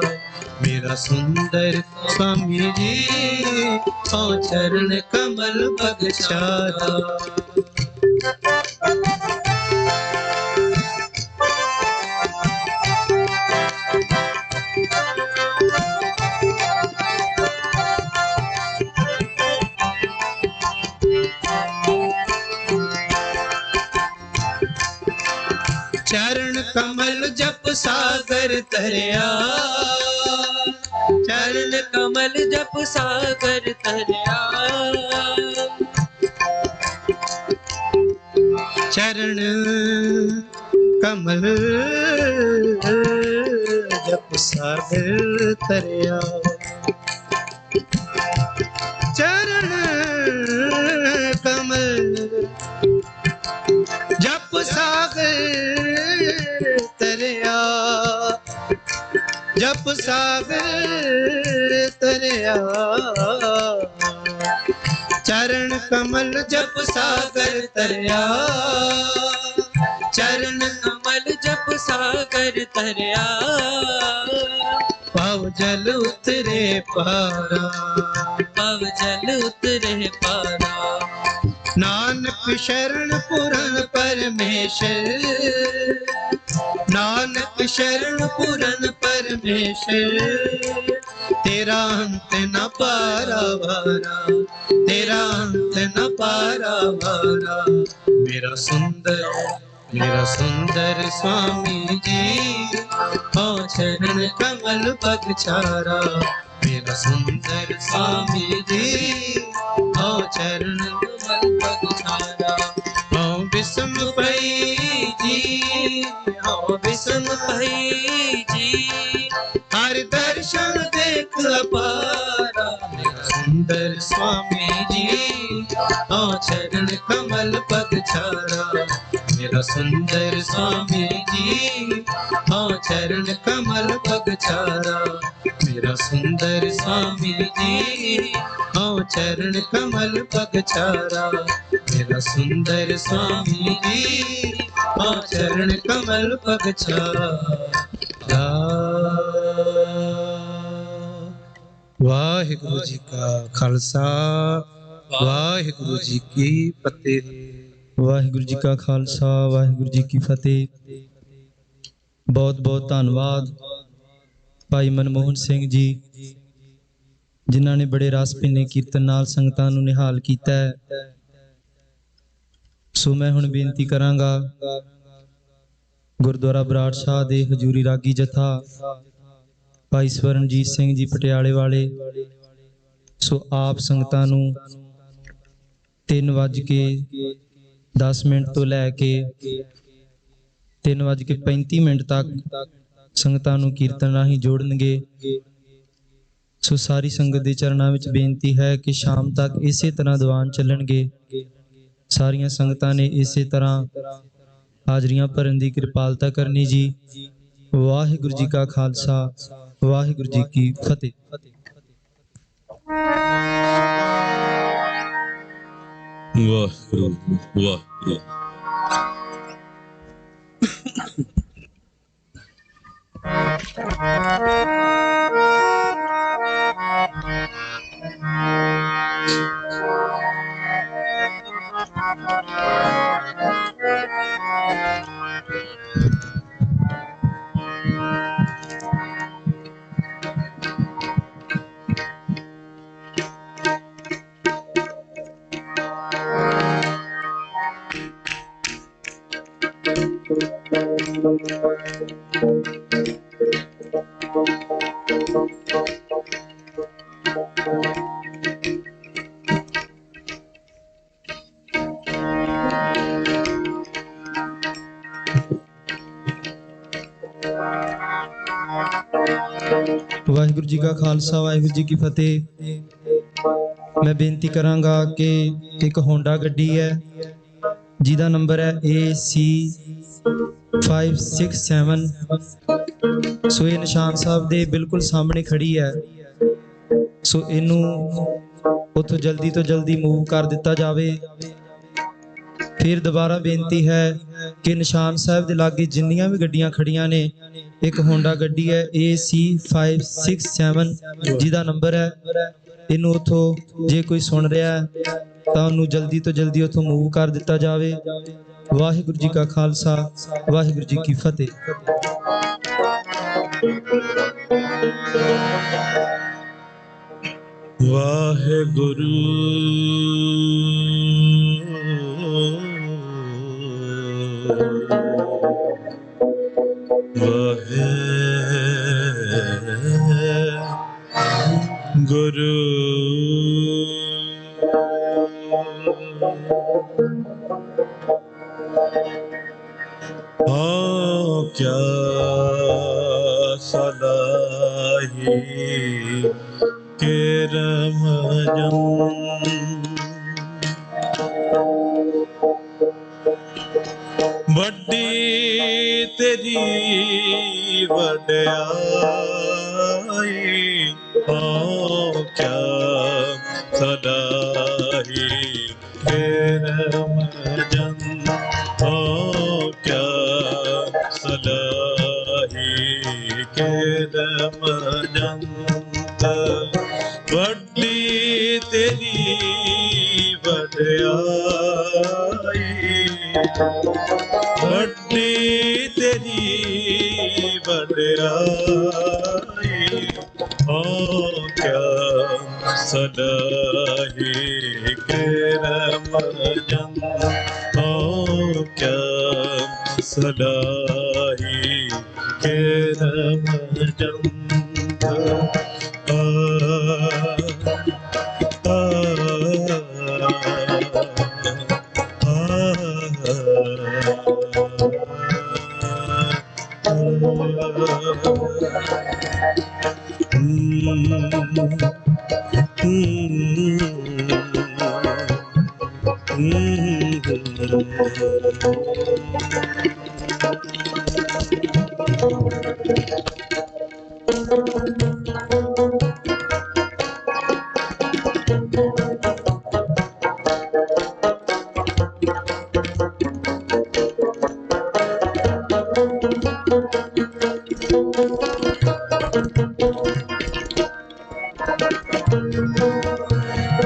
मेरा सुंदर स्वामी जी हो चरण कमल पगछारा चरण कमल जप सागर तरया चरण कमल जप सागर तरया चरण कमल जप सागर तरया चरण कमल जप सागर तरया जप सागर तरया चरण कमल जप सागर तरया चरण कमल जप सागर तरया पव जल उतरे पारा पव जल उतरे पारा नानक शरण पुरन परमेश्वर नानक शरण पुरन परमेश्वर तेरा अंत न पारा वारा तेरा अंत न पारा वारा मेरा सुंदर स्वामी जी हो चरण कमल पगछारा मेरा सुंदर स्वामी जी हो चरण कमल पगछारा हो विषम पई जी हो विषम पई जी हर दर्शन देख अपारा मेरा सुंदर स्वामी जी हो चरण कमल पगछारा मेरा सुंदर स्वामी जी हो चरण कमल पगछारा मेरा सुंदर स्वामी जी हो चरण कमल पगछारा मेरा सुंदर स्वामी जी हो चरण कमल पगछारा वाहिगुरु जी का खालसा वाहिगुरु जी की फतेह वाहिगुरु जी का खालसा वाहिगुरु जी की फतेह बहुत बहुत धन्यवाद भाई मनमोहन सिंह जी जिन्हों ने बड़े रस भਿੰਨੇ कीर्तन नाल संगतां नूं निहाल कीता है। सो मैं हुण बेनती करांगा गुरुद्वारा बराड़ शाह दे हजूरी रागी जथा भाई स्वरणजीत सिंह जी पटियाले वाले सो आप संगतां नूं 3:10 तो लैके 3:35 तक संगतां नूं कीर्तन राहीं जोड़नगे। सो सारी संगत दे चरणां विच बेनती है कि शाम तक इसे तरह दीवान चलणगे। सारियां संगतां ने इसे तरह हाजरियां भरन दी कृपालता करनी जी। वाहिगुरु जी का खालसा वाहिगुरु जी की फतेह। वाहिगुरु वाहिगुरु वाहिगुरु जी का खालसा वाहिगुरु जी की फतेह। मैं बेनती करांगा कि एक होंडा गड्डी है ਜਿਹਦਾ ਨੰਬਰ ਹੈ AC567। ਸੋ ਇਹ ਨਿਸ਼ਾਨ ਸਾਹਿਬ ਦੇ ਬਿਲਕੁਲ ਸਾਹਮਣੇ ਖੜੀ ਹੈ। ਸੋ ਇਹਨੂੰ ਉੱਥੋਂ ਜਲਦੀ ਤੋਂ ਜਲਦੀ ਮੂਵ ਕਰ ਦਿੱਤਾ ਜਾਵੇ। ਫਿਰ ਦੁਬਾਰਾ ਬੇਨਤੀ ਹੈ ਕਿ ਨਿਸ਼ਾਨ ਸਾਹਿਬ ਦੇ ਲਾਗੇ ਜਿੰਨੀਆਂ ਵੀ ਗੱਡੀਆਂ ਖੜੀਆਂ ਨੇ, ਇੱਕ ਹੋਂਡਾ ਗੱਡੀ ਹੈ AC567 ਜਿਹਦਾ ਨੰਬਰ ਹੈ, ਇਹਨੂੰ ਉੱਥੋਂ ਜੇ ਕੋਈ ਸੁਣ ਰਿਹਾ ਤਾਂ ਉਹਨੂੰ ਜਲਦੀ ਤੋਂ ਜਲਦੀ ਉੱਥੋਂ ਮੂਵ ਕਰ ਦਿੱਤਾ ਜਾਵੇ। ਵਾਹਿਗੁਰੂ ਜੀ ਕਾ ਖਾਲਸਾ, ਵਾਹਿਗੁਰੂ ਜੀ ਕੀ ਫਤਿਹ। ਵਾਹਿਗੁਰੂ ਵਾਹਿਗੁਰੂ क्या सलाही केरम वड्डी तेरी वड्याई क्या सलाही केरम क्या सलाही केरम वड्डी तेरी वड्याई वड्डी तेरी वड्याई क्या सलाही केरम क्या सलाही केरम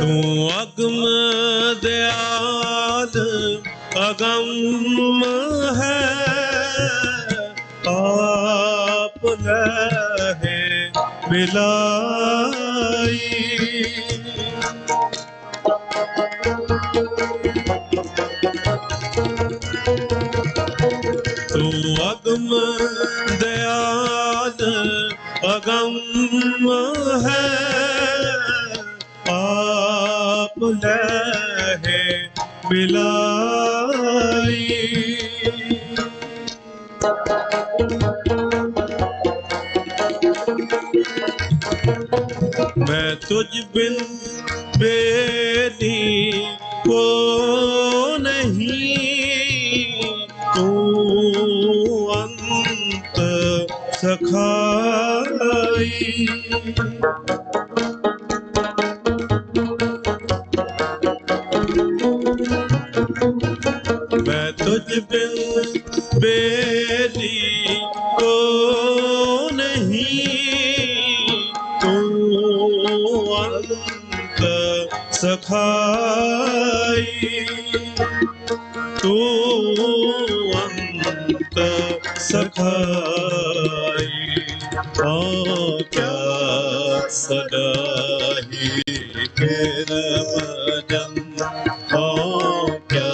तू अगम दयाल अगम है आप लहे मिलाई तू अगम दयाल अगम है आप लहे मिलाई मैं तुझ बिन बेदी को नहीं तू अंत सखाई मैं तुझ बिन बेदी को नहीं तू अंत सखाई तू अंत सखाई क्या सदाही केरम क्या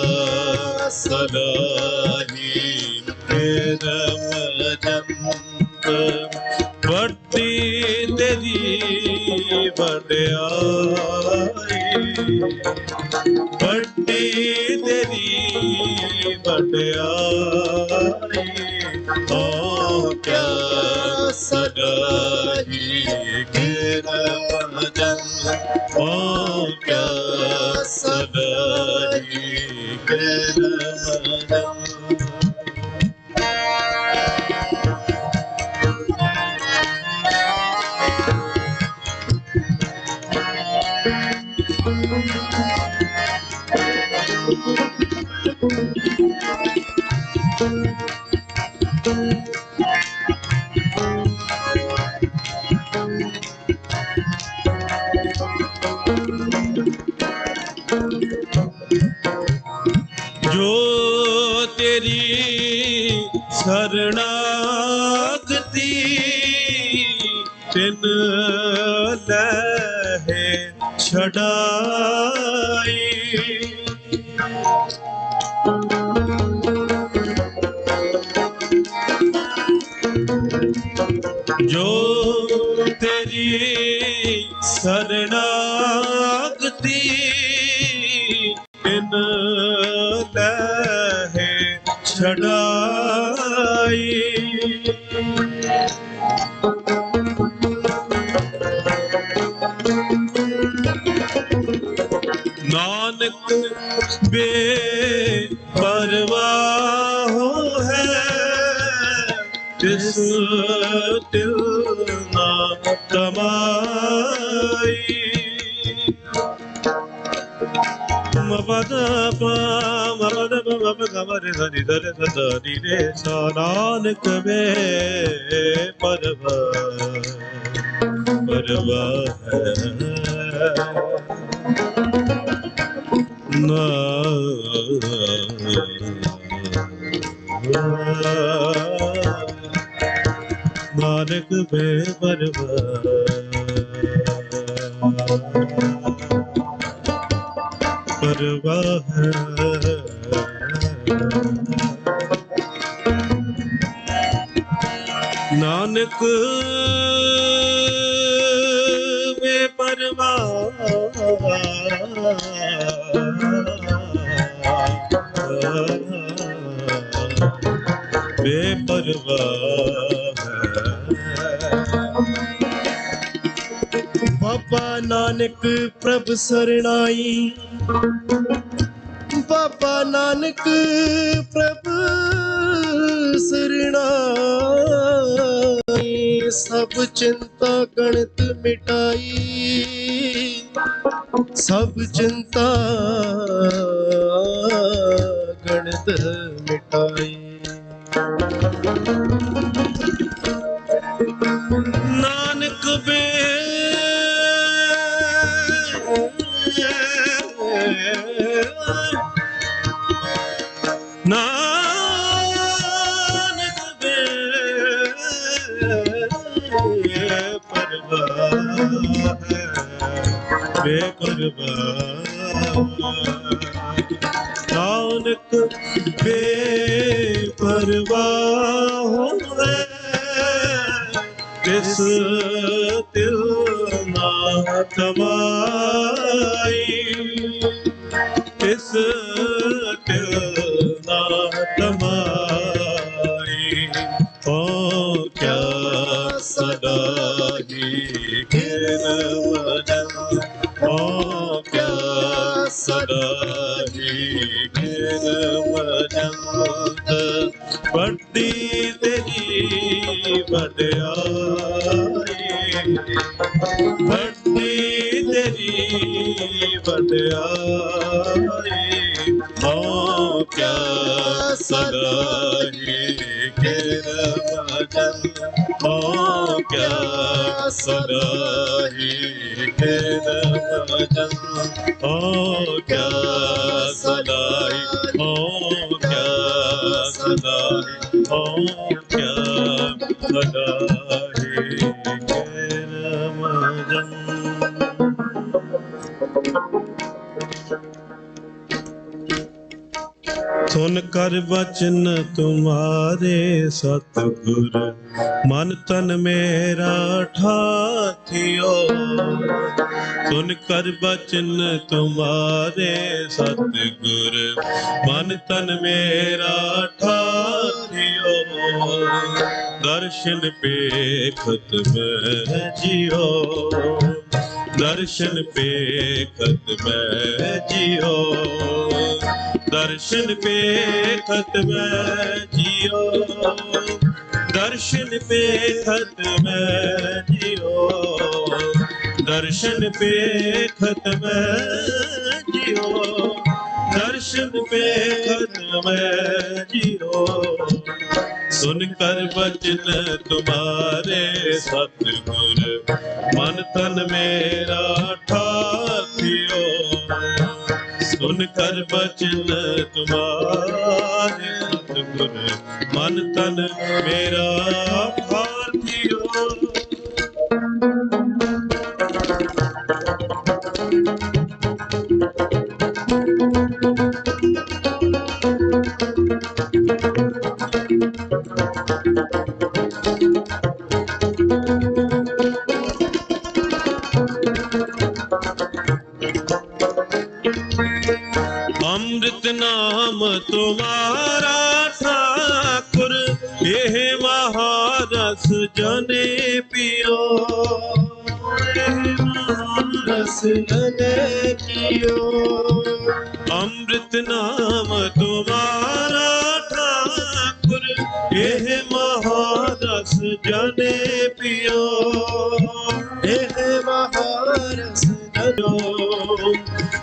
सदाही केरम वड्डी तेरी वड्याई वड्डी तेरी वड्याई क्या सदाही केरम क्या सदाही जो तेरी शरणागति तिन लहे छड़ाई जो तेरी शरणागति तिन लहे छड़ाई नानक बेपरवाह है जिस दिल ना कमाई नानक बेपरवाह नानक परवाह नानक बाबा नानक प्रभ सरनाई बाबा नानक प्रभ सरनाई सब चिंता गणित मिटाई सब चिंता गणित मिटाई नानक बे नानक नानक बेपरवाह है तिस दिल ना कमाई तिस दिल ना कमाई ओ क्या सदा ही गिर वजन ओ क्या सदा ही गिर वजन बड़ी तेरी वड्याई बड़ी तेरी वड्याई ओ क्या सदा ही गिर वजन ओ क्या सदा ही गिर वजन ओ क्या सदा ही ओ क्या सदा ही ओ क्या सदा ही गिर वजन सुन कर वचन तुम्हारे सतगुर मन तन मेरा ठाथियो सुन कर वचन तुम्हारे सतगुर मन तन मेरा ठाथियो दर्शन पेखत में जियो दर्शन पेखत मैं जियो, दर्शन पेखत मैं जियो, दर्शन पेखत मैं जियो, दर्शन पेखत मैं जियो, दर्शन पेखत मैं जियो। सुन कर बचन तुम्हारे सतगुर, मन तन मेरा ठाकियो। सुन कर बचन तुम्हारे सतगुर, मन तन मेरा ठाकियो। अमृत नाम तुम्हारा ठाकुर, यह महारस जने पियो, महारस जने पियो। अमृत नाम तुम्हारा ठाकुर, यह महारस जने पियो, यह महारस जनो।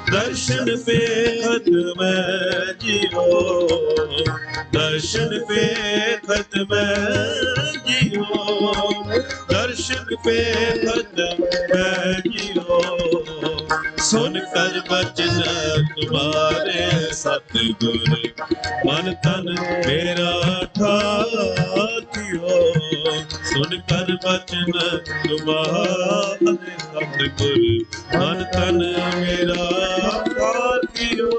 दर्शन पेखत मैं जियो, दर्शन पेखत मैं जियो, दर्शन पेखत मैं जियो। सुन कर बचन तुम्हारे सतगुर, मन तन मेरा ठाकियो। सुन कर बचन तुम्हारे सतगुर, मन तन मेरा ठाकियो।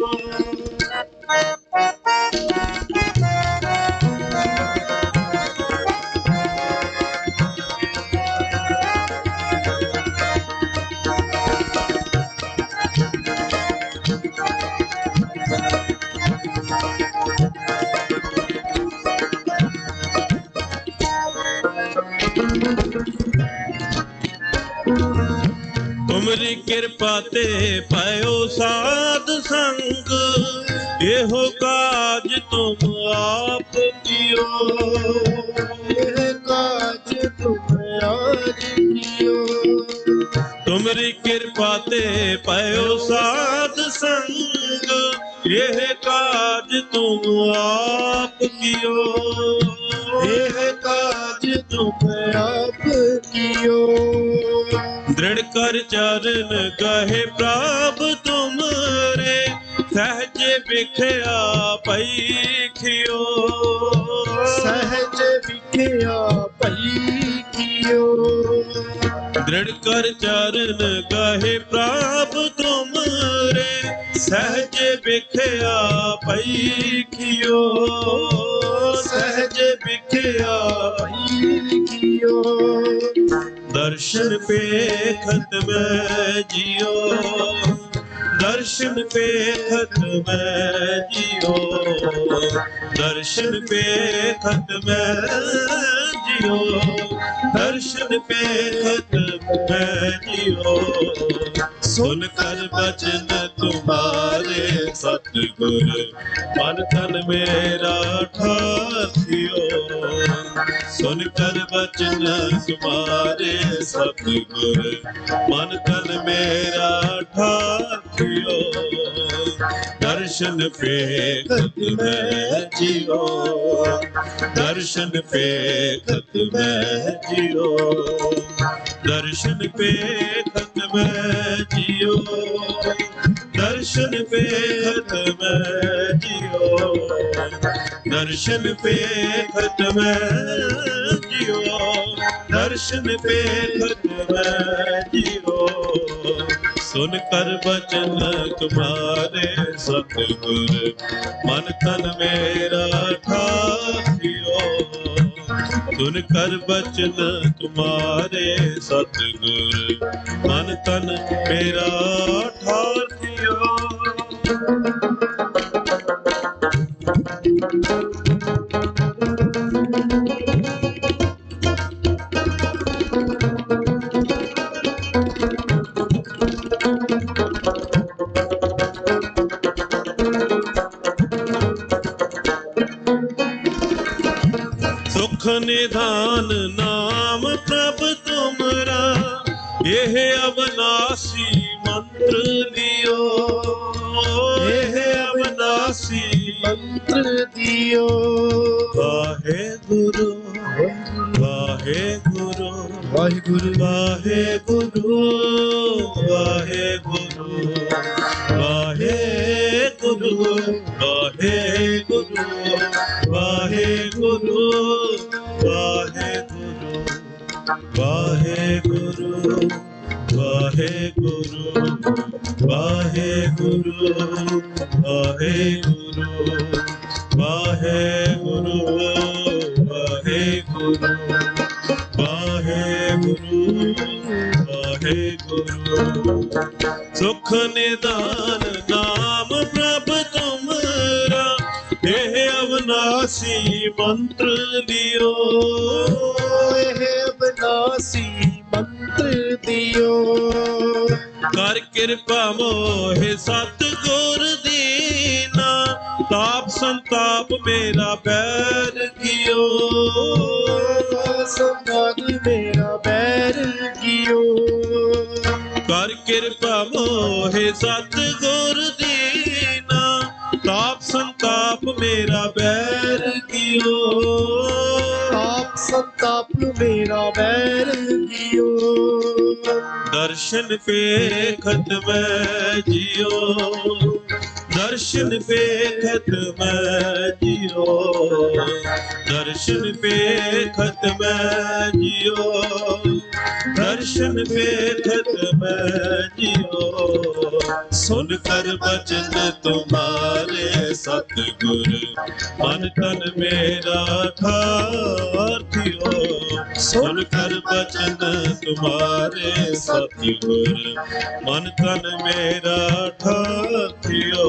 तुमरी कृपा ते पायो साध संग, एहो काज तुम आप कियो, एह काज तुम आज कियो। तुमरी कृपा ते पायो साध संग, यह काज तुम आप कियो, यह काज तुम आप कियो। दृढ़ कर चरण कहे प्रभ तुमरे, सहज बिखया पैखियो, सहज बिखया पैखियो। दृढ़ कर चरण कहे प्रभ तुमरे, सहज बिखया पैखियो, सहज बिखया पैखियो। दर्शन पेखत मैं जियो, दर्शन पेखत मैं जियो, दर्शन पेखत मैं जियो, दर्शन पेखत मैं जियो। सुन कर बचन तुम्हारे सतगुर, मन तन मेरा ठाकियो। सुन कर बचन तुम्हारे सतगुर, मन तन मेरा ठाकियो। दर्शन पेखत मैं जियो, दर्शन पेखत मैं जियो, दर्शन पेखत मैं जियो, दर्शन पेखत मैं जियो, दर्शन पेखत मैं जियो, दर्शन पेखत मैं जियो। सुन कर बचन तुम्हारे सतगुर, मन तन मेरा ठाकियो। सुन कर बचन तुम्हारे सतगुर, मन तन मेरा ठाकियो। सुख निधान नाम प्रभ तुमरा, यह अविनाशी मंत्र लियो, यह अविनाशी मंत्र दियो। वाहे गुरु वाहे गुरु वाहे गुरु वाहे गुरु वाहे गुरु वाहे गुरु वाहे गुरु वाहे गुरु वाहे गुरु वाहे गुरु वाहे गुरु वाहे गुरु वाहे गुरु वाहे गुरु वाहे गुरु वाहे गुरु वाहे गुरु। सुख निदान नाम प्रभ तुमरा, यह अविनाशी मंत्र लियो, यह अविनाशी मंत्र दियो। कर कृपा मोहे सतगुर दीना, ताप संताप मेरा बैर कियो, संताप मेरा बैर कियो। कर कृपा मोहे सतगुर दीना, ताप संताप मेरा बैर कियो, ताप संताप मेरा बैर कियो। दर्शन पेखत मैं जियो, दर्शन पेखत मैं जियो, दर्शन पेखत मैं जियो, दर्शन पेखत मैं जियो। सुन कर बचन तुम्हारे सतगुर, मन तन मेरा ठार थियो। सुन कर बचन तुम्हारे सतगुर, मन तन मेरा ठार थियो।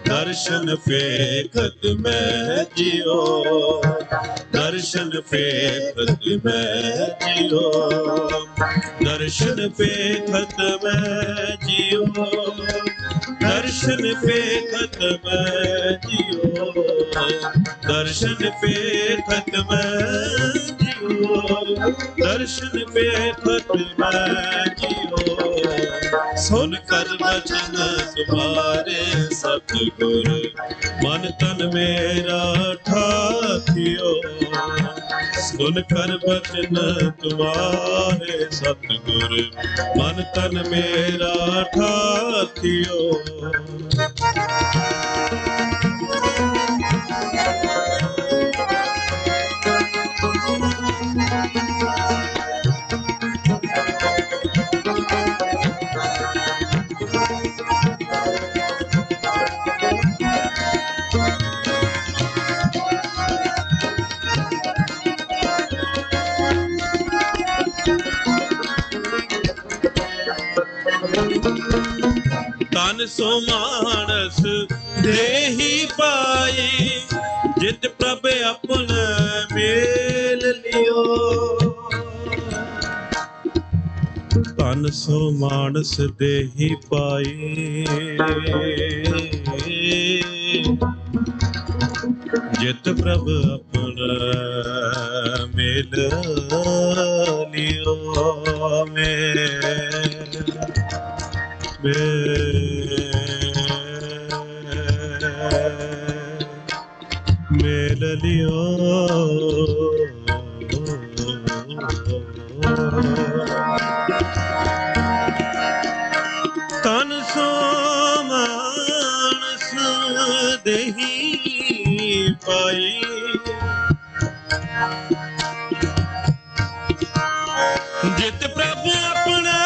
दर्शन फेखत मैं जियो, दर्शन फेखत मैं जियो, दर्शन फेखत मैं जियो, दर्शन फेखत मैं जियो, दर्शन फेखत मैं जियो, दर्शन फेखत मैं जियो। सुन कर वचन तुम्हारे सतगुर, मन तन मेरा ठाकियो। सुन कर वचन तुम्हारे सतगुर, मन तन मेरा ठाकियो। तन सो मानस देही पाई, जित प्रभ अपना मेल लियो। तन सो मानस देही पाई, जित प्रभ अपना मेल लियो। मेल लियो। तन सो मानस देही पाई, जित प्रभु अपना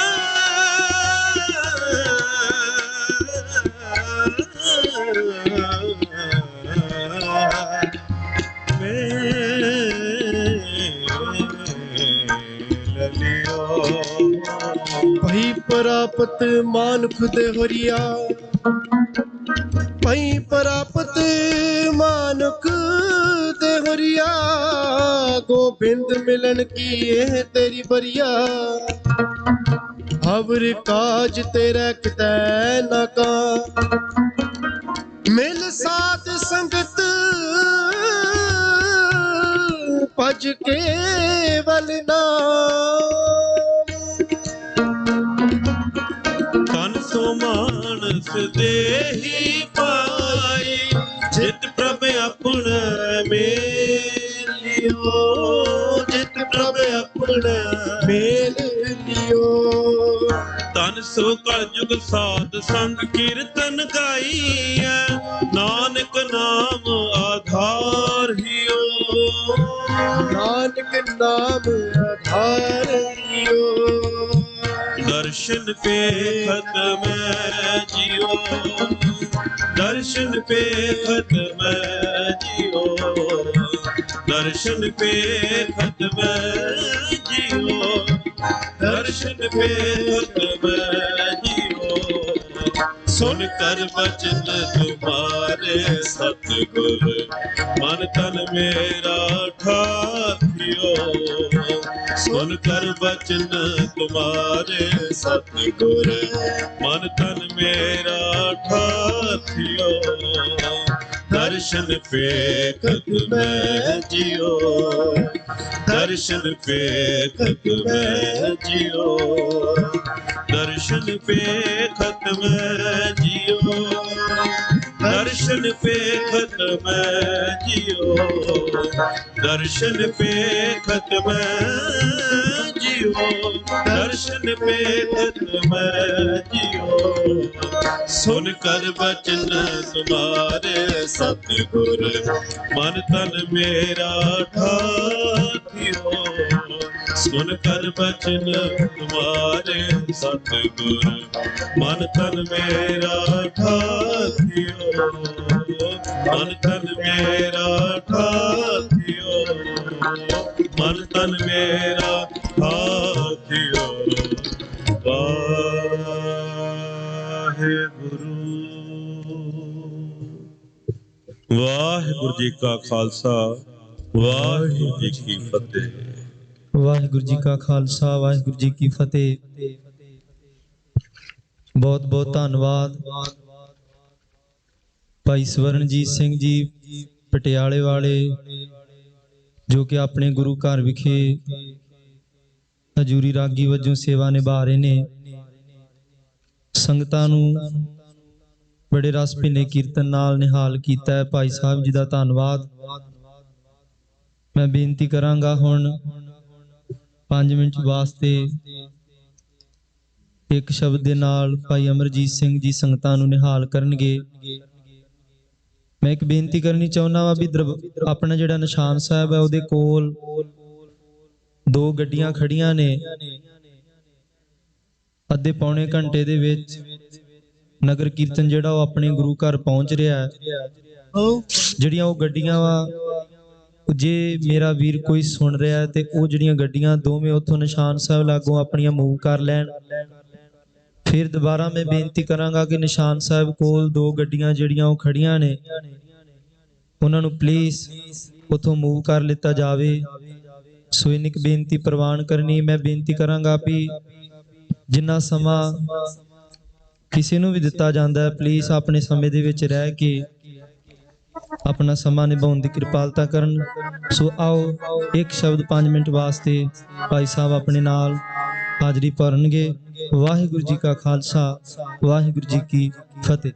भई परापत मानुख दे होरिया, भई परापत मानुख दे होरिया। गोबिंद मिलन की यह तेरी बरिया, हवर काज तेरा कितै न का। मिल साध संगत ਭਜ ਕੇਵਲ ਨਾਮ। ਤਨ ਸੋ ਮਾਨਸ ਦੇਹੀ ਪਾਈ, ਜਿਤ ਪ੍ਰਭ ਆਪਣਾ ਮੇਲਿਓ, ਜਿਤ ਪ੍ਰਭ ਆਪਣਾ ਮੇਲਿਓ। ਤਨ ਸੋ ਕਲਯੁਗ ਸਾਧ ਸੰਗ ਕੀਰਤਨ ਗਾਈਐ, ਨਾਨਕ ਨਾਮ ਆਧਾਰ ਹਿਓ, ਨਾਨਕ ਨਾਮ ਆਧਾਰ ਹਿਓ। ਦਰਸ਼ਨ ਪੇਖਤ ਮੈਂ ਜਿਉ, ਦਰਸ਼ਨ ਪੇਖਤ ਮੈਂ ਜਿਉ, ਦਰਸ਼ਨ ਪੇਖਤ ਮੈਂ ਜਿਉ, ਦਰਸ਼ਨ ਪੇਖਤ ਮੈਂ ਜਿਉ। ਸੁਨ ਕਰ ਬਚਨ ਤੁਮਾਰੇ ਸਤਿਗੁਰ, ਮਨ ਤਨ ਮੇਰਾ ਠਾਠਿਓ। ਸੁਨ ਕਰ ਬਚਨ ਤੁਮਾਰੇ ਸਤਿਗੁਰ, ਮਨ ਤਨ ਮੇਰਾ ਠਾਠਿਓ। ਦਰਸ਼ਨ ਪੇਖਤ ਮੈਂ ਜਿਉ, ਦਰਸ਼ਨ ਪੇਖਤ ਮੈਂ ਜਿਉ, ਦਰਸ਼ਨ ਪੇਖਤ ਮੈਂ ਜਿਉ, ਦਰਸ਼ਨ ਪੇਖਤ ਮੈਂ ਜਿਉ, ਦਰਸ਼ਨ ਪੇਖਤ ਮੈਂ ਜਿਉ, ਦਰਸ਼ਨ ਪੇਖਤ ਮੈਂ ਜਿਉ। ਸੁਨ ਕਰ ਬਚਨ ਤੁਮਾਰੇ ਸਤਿਗੁਰ, ਮਨ ਤਨ ਮੇਰਾ ਠਾਠਿਓ। ਸੁਨ ਕਰ ਬਚਨ ਤੁਮਾਰੇ ਸਤਿਗੁਰ, ਮਨ ਤਨ ਮੇਰਾ ਠਾਠਿਓ, ਮਨ ਤਨ ਮੇਰਾ ਠਾਠਿਓ, ਮਨ ਤਨ ਮੇਰਾ ਠਾਠਿਓ। ਵਾਹਿਗੁਰੂ ਜੀ ਕਾ ਖਾਲਸਾ, ਵਾਹਿਗੁਰੂ ਜੀ ਕੀ ਫਤਿਹ। ਵਾਹਿਗੁਰੂ ਜੀ ਕਾ ਖਾਲਸਾ, ਵਾਹਿਗੁਰੂ ਜੀ ਕੀ ਫਤਿਹ। ਬਹੁਤ ਬਹੁਤ ਧੰਨਵਾਦ ਭਾਈ ਸਵਰਨਜੀਤ ਸਿੰਘ ਜੀ ਪਟਿਆਲੇ ਵਾਲੇ, ਜੋ ਕਿ ਆਪਣੇ ਗੁਰੂ ਘਰ ਵਿਖੇ ਹਜੂਰੀ ਰਾਗੀ ਵਜੋਂ ਸੇਵਾ ਨਿਭਾ ਰਹੇ ਨੇ। ਸੰਗਤਾਂ ਨੂੰ ਬੜੇ ਰਸ ਭਿੰਨੇ ਕੀਰਤਨ ਨਾਲ ਨਿਹਾਲ ਕੀਤਾ ਹੈ। ਭਾਈ ਸਾਹਿਬ ਜੀ ਦਾ ਧੰਨਵਾਦ। ਮੈਂ ਬੇਨਤੀ ਕਰਾਂਗਾ ਹੁਣ 5 ਮਿੰਟ ਵਾਸਤੇ ਇੱਕ ਸ਼ਬਦ ਦੇ ਨਾਲ ਭਾਈ ਅਮਰਜੀਤ ਸਿੰਘ ਜੀ ਸੰਗਤਾਂ ਨੂੰ ਨਿਹਾਲ ਕਰਨਗੇ। ਮੈਂ ਇੱਕ ਬੇਨਤੀ ਕਰਨੀ ਚਾਹੁੰਦਾ ਵਾ ਵੀ ਆਪਣਾ ਜਿਹੜਾ ਨਿਸ਼ਾਨ ਸਾਹਿਬ ਹੈ ਉਹਦੇ ਕੋਲ 2 ਗੱਡੀਆਂ ਖੜੀਆਂ ਨੇ। ਅੱਧੇ ਪੌਣੇ ਘੰਟੇ ਦੇ ਵਿੱਚ ਨਗਰ ਕੀਰਤਨ ਜਿਹੜਾ ਉਹ ਆਪਣੇ ਗੁਰੂ ਘਰ ਪਹੁੰਚ ਰਿਹਾ ਹੈ। ਜਿਹੜੀਆਂ ਉਹ ਗੱਡੀਆਂ ਵਾ, ਜੇ ਮੇਰਾ ਵੀਰ ਕੋਈ ਸੁਣ ਰਿਹਾ ਤੇ ਉਹ ਜਿਹੜੀਆਂ ਗੱਡੀਆਂ ਦੋਵੇਂ ਉੱਥੋਂ ਨਿਸ਼ਾਨ ਸਾਹਿਬ ਲਾਗੋਂ ਆਪਣੀਆਂ ਮੂਵ ਕਰ ਲੈਣ। ਫਿਰ ਦੁਬਾਰਾ ਮੈਂ ਬੇਨਤੀ ਕਰਾਂਗਾ ਕਿ ਨਿਸ਼ਾਨ ਸਾਹਿਬ ਕੋਲ 2 ਗੱਡੀਆਂ ਜਿਹੜੀਆਂ ਉਹ ਖੜੀਆਂ ਨੇ, ਉਹਨਾਂ ਨੂੰ ਪਲੀਜ਼ ਉੱਥੋਂ ਮੂਵ ਕਰ ਲਿੱਤਾ ਜਾਵੇ। ਸੋ ਇੰਨੀ ਕੁ ਬੇਨਤੀ ਪ੍ਰਵਾਨ ਕਰਨੀ। ਮੈਂ ਬੇਨਤੀ ਕਰਾਂਗਾ ਵੀ ਜਿੰਨਾ ਸਮਾਂ ਕਿਸੇ ਨੂੰ ਵੀ ਦਿੱਤਾ ਜਾਂਦਾ ਹੈ, ਪਲੀਜ਼ ਆਪਣੇ ਸਮੇਂ ਦੇ ਵਿੱਚ ਰਹਿ ਕੇ ਆਪਣਾ ਸਮਾਂ ਨਿਭਾਉਣ ਦੀ ਕਿਰਪਾਲਤਾ ਕਰਨ। ਸੋ ਆਓ ਇੱਕ ਸ਼ਬਦ 5 ਮਿੰਟ ਵਾਸਤੇ ਭਾਈ ਸਾਹਿਬ ਆਪਣੇ ਨਾਲ ਹਾਜ਼ਰੀ ਭਰਨਗੇ। ਵਾਹਿਗੁਰੂ ਜੀ ਕਾ ਖਾਲਸਾ, ਵਾਹਿਗੁਰੂ ਜੀ ਕੀ ਫਤਿਹ।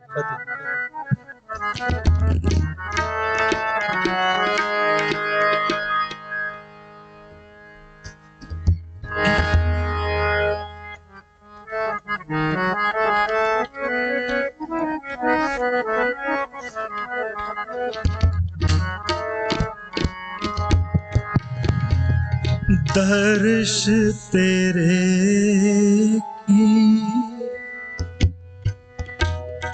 दर्श तेरे की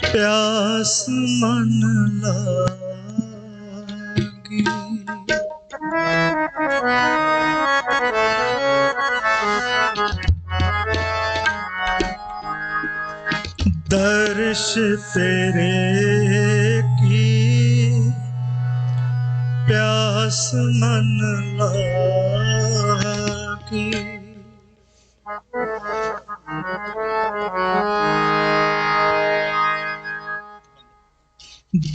प्यास मन लागी, दर्श तेरे की प्यास मन लागी,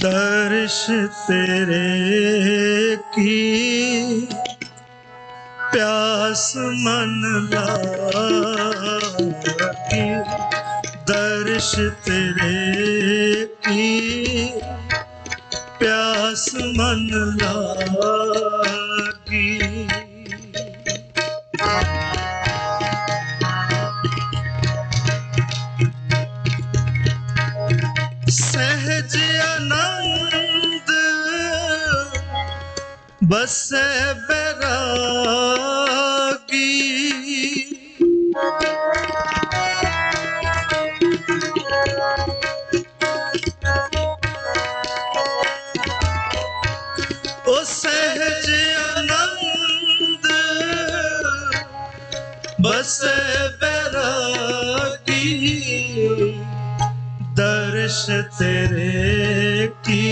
दर्श तेरे की प्यास मन लागी दर्श तेरे की प्यास मन लागी। सहज आनंद बसे बैरागी ओ सहज आनंद बसे बैरागी दर्श तेरे की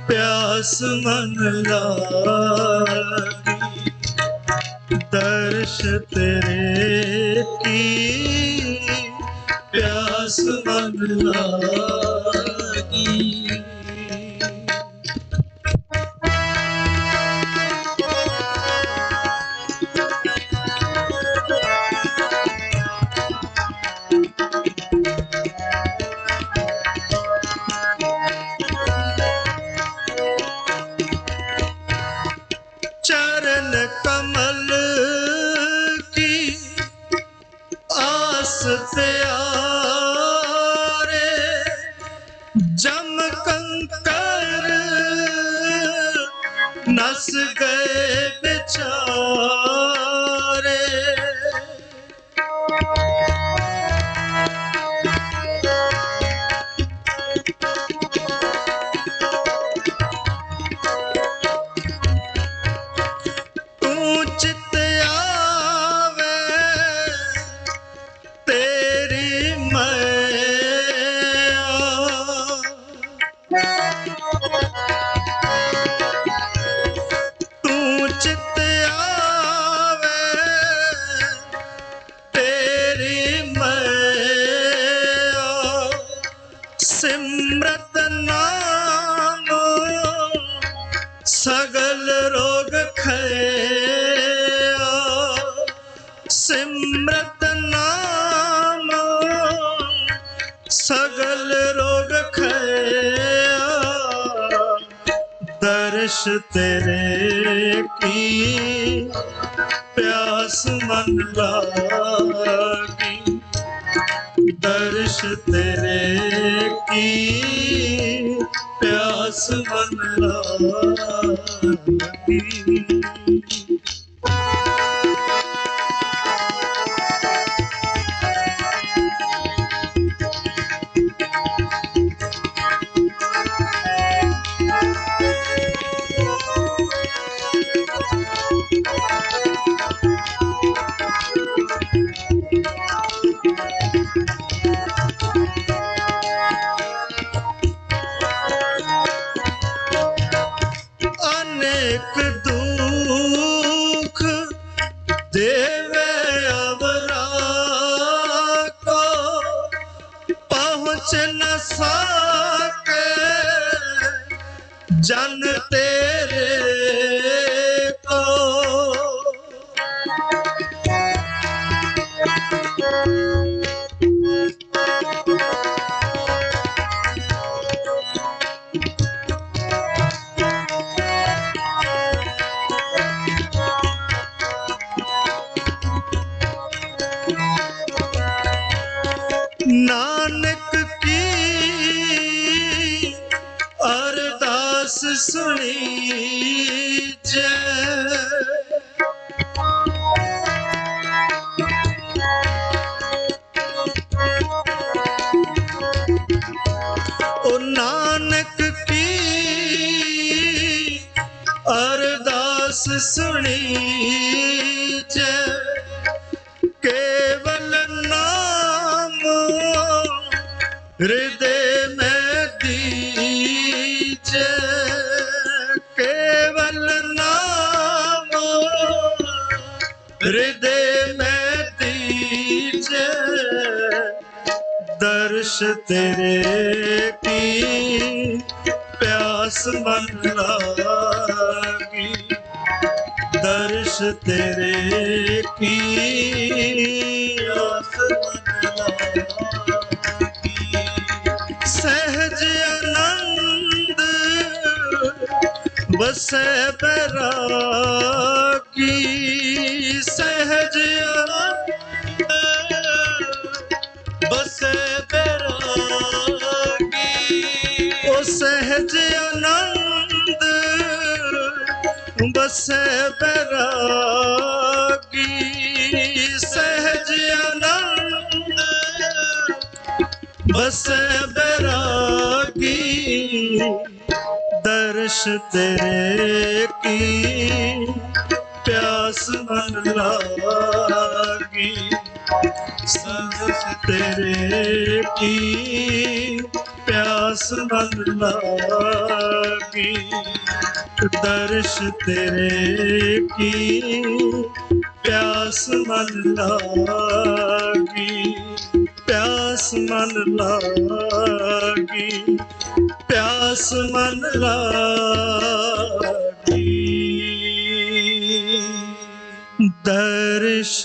प्यास मन लागी दर्श तेरे की प्यास मन लागी। चरण कमल की आस प्यारे जम कंकर नस गए बेचारे चित आवे तेरी मैया तू चित आवे तेरी मैया सिमरत नाम सगल रोग खैया सिमरत नाम सगल रोग खैया दर्श तेरे की प्यास मन लागी दर्श तेरे की प्यास मन लागी। अनेक दुख देवे अवरा को पहुँच न सके जन तेरे को नानक की अरदास सुनी जय ओ नानक की अरदास सुनी जय केवल नाम हृदय में दीजे केवल नाम हृदय में दीजे दर्श तेरे की प्यास मन लागी दर्श तेरे की आस मन लागी। सहज आनंद बसे बैरागी, सहज आनंद बसे बैरागी। ओ सहज आनंद बसे बैरागी, सहज आनंद बसे बैरागी। दर्श तेरे की प्यास मन लागी, दर्श तेरे की प्यास मन लागी। दर्श तेरे की प्यास मन लागी, प्यास मन लागी, प्यास मन लागी। दर्श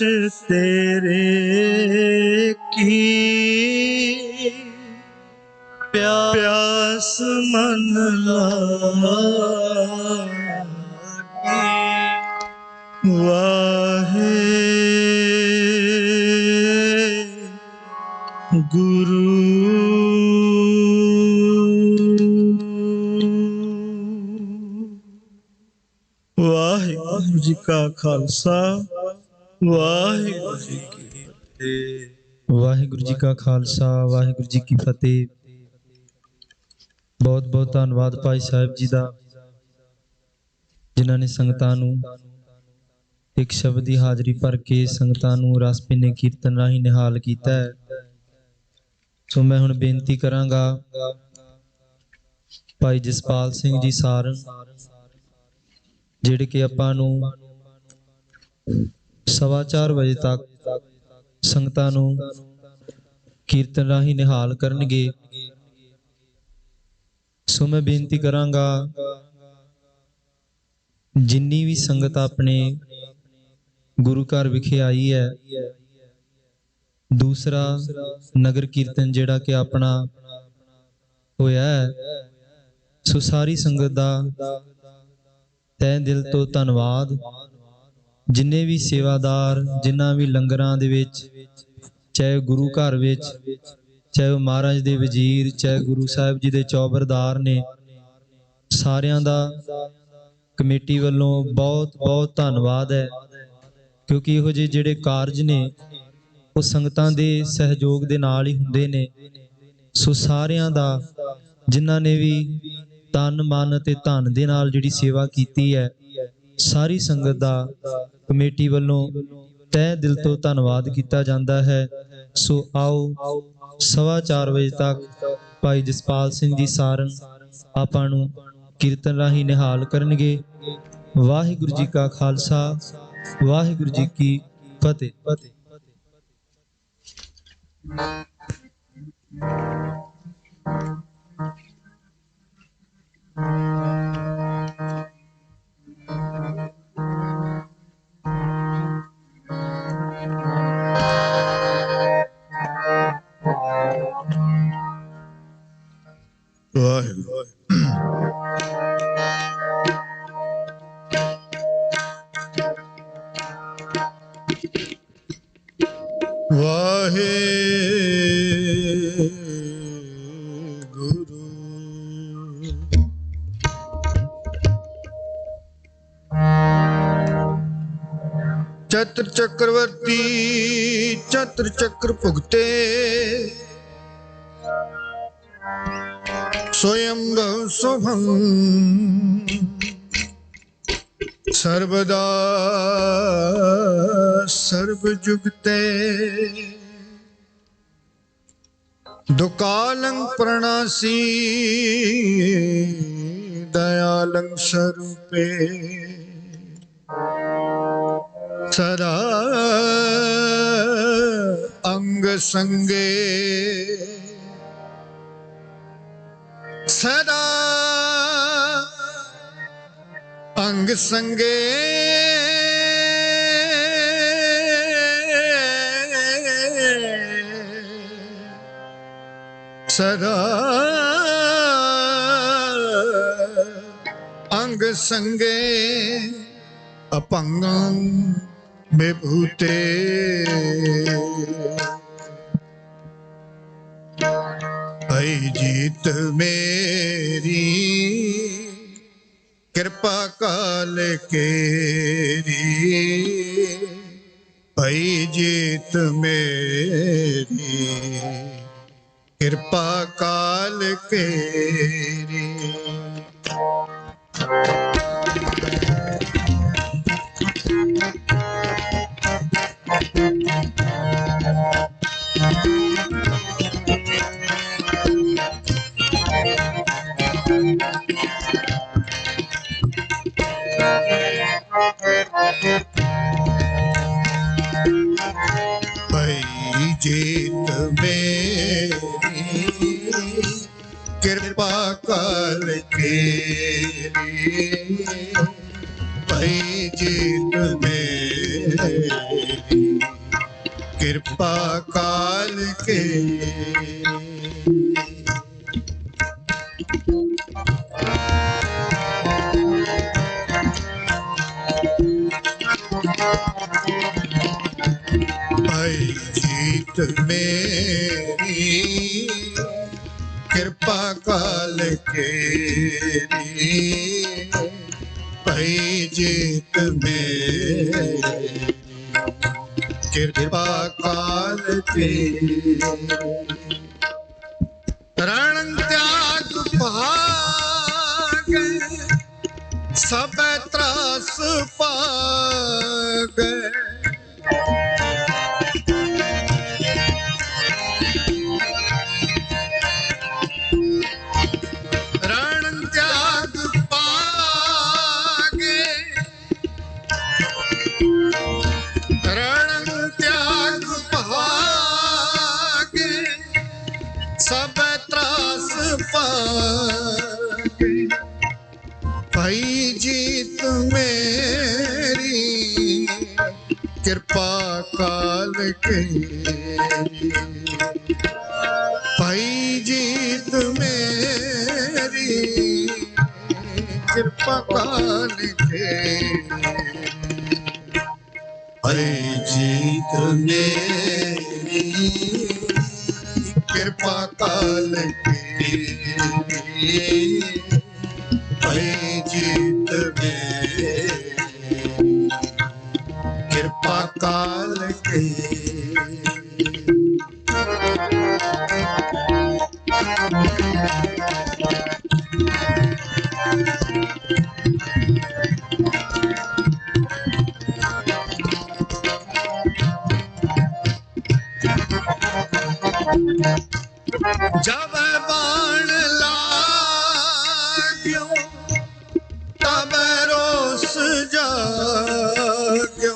तेरे की प्यास मन लागी। वाहे गुरु वाहिगुरु जी का खालसा वाहिगुरु जी की फतेह। ਵਾਹਿਗੁਰੂ ਜੀ ਕਾ ਖਾਲਸਾ ਵਾਹਿਗੁਰੂ ਜੀ ਕੀ ਫਤਿਹ। ਬਹੁਤ ਬਹੁਤ ਧੰਨਵਾਦ ਭਾਈ ਸਾਹਿਬ ਜੀ ਦਾ, ਜਿਨ੍ਹਾਂ ਨੇ ਸੰਗਤਾਂ ਨੂੰ ਇੱਕ ਸ਼ਬਦ ਦੀ ਹਾਜ਼ਰੀ ਭਰ ਕੇ ਸੰਗਤਾਂ ਨੂੰ ਰਸ ਭਿੰਨੇ ਕੀਰਤਨ ਰਾਹੀਂ ਨਿਹਾਲ ਕੀਤਾ ਹੈ। ਸੋ ਮੈਂ ਹੁਣ ਬੇਨਤੀ ਕਰਾਂਗਾ ਭਾਈ ਜਸਪਾਲ ਸਿੰਘ ਜੀ ਸਾਰਨ, ਜਿਹੜੇ ਕਿ ਆਪਾਂ ਨੂੰ 4:15 ਵਜੇ ਤੱਕ ਸੰਗਤਾਂ ਨੂੰ ਕੀਰਤਨ ਰਾਹੀਂ ਨਿਹਾਲ ਕਰਨਗੇ। ਸੋ ਮੈਂ ਬੇਨਤੀ ਕਰਾਂਗਾ ਜਿੰਨੀ ਵੀ ਸੰਗਤ ਆਪਣੇ ਗੁਰੂ ਘਰ ਵਿਖੇ ਆਈ ਹੈ, ਦੂਸਰਾ ਨਗਰ ਕੀਰਤਨ ਜਿਹੜਾ ਕਿ ਆਪਣਾ ਹੋਇਆ ਹੈ, ਸੋ ਸਾਰੀ ਸੰਗਤ ਦਾ ਤਹਿ ਦਿਲ ਤੋਂ ਧੰਨਵਾਦ। ਜਿੰਨੇ ਵੀ ਸੇਵਾਦਾਰ, ਜਿਨ੍ਹਾਂ ਵੀ ਲੰਗਰਾਂ ਦੇ ਵਿੱਚ, ਚਾਹੇ ਗੁਰੂ ਘਰ ਵਿੱਚ, ਚਾਹੇ ਉਹ ਮਹਾਰਾਜ ਦੇ ਵਜ਼ੀਰ, ਚਾਹੇ ਗੁਰੂ ਸਾਹਿਬ ਜੀ ਦੇ ਚੌਬਰਦਾਰ ਨੇ, ਸਾਰਿਆਂ ਦਾ ਕਮੇਟੀ ਵੱਲੋਂ ਬਹੁਤ ਬਹੁਤ ਧੰਨਵਾਦ ਹੈ। ਕਿਉਂਕਿ ਇਹੋ ਜਿਹੇ ਜਿਹੜੇ ਕਾਰਜ ਨੇ ਉਹ ਸੰਗਤਾਂ ਦੇ ਸਹਿਯੋਗ ਦੇ ਨਾਲ ਹੀ ਹੁੰਦੇ ਨੇ। ਸੋ ਸਾਰਿਆਂ ਦਾ, ਜਿਨ੍ਹਾਂ ਨੇ ਵੀ ਤਨ ਮਨ ਅਤੇ ਧਨ ਦੇ ਨਾਲ ਜਿਹੜੀ ਸੇਵਾ ਕੀਤੀ ਹੈ, ਸਾਰੀ ਸੰਗਤ ਦਾ ਕਮੇਟੀ ਵੱਲੋਂ ਤਹਿ ਦਿਲ ਤੋਂ ਧੰਨਵਾਦ ਕੀਤਾ ਜਾਂਦਾ ਹੈ। ਸੋ ਆਓ 4:15 ਵਜੇ ਤੱਕ ਭਾਈ ਜਸਪਾਲ ਸਿੰਘ ਜੀ ਸਾਰਨ ਆਪਾਂ ਨੂੰ ਕੀਰਤਨ ਰਾਹੀਂ ਨਿਹਾਲ ਕਰਨਗੇ। ਵਾਹਿਗੁਰੂ ਜੀ ਕਾ ਖਾਲਸਾ ਵਾਹਿਗੁਰੂ ਜੀ ਕੀ ਫਤਿਹ। ਵਾਹਿਗੁਰੂ चतुर चक्रवर्ती चतुर चक्र भुगते स्वयं शुभं सर्वदा सर्वजुगते दुकालं प्रणासी दयालं स्वरूपे सदा अंग संगे सदा अंग संगे सदा अंग संगे अपंगं विभूते आई जीत मेरी कृपा काल केरी आई जीत मेरी कृपा काल केरी। भाई जीत मेरी कृपा काल केरी भाई जीत मेरी कृपा काल केरी। भाई जीत मेरी कृपा काल केरी भाई जीत मेरी कृपा काल केरी। रण त्याग भागे सब त्रास पागे रण त्याग पागे रण त्याग पागे सब त्रास पागे भाई जीत मेरी कृपा काल केरी भाई जीत मेरी कृपा काल केरी भाई जीत मेरी कृपा काल केरी भाई जीत मेरी कृपा काल केरी। जब बाण लाग्यो तब रोस जाग्यो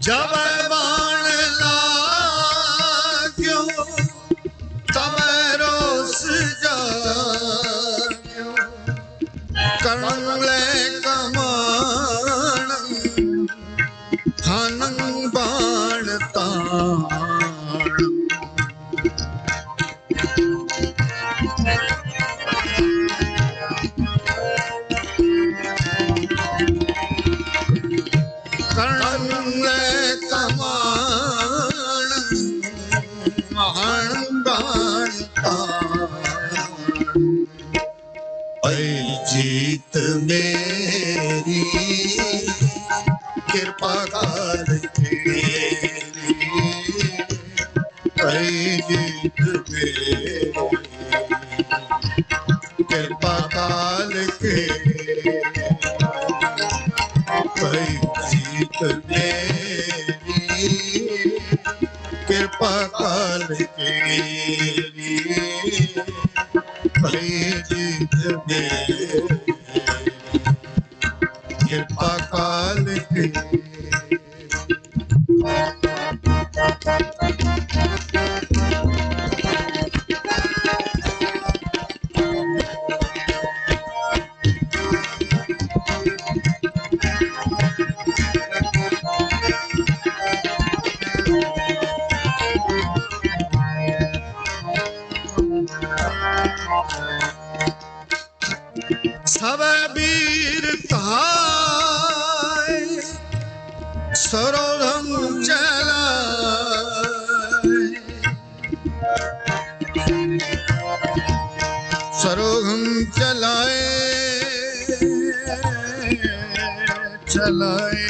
जब बाण लाग्यो तब रोस जाग्यो कणले कमान हनन बाण ताण कणले कमान हनन बाण ताण ऐ जीत मेरी कृपा काल केरी ऐ जीत मेरी कृपा काल केरी ऐ जीत मेरी कृपा काल केरी ऐ जीत मेरी कृपा काल केरी। सरोगम चलाए, सरोगम चलाए, चलाए,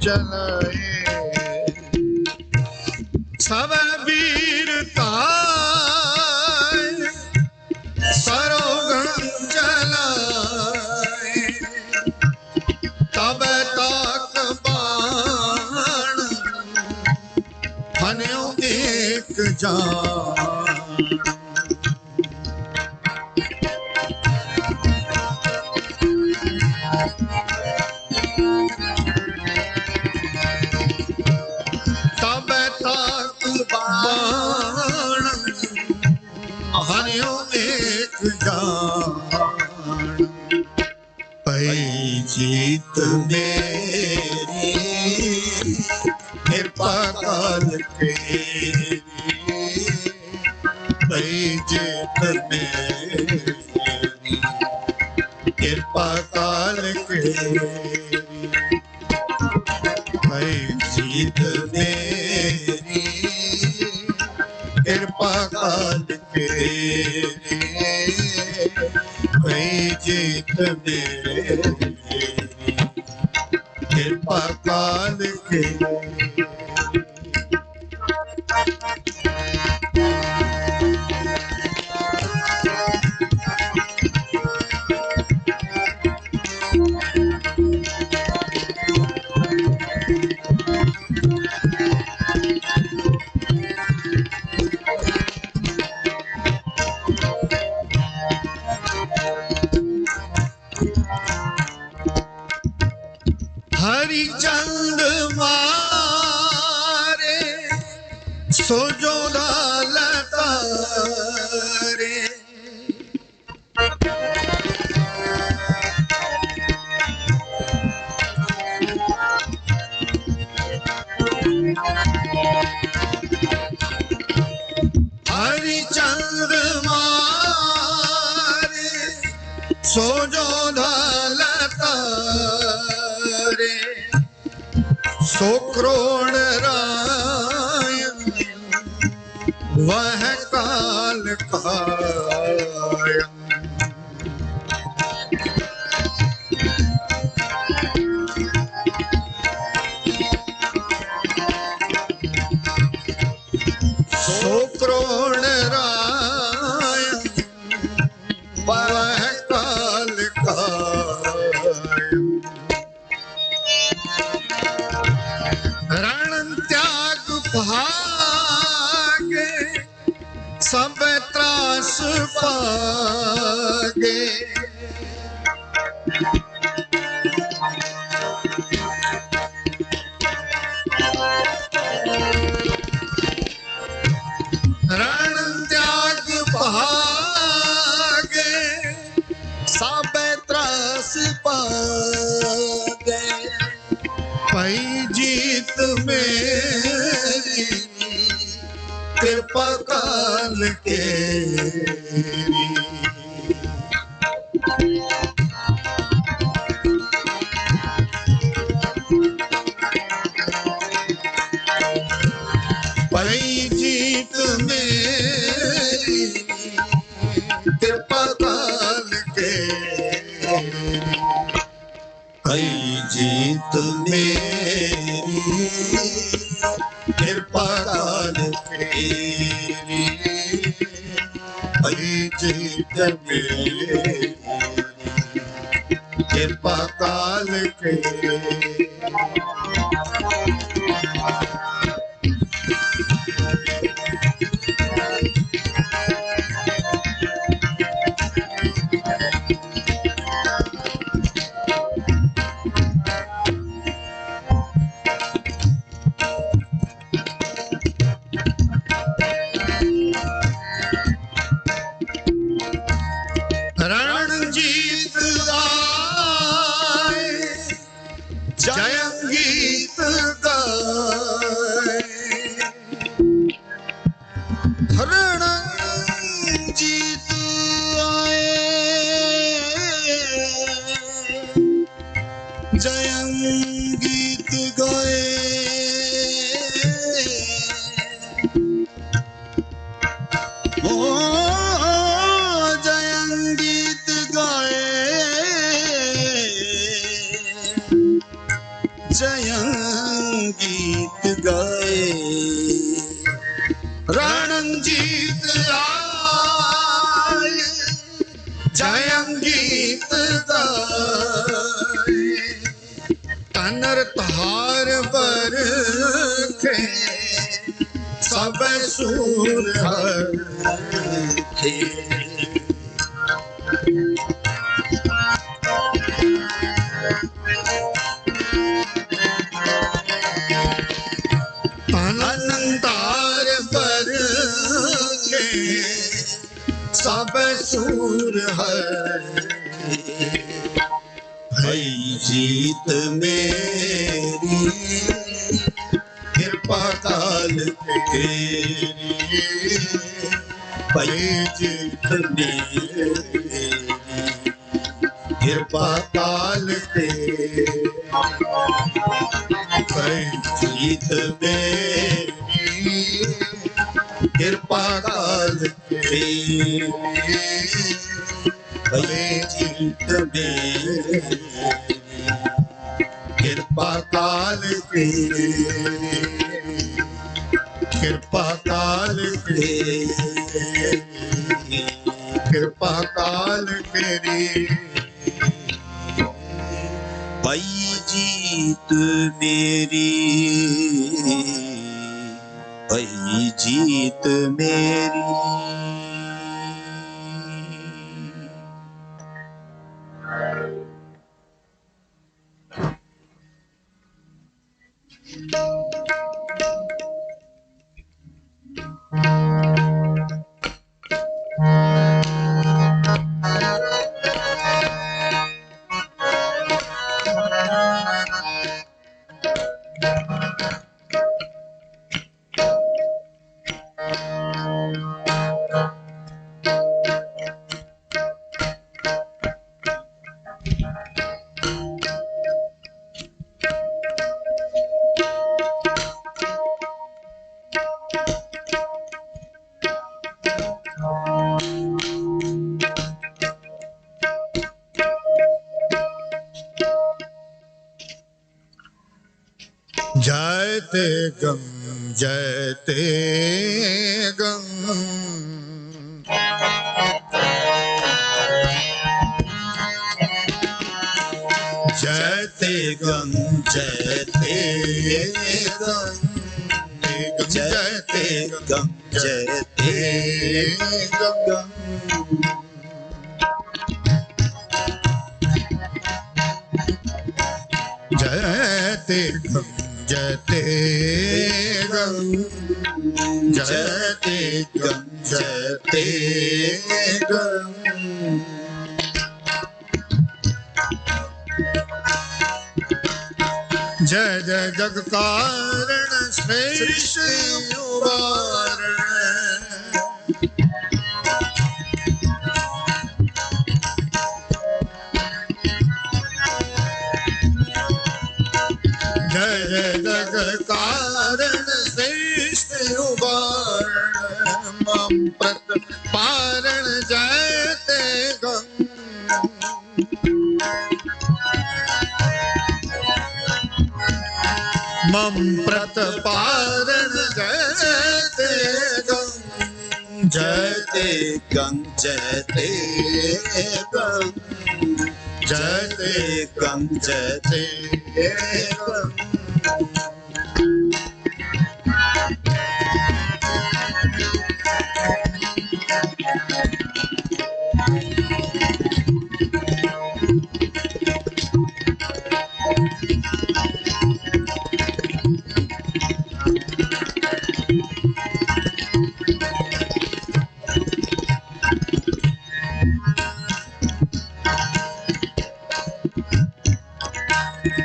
चलाए, सब वीरता सरोगम चलाए, तब तक बाण हन्यो एक जान, तब तक बाण हन्यो एक जान, पई जीत मेरी कृपा काल तेरी, पई जीत मेरी कृपा काल तेरी, पई जीत मेरी कृपा काल तेरी, पई जीत मेरी कृपा काल तेरी। हरिचंद मारे सोजो लतारे, हरिचंद मारे सोजो लतारे, सो करोड़ रायन वह काल कायम, सो करोड़ रायन वह काल कायम, रण त्याग भागे सब त्रास पागे, रण त्याग भागे सब त्रास पागे, पई जीत मेरी कृपा काल तेरी, पई जीत मेरी कृपा काल तेरी, पई जीत मेरी कृपा काल तेरी, पई जीत मेरी कृपा काल तेरी। रणजीत आए जयंगीत गाए, रणजीत आए जयंगीत गीत गाए ओ जयं गीत गाए जयं गीत गाए रणजीत आए जयं गीत गाए तनर तहार बरखे सब सूर हरखे अनंतार बरखे सब सूर हरखे भई जीत मेरी कृपा काल तेरी भई जीत मेरी कृपा काल तेरी भई जीत मेरी कृपा काल तेरी भई जीत मेरी कृपा काल तेरी कृपा काल तेरी कृपा काल तेरी भई जीत मेरी भई जीत मेरी जयते गम जयते गम जयते गम जयते गम जयते गम जयते गम जयते गम जयते गम जयते गम जयते गम जय जय जग कारण श्रेष्ठ उबारण जय जय जग कारण श्रेष्ठ उबारण मम प्रत पारण जयते गम मम प्रत पारण जयते गम जयते गम जयते गम जयते गम जयते गम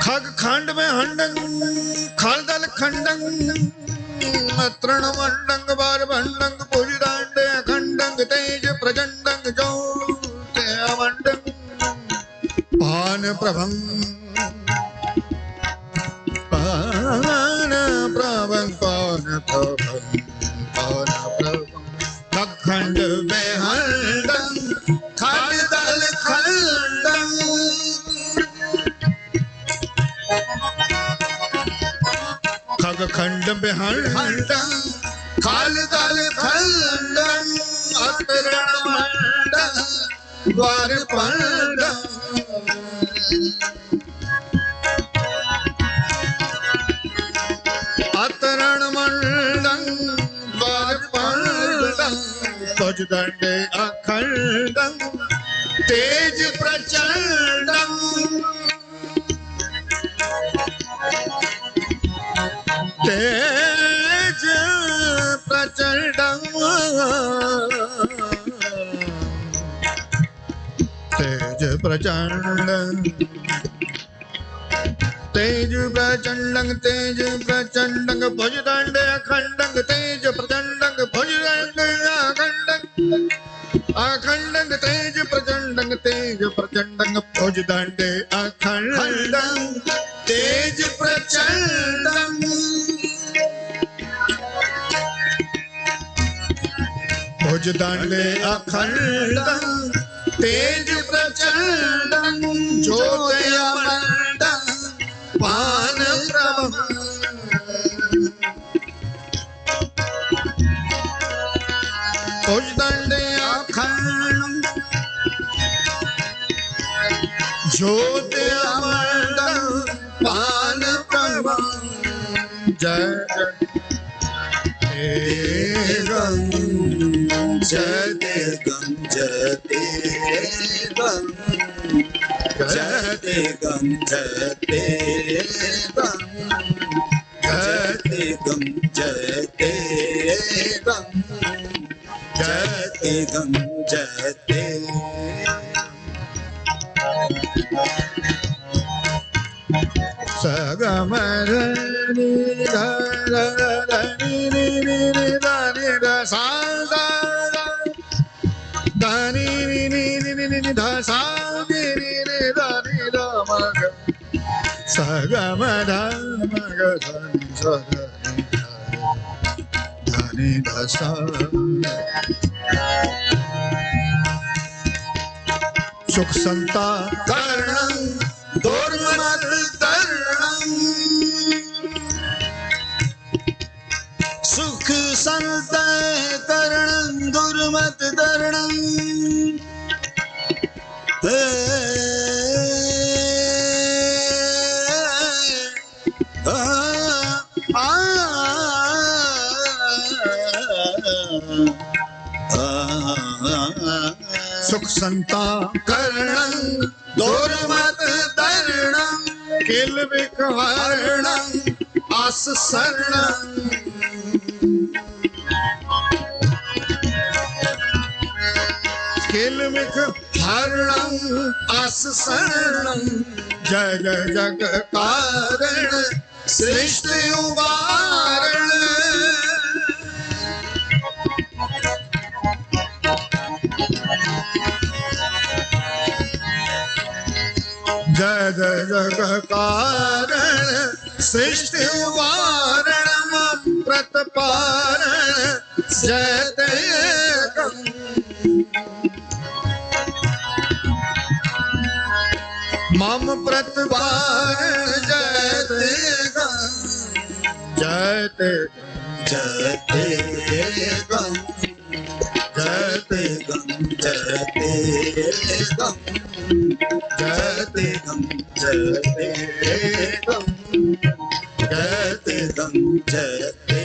खग खंड में हंडंग खलदल खंडंग तृण मंडंग बार भंडंग भुजदांड अखंडंग तेज प्रचंडंग जोते अमंडंग भान प्रभंग खंड बिहंड खाल दल खंड अतरण मंड द्वार पंड अतरण मंड द्वार पंड तुझ दंड अखंड तेज प्रचंड तेज प्रचंड तेज प्रचंड तेज प्रचंड तेज प्रचंड भुजदंड अखंड तेज प्रचंड भुजदंड अखंड अखंड तेज प्रचंड भुजदंड अखंड तेज प्रचंड भुजदंड अखंड तेज प्रचंड ज्योतिर्मंड पान प्रभ भुजदंड अखंड ज्योतिर्मंड पान प्रभ जय गं जय गं जय गं जय गं जय गं जय गं जय गं जय गं जय सगमरनि धरनि नि धनि ध सा धनि नि ध सा नि धनि ध मग सगम ध मग धनि ध सा सुख संता करणं दुर्मत तरणं सुख संत करणं दुर्मत तरणं सुख संता करणं दुर्मत तरणं किल विकहरणं आस शरणं किल विकहरणं आस शरणं जय जय जग कारण सृष्टि उबारण जय जय जग कारण सृष्टि वारण प्रतपारण जय देगं मम प्रतपारण जय देगं जय देगं जय देगं जय देगं जय देगं जयते गं जयते गं जयते गं जयते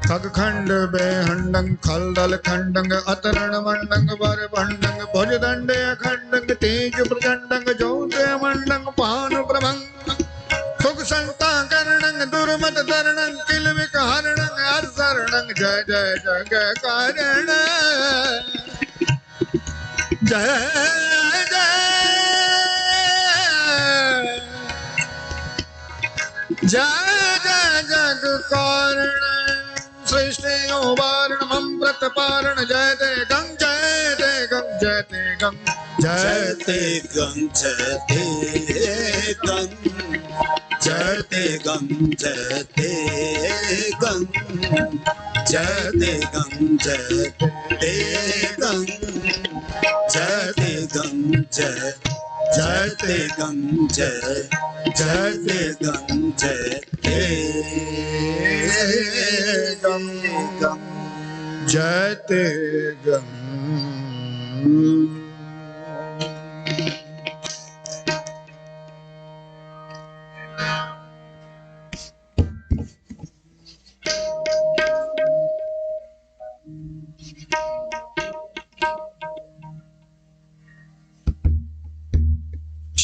खगखंड बेहंडं खलदल खंडं अतरण मंडं वर भंडं भुजदंड अखंडं तेज प्रचंडं ज्योतिर्मंडं पान प्रभं सुख संता करणं दुर्मत तरणं किल विकहरणं हर्षरणं जय जय जग कारण जय जय जय जय जग कारण सृष्टि वारण मम प्रतपारण जय ते गं जय ते गं जय ते गं जय ते गं जय ते गं जयते गं जयते गं जयते गं जयते गं जयते गं जय जय ते गंग जय ते गंग जय गम गम जय ते गम।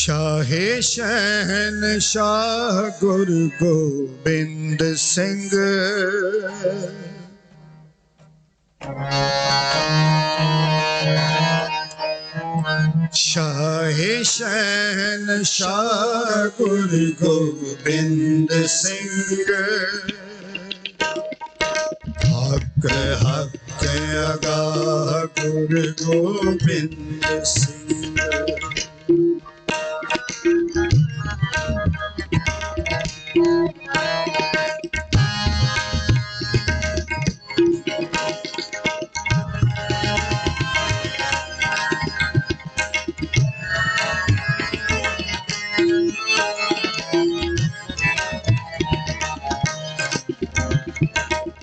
शाहे शहनशाह गुरु गोबिंद सिंह शाहे शहनशाह गुरु गोबिंद सिंह हक हक अगाह गुरु गोबिंद सिंह।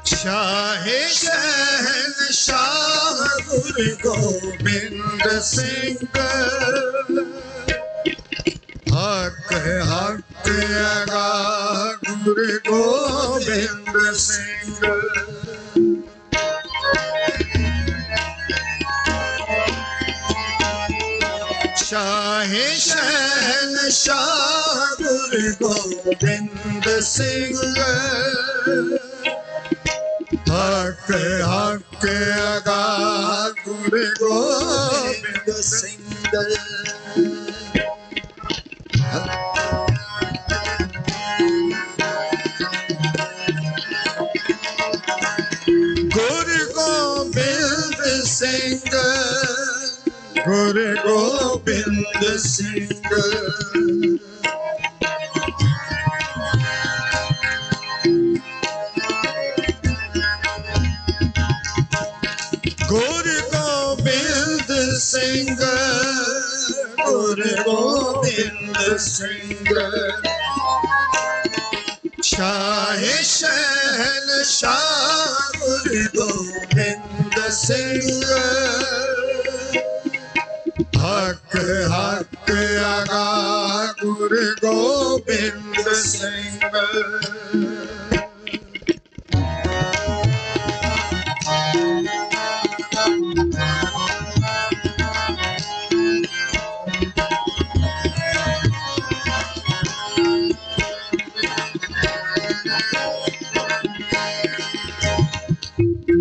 शाहे शहनशाह गुरु गोबिंद सिंह हक हक अगाह गुरु गोबिंद सिंह। शाहे शहनशाह गुरु गोबिंद सिंह हक हक अगाह गुरु गोबिंद सिंह। गुरु गोबिंद सिंह गुरु गोबिंद सिंह। गुरु गोबिंद सिंह गुरु गोबिंद सिंह शाहे शहनशाह गुरु गोबिंद सिंह हक हक अगाह गुरु गोबिंद सिंह।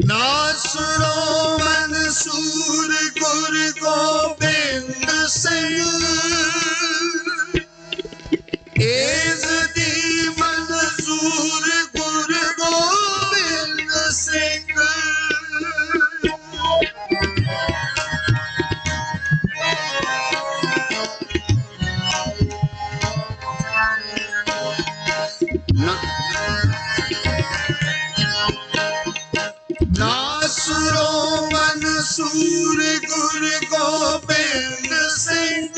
नासरो मंसूर गुरु गोबिंद सिंह एज़दी मंसूर गुरु गोबिंद सिंह। नासरो मंसूर गुरु गोबिंद सिंह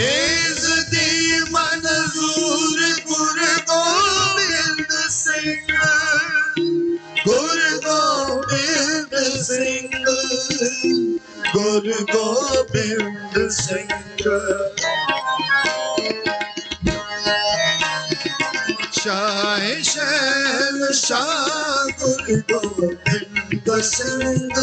एज़दी मंसूर गुरु गोबिंद सिंह। गुरु गोबिंद सिंह गुरु गोबिंद सिंह। शाहे शहनशाह गुरु गोबिंद सिंह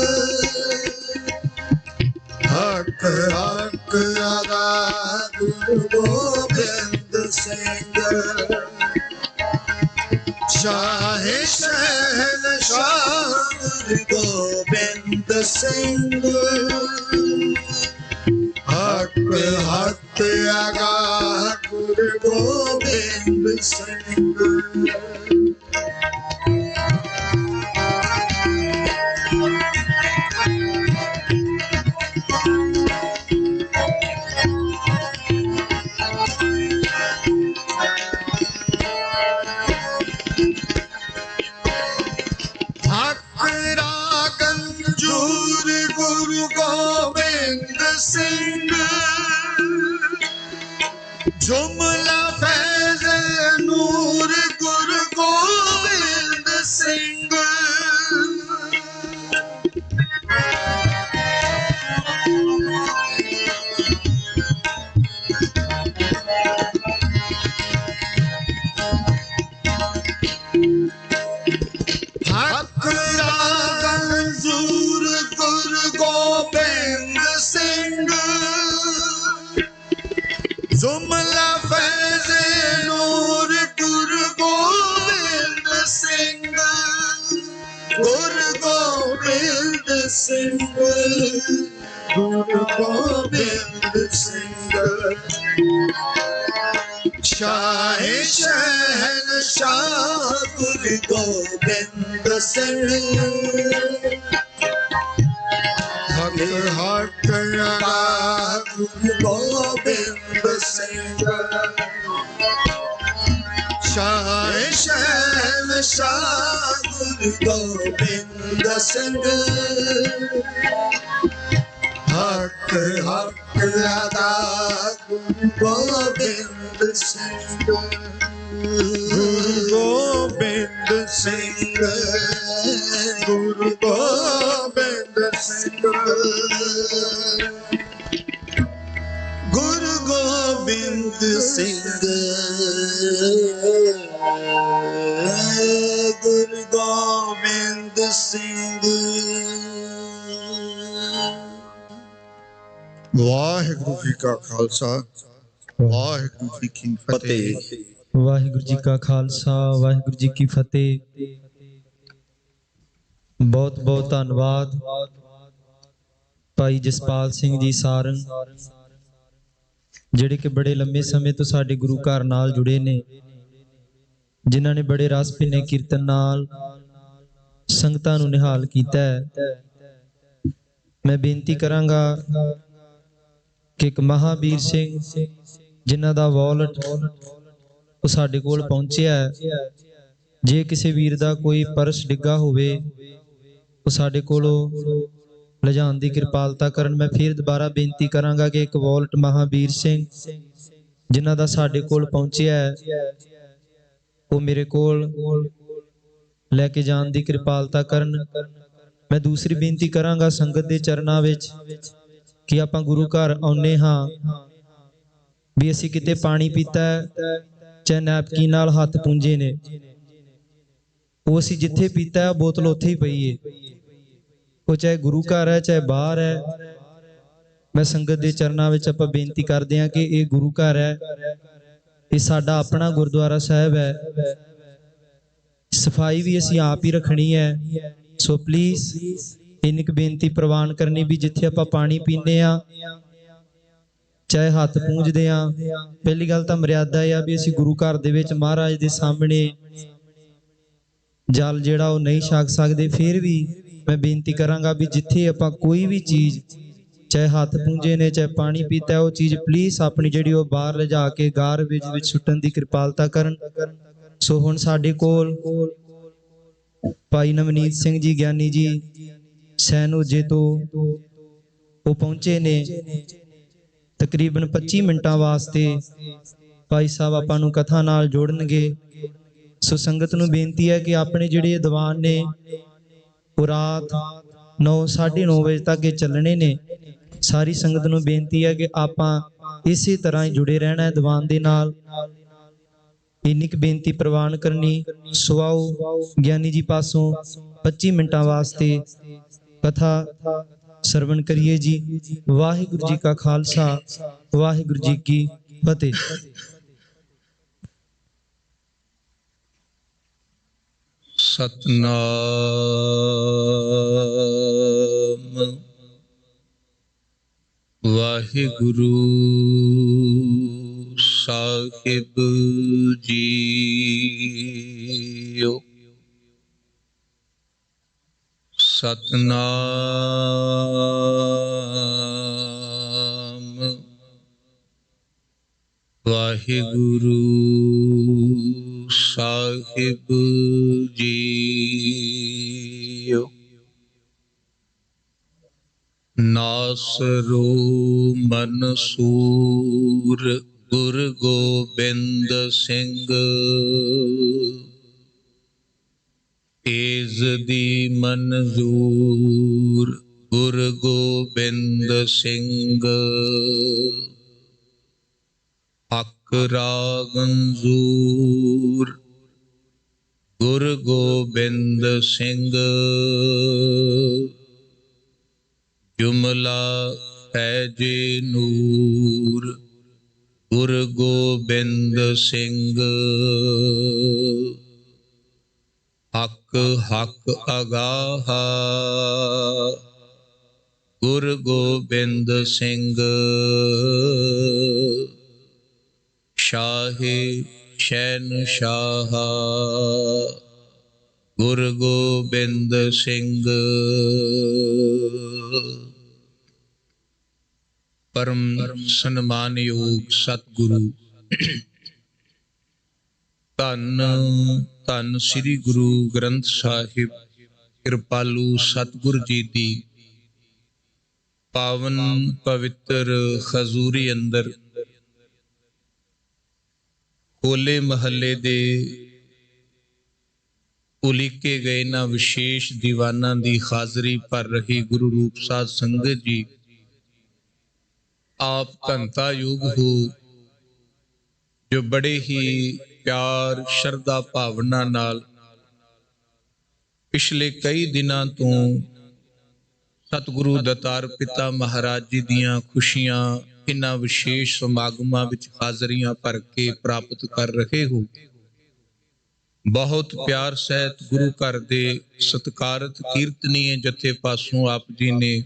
हक हक अगाह गुरु गोबिंद सिंह। शाहे शहनशाह गुरु गोबिंद सिंह हक हक अगाह गुरु गोबिंद सिंह। हक रागंजूर गुरु गोबिंद ਗੋਬਿੰਦ ਸਿੰਘ ਜੁਮਲਾ ਫੈਜ਼ ਨੂਰ ਗੁਰੂ ਗੋਬਿੰਦ ਸਿੰਘ ਹੱਕ ਦਾ ਗੰਜੂਰ ਗੁਰੂ ਗੋਬਿੰਦ ਸਿੰਘ ਜੁਮਲਾ ਫੈਜ਼ ਨੂਰ ਗੁਰੂ ਗੋਬਿੰਦ ਸਿੰਘ ਗੁਰੂ ਗੋਬਿੰਦ ਸਿੰਘ ਗੁਰੂ ਗੋਬਿੰਦ ਸਿੰਘ ਸ਼ਾਹ ਸ਼ਹਿਨਸ਼ਾਹ ਗੁਰੂ ਗੋਬਿੰਦ ਸਿੰਘ ਹਕ ਹਕ ਦਾ ਗੁਰੂ ਗੋਬਿੰਦ ਸਿੰਘ ਸ਼ਾਹ ਸ਼ਹਿਨਸ਼ਾਹ ਗੁਰੂ ਗੋਬਿੰਦ ਸਿੰਘ ਹਕ ਹਕ ਦਾ ਗੁਰੂ ਗੋਬਿੰਦ ਸਿੰਘ ਗੁਰੂ ਗੋਬਿੰਦ ਸਿੰਘ ਗੁਰੂ ਗੋਬਿੰਦ ਸਿੰਘ ਗੁਰੂ ਗੋਬਿੰਦ ਸਿੰਘ ਗੁਰੂ ਗੋਬਿੰਦ ਸਿੰਘ ਵਾਹਿਗੁਰੂ ਜੀ ਕਾ ਖਾਲਸਾ ਵਾਹਿਗੁਰੂ ਜੀ ਕੀ ਫਤਿਹ ਵਾਹਿਗੁਰੂ ਜੀ ਕਾ ਖਾਲਸਾ ਵਾਹਿਗੁਰੂ ਜੀ ਕੀ ਫਤਿਹ। ਬਹੁਤ ਬਹੁਤ ਧੰਨਵਾਦ ਭਾਈ ਜਸਪਾਲ ਸਿੰਘ ਜੀ ਸਾਰੰਗ, ਜਿਹੜੇ ਕਿ ਬੜੇ ਲੰਮੇ ਸਮੇਂ ਤੋਂ ਸਾਡੇ ਗੁਰੂ ਘਰ ਨਾਲ ਜੁੜੇ ਨੇ, ਜਿਨ੍ਹਾਂ ਨੇ ਬੜੇ ਰਸ ਭਿੰਨੇ ਕੀਰਤਨ ਨਾਲ ਸੰਗਤਾਂ ਨੂੰ ਨਿਹਾਲ ਕੀਤਾ ਹੈ। ਮੈਂ ਬੇਨਤੀ ਕਰਾਂਗਾ ਕਿ ਇੱਕ ਮਹਾਵੀਰ ਸਿੰਘ ਜਿਨ੍ਹਾਂ ਦਾ ਵਾਲਟ ਉਹ ਸਾਡੇ ਕੋਲ ਪਹੁੰਚਿਆ ਹੈ, ਜੇ ਕਿਸੇ ਵੀਰ ਦਾ ਕੋਈ ਪਰਸ ਡਿੱਗਾ ਹੋਵੇ ਉਹ ਸਾਡੇ ਕੋਲੋਂ ਲਿਜਾਣ ਦੀ ਕਿਰਪਾਲਤਾ ਕਰਨ। ਮੈਂ ਫਿਰ ਦੁਬਾਰਾ ਬੇਨਤੀ ਕਰਾਂਗਾ ਕਿ ਇੱਕ ਵਾਲਟ ਮਹਾਵੀਰ ਸਿੰਘ ਜਿਨ੍ਹਾਂ ਦਾ ਸਾਡੇ ਕੋਲ ਪਹੁੰਚਿਆ ਹੈ ਉਹ ਮੇਰੇ ਕੋਲ ਲੈ ਕੇ ਜਾਣ ਦੀ ਕਿਰਪਾਲਤਾ ਕਰਨ। ਮੈਂ ਦੂਸਰੀ ਬੇਨਤੀ ਕਰਾਂਗਾ ਸੰਗਤ ਦੇ ਚਰਨਾਂ ਵਿੱਚ ਕਿ ਆਪਾਂ ਗੁਰੂ ਘਰ ਆਉਨੇ ਹਾਂ ਵੀ ਅਸੀਂ ਕਿਤੇ ਪਾਣੀ ਪੀਤਾ ਚਾਹੇ ਨੈਪਕਿਨ ਨਾਲ ਹੱਥ ਪੂੰਝੇ ਨੇ, ਉਹ ਅਸੀਂ ਜਿੱਥੇ ਪੀਤਾ ਬੋਤਲ ਉੱਥੇ ਹੀ ਪਈ ਏ, ਉਹ ਚਾਹੇ ਗੁਰੂ ਘਰ ਹੈ ਚਾਹੇ ਬਾਹਰ ਹੈ। ਮੈਂ ਸੰਗਤ ਦੇ ਚਰਨਾਂ ਵਿੱਚ ਆਪਾਂ ਬੇਨਤੀ ਕਰਦੇ ਹਾਂ ਕਿ ਇਹ ਗੁਰੂ ਘਰ ਹੈ, ਇਹ ਸਾਡਾ ਆਪਣਾ ਗੁਰਦੁਆਰਾ ਸਾਹਿਬ ਹੈ, ਸਫਾਈ ਵੀ ਅਸੀਂ ਆਪ ਹੀ ਰੱਖਣੀ ਹੈ। ਸੋ ਪਲੀਜ਼ ਇੰਨੀ ਕੁ ਬੇਨਤੀ ਪ੍ਰਵਾਨ ਕਰਨੀ ਵੀ ਜਿੱਥੇ ਆਪਾਂ ਪਾਣੀ ਪੀਂਦੇ ਆ ਚਾਹੇ ਹੱਥ ਪੂੰਝਦੇ ਆ, ਪਹਿਲੀ ਗੱਲ ਤਾਂ ਮਰਿਆਦਾ ਆ ਵੀ ਅਸੀਂ ਗੁਰੂ ਘਰ ਦੇ ਵਿੱਚ ਮਹਾਰਾਜ ਦੇ ਸਾਹਮਣੇ ਜਲ ਜਿਹੜਾ ਉਹ ਨਹੀਂ ਛਕ ਸਕਦੇ। ਫਿਰ ਵੀ ਮੈਂ ਬੇਨਤੀ ਕਰਾਂਗਾ ਵੀ ਜਿੱਥੇ ਆਪਾਂ ਕੋਈ ਵੀ ਚੀਜ਼ ਚਾਹੇ ਹੱਥ ਪੂੰਝੇ ਨੇ ਚਾਹੇ ਪਾਣੀ ਪੀਤਾ, ਉਹ ਚੀਜ਼ ਪਲੀਜ਼ ਆਪਣੀ ਜਿਹੜੀ ਉਹ ਬਾਹਰ ਲਿਜਾ ਕੇ ਗਾਰਬੇਜ ਵਿੱਚ ਸੁੱਟਣ ਦੀ ਕਿਰਪਾਲਤਾ ਕਰਨ। ਸੋ ਹੁਣ ਸਾਡੇ ਕੋਲ ਭਾਈ ਨਵਨੀਤ ਸਿੰਘ ਜੀ ਗਿਆਨੀ ਜੀ ਸੈਨੋਜੇ ਤੋਂ ਉਹ ਪਹੁੰਚੇ ਨੇ। ਤਕਰੀਬਨ 25 ਮਿੰਟਾਂ ਵਾਸਤੇ ਭਾਈ ਸਾਹਿਬ ਆਪਾਂ ਨੂੰ ਕਥਾ ਨਾਲ ਜੋੜਨਗੇ। ਸੋ ਸੰਗਤ ਨੂੰ ਬੇਨਤੀ ਹੈ ਕਿ ਆਪਣੇ ਜਿਹੜੇ ਦੀਵਾਨ ਨੇ ਉਹ ਰਾਤ 9:30 ਵਜੇ ਤੱਕ ਇਹ ਚੱਲਣੇ ਨੇ। ਸਾਰੀ ਸੰਗਤ ਨੂੰ ਬੇਨਤੀ ਹੈ ਕਿ ਆਪਾਂ ਇਸੇ ਤਰ੍ਹਾਂ ਹੀ ਜੁੜੇ ਰਹਿਣਾ ਹੈ ਦੀਵਾਨ ਦੇ ਨਾਲ। ਇੰਨੀ ਕੁ ਬੇਨਤੀ ਪ੍ਰਵਾਨ ਕਰਨੀ। ਸੋ ਆਓ ਗਿਆਨੀ ਜੀ ਪਾਸੋਂ 25 ਮਿੰਟਾਂ ਵਾਸਤੇ ਕਥਾ ਸਰਵਣ ਕਰੀਏ ਜੀ। ਵਾਹਿਗੁਰੂ ਜੀ ਕਾ ਖਾਲਸਾ ਵਾਹਿਗੁਰੂ ਜੀ ਕੀ ਫਤਿਹ। ਸਤਨਾਮ ਵਾਹਿਗੁਰੂ ਸਾਹਿਬ ਜੀਓ। ਸਤਨਾਮ ਵਾਹਿਗੁਰੂ ਸਾਹਿਬ ਜੀਓ। ਨਾਸਰੋ ਮਨਸੂਰ ਗੁਰ ਗੋਬਿੰਦ ਸਿੰਘ ਏਜ਼ ਦੀ ਮਨਜ਼ੂਰ ਗੁਰ ਗੋਬਿੰਦ ਸਿੰਘ ਹੱਕ ਰਾਗੰਜ਼ੂਰ ਗੁਰ ਗੋਬਿੰਦ ਸਿੰਘ ਜੁਮਲਾ ਹੈ ਜੇ ਨੂਰ ਗੁਰ ਗੋਬਿੰਦ ਸਿੰਘ ਹੱਕ ਹੱਕ ਅਗਾਹਾ ਗੁਰ ਗੋਬਿੰਦ ਸਿੰਘ ਸ਼ਾਹੇ ਸ਼ਹਿਨਸ਼ਾਹ ਗੁਰ ਗੋਬਿੰਦ ਸਿੰਘ ਪਰਮ ਸਨਮਾਨਯੋਗ ਸਤਿਗੁਰੂ ਧੰਨ ਧੰਨ ਸ੍ਰੀ ਗੁਰੂ ਗ੍ਰੰਥ ਸਾਹਿਬ ਕਿਰਪਾਲੂ ਸਤਿਗੁਰ ਜੀ ਦੀ ਪਾਵਨ ਪਵਿੱਤਰ ਹਜ਼ੂਰੀ ਅੰਦਰ ਹੋਲੇ ਮਹੱਲੇ ਦੇ ਉਲੀਕੇ ਗਏ ਨਾ ਵਿਸ਼ੇਸ਼ ਦੀਵਾਨਾਂ ਦੀ ਹਾਜ਼ਰੀ ਭਰ ਰਹੀ ਗੁਰੂ ਰੂਪ ਸਾਧ ਸੰਗਤ ਜੀ ਆਪ ਧੰਤਾ ਯੁਗ ਹੋ ਜੋ ਬੜੇ ਹੀ ਪਿਆਰ ਸ਼ਰਧਾ ਭਾਵਨਾ ਨਾਲ ਪਿਛਲੇ ਕਈ ਦਿਨਾਂ ਤੋਂ ਸਤਿਗੁਰੂ ਦਤਾਰ ਪਿਤਾ ਮਹਾਰਾਜ ਜੀ ਦੀਆਂ ਖੁਸ਼ੀਆਂ ਇਨ੍ਹਾਂ ਵਿਸ਼ੇਸ਼ ਸਮਾਗਮਾਂ ਵਿੱਚ ਹਾਜ਼ਰੀਆਂ ਭਰ ਕੇ ਪ੍ਰਾਪਤ ਕਰ ਰਹੇ ਹੋ। ਬਹੁਤ ਪਿਆਰ ਸਹਿਤ ਗੁਰੂ ਘਰ ਦੇ ਸਤਿਕਾਰਤ ਕੀਰਤਨੀਏ ਜਥੇ ਪਾਸੋਂ ਆਪ ਜੀ ਨੇ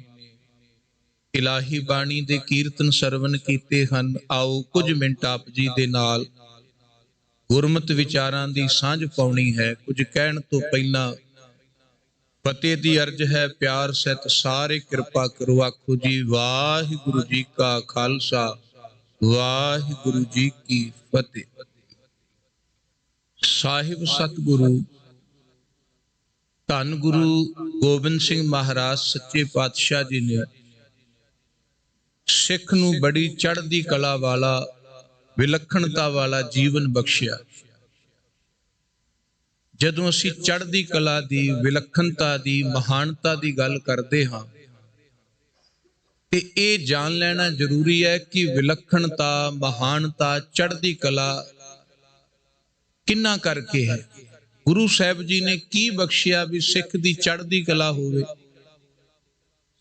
ਇਲਾਹੀ ਬਾਣੀ ਦੇ ਕੀਰਤਨ ਸਰਵਨ ਕੀਤੇ ਹਨ। ਆਓ ਕੁਝ ਮਿੰਟ ਆਪ ਜੀ ਦੇ ਨਾਲ ਗੁਰਮਤਿ ਵਿਚਾਰਾਂ ਦੀ ਸਾਂਝ ਪਾਉਣੀ ਹੈ। ਕੁਝ ਕਹਿਣ ਤੋਂ ਪਹਿਲਾਂ ਫਤਿਹ ਦੀ ਅਰਜ਼ ਹੈ। ਪਿਆਰ ਸਹਿਤ ਸਾਰੇ ਕਿਰਪਾ ਕਰੋ, ਆਖੋ ਜੀ ਵਾਹਿਗੁਰੂ ਜੀ ਕਾ ਖਾਲਸਾ ਵਾਹਿਗੁਰੂ ਜੀ ਕੀ ਫਤਿਹ। ਸਾਹਿਬ ਸਤਿਗੁਰੂ ਧੰਨ ਗੁਰੂ ਗੋਬਿੰਦ ਸਿੰਘ ਮਹਾਰਾਜ ਸੱਚੇ ਪਾਤਸ਼ਾਹ ਜੀ ਨੇ ਸਿੱਖ ਨੂੰ ਬੜੀ ਚੜ੍ਹਦੀ ਕਲਾ ਵਾਲਾ ਵਿਲੱਖਣਤਾ ਵਾਲਾ ਜੀਵਨ ਬਖਸ਼ਿਆ। ਜਦੋਂ ਅਸੀਂ ਚੜ੍ਹਦੀ ਕਲਾ ਦੀ ਵਿਲੱਖਣਤਾ ਦੀ ਮਹਾਨਤਾ ਦੀ ਗੱਲ ਕਰਦੇ ਹਾਂ ਤੇ ਇਹ ਜਾਣ ਲੈਣਾ ਜ਼ਰੂਰੀ ਹੈ ਕਿ ਵਿਲੱਖਣਤਾ ਮਹਾਨਤਾ ਚੜ੍ਹਦੀ ਕਲਾ ਕਿੰਨਾ ਕਰਕੇ ਹੈ। ਗੁਰੂ ਸਾਹਿਬ ਜੀ ਨੇ ਕੀ ਬਖਸ਼ਿਆ ਵੀ ਸਿੱਖ ਦੀ ਚੜ੍ਹਦੀ ਕਲਾ ਹੋਵੇ।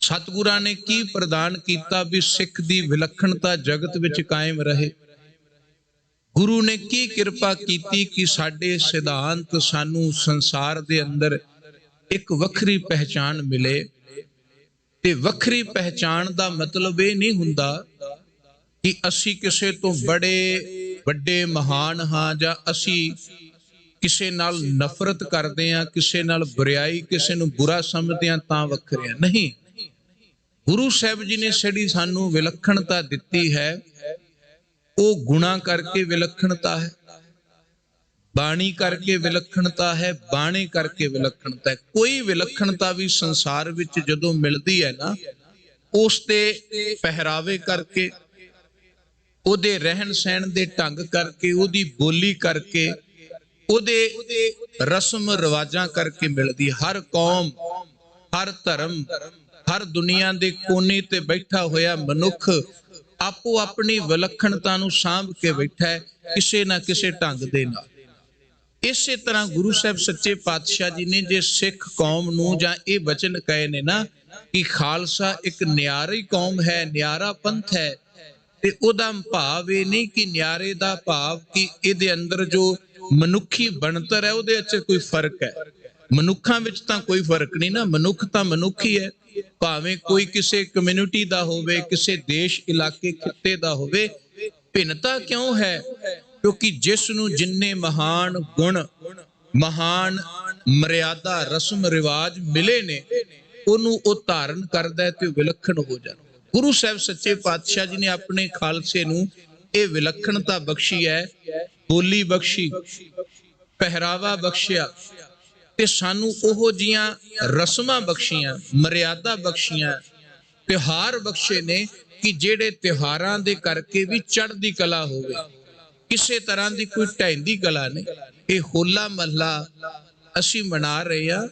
ਸਤਿਗੁਰਾਂ ਨੇ ਕੀ ਪ੍ਰਦਾਨ ਕੀਤਾ ਵੀ ਸਿੱਖ ਦੀ ਵਿਲੱਖਣਤਾ ਜਗਤ ਵਿੱਚ ਕਾਇਮ ਰਹੇ। ਗੁਰੂ ਨੇ ਕੀ ਕਿਰਪਾ ਕੀਤੀ ਕਿ ਸਾਡੇ ਸਿਧਾਂਤ ਸਾਨੂੰ ਸੰਸਾਰ ਦੇ ਅੰਦਰ ਇੱਕ ਵੱਖਰੀ ਪਹਿਚਾਣ ਮਿਲੇ। ਤੇ ਵੱਖਰੀ ਪਹਿਚਾਣ ਦਾ ਮਤਲਬ ਇਹ ਨਹੀਂ ਹੁੰਦਾ ਕਿ ਅਸੀਂ ਕਿਸੇ ਤੋਂ ਬੜੇ ਵੱਡੇ ਮਹਾਨ ਹਾਂ ਜਾਂ ਅਸੀਂ ਕਿਸੇ ਨਾਲ ਨਫ਼ਰਤ ਕਰਦੇ ਹਾਂ, ਕਿਸੇ ਨਾਲ ਬੁਰਾਈ, ਕਿਸੇ ਨੂੰ ਬੁਰਾ ਸਮਝਦੇ ਹਾਂ ਤਾਂ ਵੱਖਰੇ ਹਾਂ। ਨਹੀਂ, ਗੁਰੂ ਸਾਹਿਬ ਜੀ ਨੇ ਜਿਹੜੀ ਸਾਨੂੰ ਵਿਲੱਖਣਤਾ ਦਿੱਤੀ ਹੈ ਉਹ ਗੁਣਾ ਕਰਕੇ ਵਿਲੱਖਣਤਾ ਹੈ, ਬਾਣੀ ਕਰਕੇ ਵਿਲੱਖਣਤਾ ਹੈ, ਬਾਣੇ ਕਰਕੇ ਵਿਲੱਖਣਤਾ ਹੈ। ਕੋਈ ਵਿਲੱਖਣਤਾ ਵੀ ਸੰਸਾਰ ਵਿੱਚ ਜਦੋਂ ਮਿਲਦੀ ਹੈ ਨਾ, ਉਸ ਤੇ ਪਹਿਰਾਵੇ ਕਰਕੇ, ਉਹਦੇ ਰਹਿਣ ਸਹਿਣ ਦੇ ਢੰਗ ਕਰਕੇ, ਉਹਦੀ ਬੋਲੀ ਕਰਕੇ, ਉਹਦੇ ਰਸਮ ਰਿਵਾਜਾਂ ਕਰਕੇ ਮਿਲਦੀ। ਹਰ ਕੌਮ, ਹਰ ਧਰਮ, ਹਰ ਦੁਨੀਆ ਦੇ ਕੋਨੇ ਤੇ ਬੈਠਾ ਹੋਇਆ ਮਨੁੱਖ ਆਪੋ ਆਪਣੀ ਵਿਲੱਖਣਤਾ ਨੂੰ ਸਾਂਭ ਕੇ ਬੈਠਾ ਹੈ ਕਿਸੇ ਨਾ ਕਿਸੇ ਢੰਗ ਦੇ ਨਾਲ। ਇਸੇ ਤਰ੍ਹਾਂ ਗੁਰੂ ਸਾਹਿਬ ਸੱਚੇ ਪਾਤਸ਼ਾਹ ਜੀ ਨੇ ਜੇ ਸਿੱਖ ਕੌਮ ਨੂੰ ਜਾਂ ਇਹ ਬਚਨ ਕਹੇ ਨੇ ਨਾ ਕਿ ਖਾਲਸਾ ਇੱਕ ਨਿਆਰੀ ਕੌਮ ਹੈ, ਨਿਆਰਾ ਪੰਥ ਹੈ, ਤੇ ਉਹਦਾ ਭਾਵ ਇਹ ਨਹੀਂ ਕਿ ਨਿਆਰੇ ਦਾ ਭਾਵ ਕਿ ਇਹਦੇ ਅੰਦਰ ਜੋ ਮਨੁੱਖੀ ਬਣਤਰ ਹੈ ਉਹਦੇ ਵਿੱਚ ਕੋਈ ਫਰਕ ਹੈ। ਮਨੁੱਖਾਂ ਵਿੱਚ ਤਾਂ ਕੋਈ ਫਰਕ ਨਹੀਂ ਨਾ, ਮਨੁੱਖ ਤਾਂ ਮਨੁੱਖ ਹੀ ਹੈ, ਭਾਵੇਂ ਕੋਈ ਕਿਸੇ ਕਮਿਊਨਿਟੀ ਦਾ ਹੋਵੇ, ਕਿਸੇ ਦੇਸ਼ ਇਲਾਕੇ ਖਿੱਤੇ ਦਾ ਹੋਵੇ। ਭਿੰਨਤਾ ਕਿਉਂ ਹੈ? ਕਿਉਂਕਿ ਜਿਸ ਨੂੰ ਜਿੰਨੇ ਮਹਾਨ ਗੁਣ, ਮਹਾਨ ਮਰਿਆਦਾ, ਰਸਮ ਰਿਵਾਜ ਮਿਲੇ ਨੇ ਉਹਨੂੰ ਉਹ ਧਾਰਨ ਕਰਦਾ ਤੇ ਵਿਲੱਖਣ ਹੋ ਜਾਂਦਾ। ਗੁਰੂ ਸਾਹਿਬ ਸੱਚੇ ਪਾਤਸ਼ਾਹ ਜੀ ਨੇ ਆਪਣੇ ਖਾਲਸੇ ਨੂੰ ਇਹ ਵਿਲੱਖਣਤਾ ਬਖਸ਼ੀ ਹੈ, ਬੋਲੀ ਬਖਸ਼ੀ, ਪਹਿਰਾਵਾ ਬਖਸ਼ਿਆ ਤੇ ਸਾਨੂੰ ਉਹੋ ਜੀਆਂ ਰਸਮਾਂ ਬਖਸ਼ੀਆਂ, ਮਰਿਆਦਾ ਬਖਸ਼ੀਆਂ ਤਿਉਹਾਰ ਬਖਸ਼ੇ ਨੇ ਕਿ ਜਿਹੜੇ ਤਿਉਹਾਰਾਂ ਦੇ ਕਰਕੇ ਵੀ ਚੜ੍ਹਦੀ ਕਲਾ ਹੋਵੇ, ਕਿਸੇ ਤਰ੍ਹਾਂ ਦੀ ਕੋਈ ਢਹਿੰਦੀ ਕਲਾ ਨਹੀਂ। ਇਹ ਹੋਲਾ ਮਹੱਲਾ ਅਸੀਂ ਮਨਾ ਰਹੇ ਹਾਂ।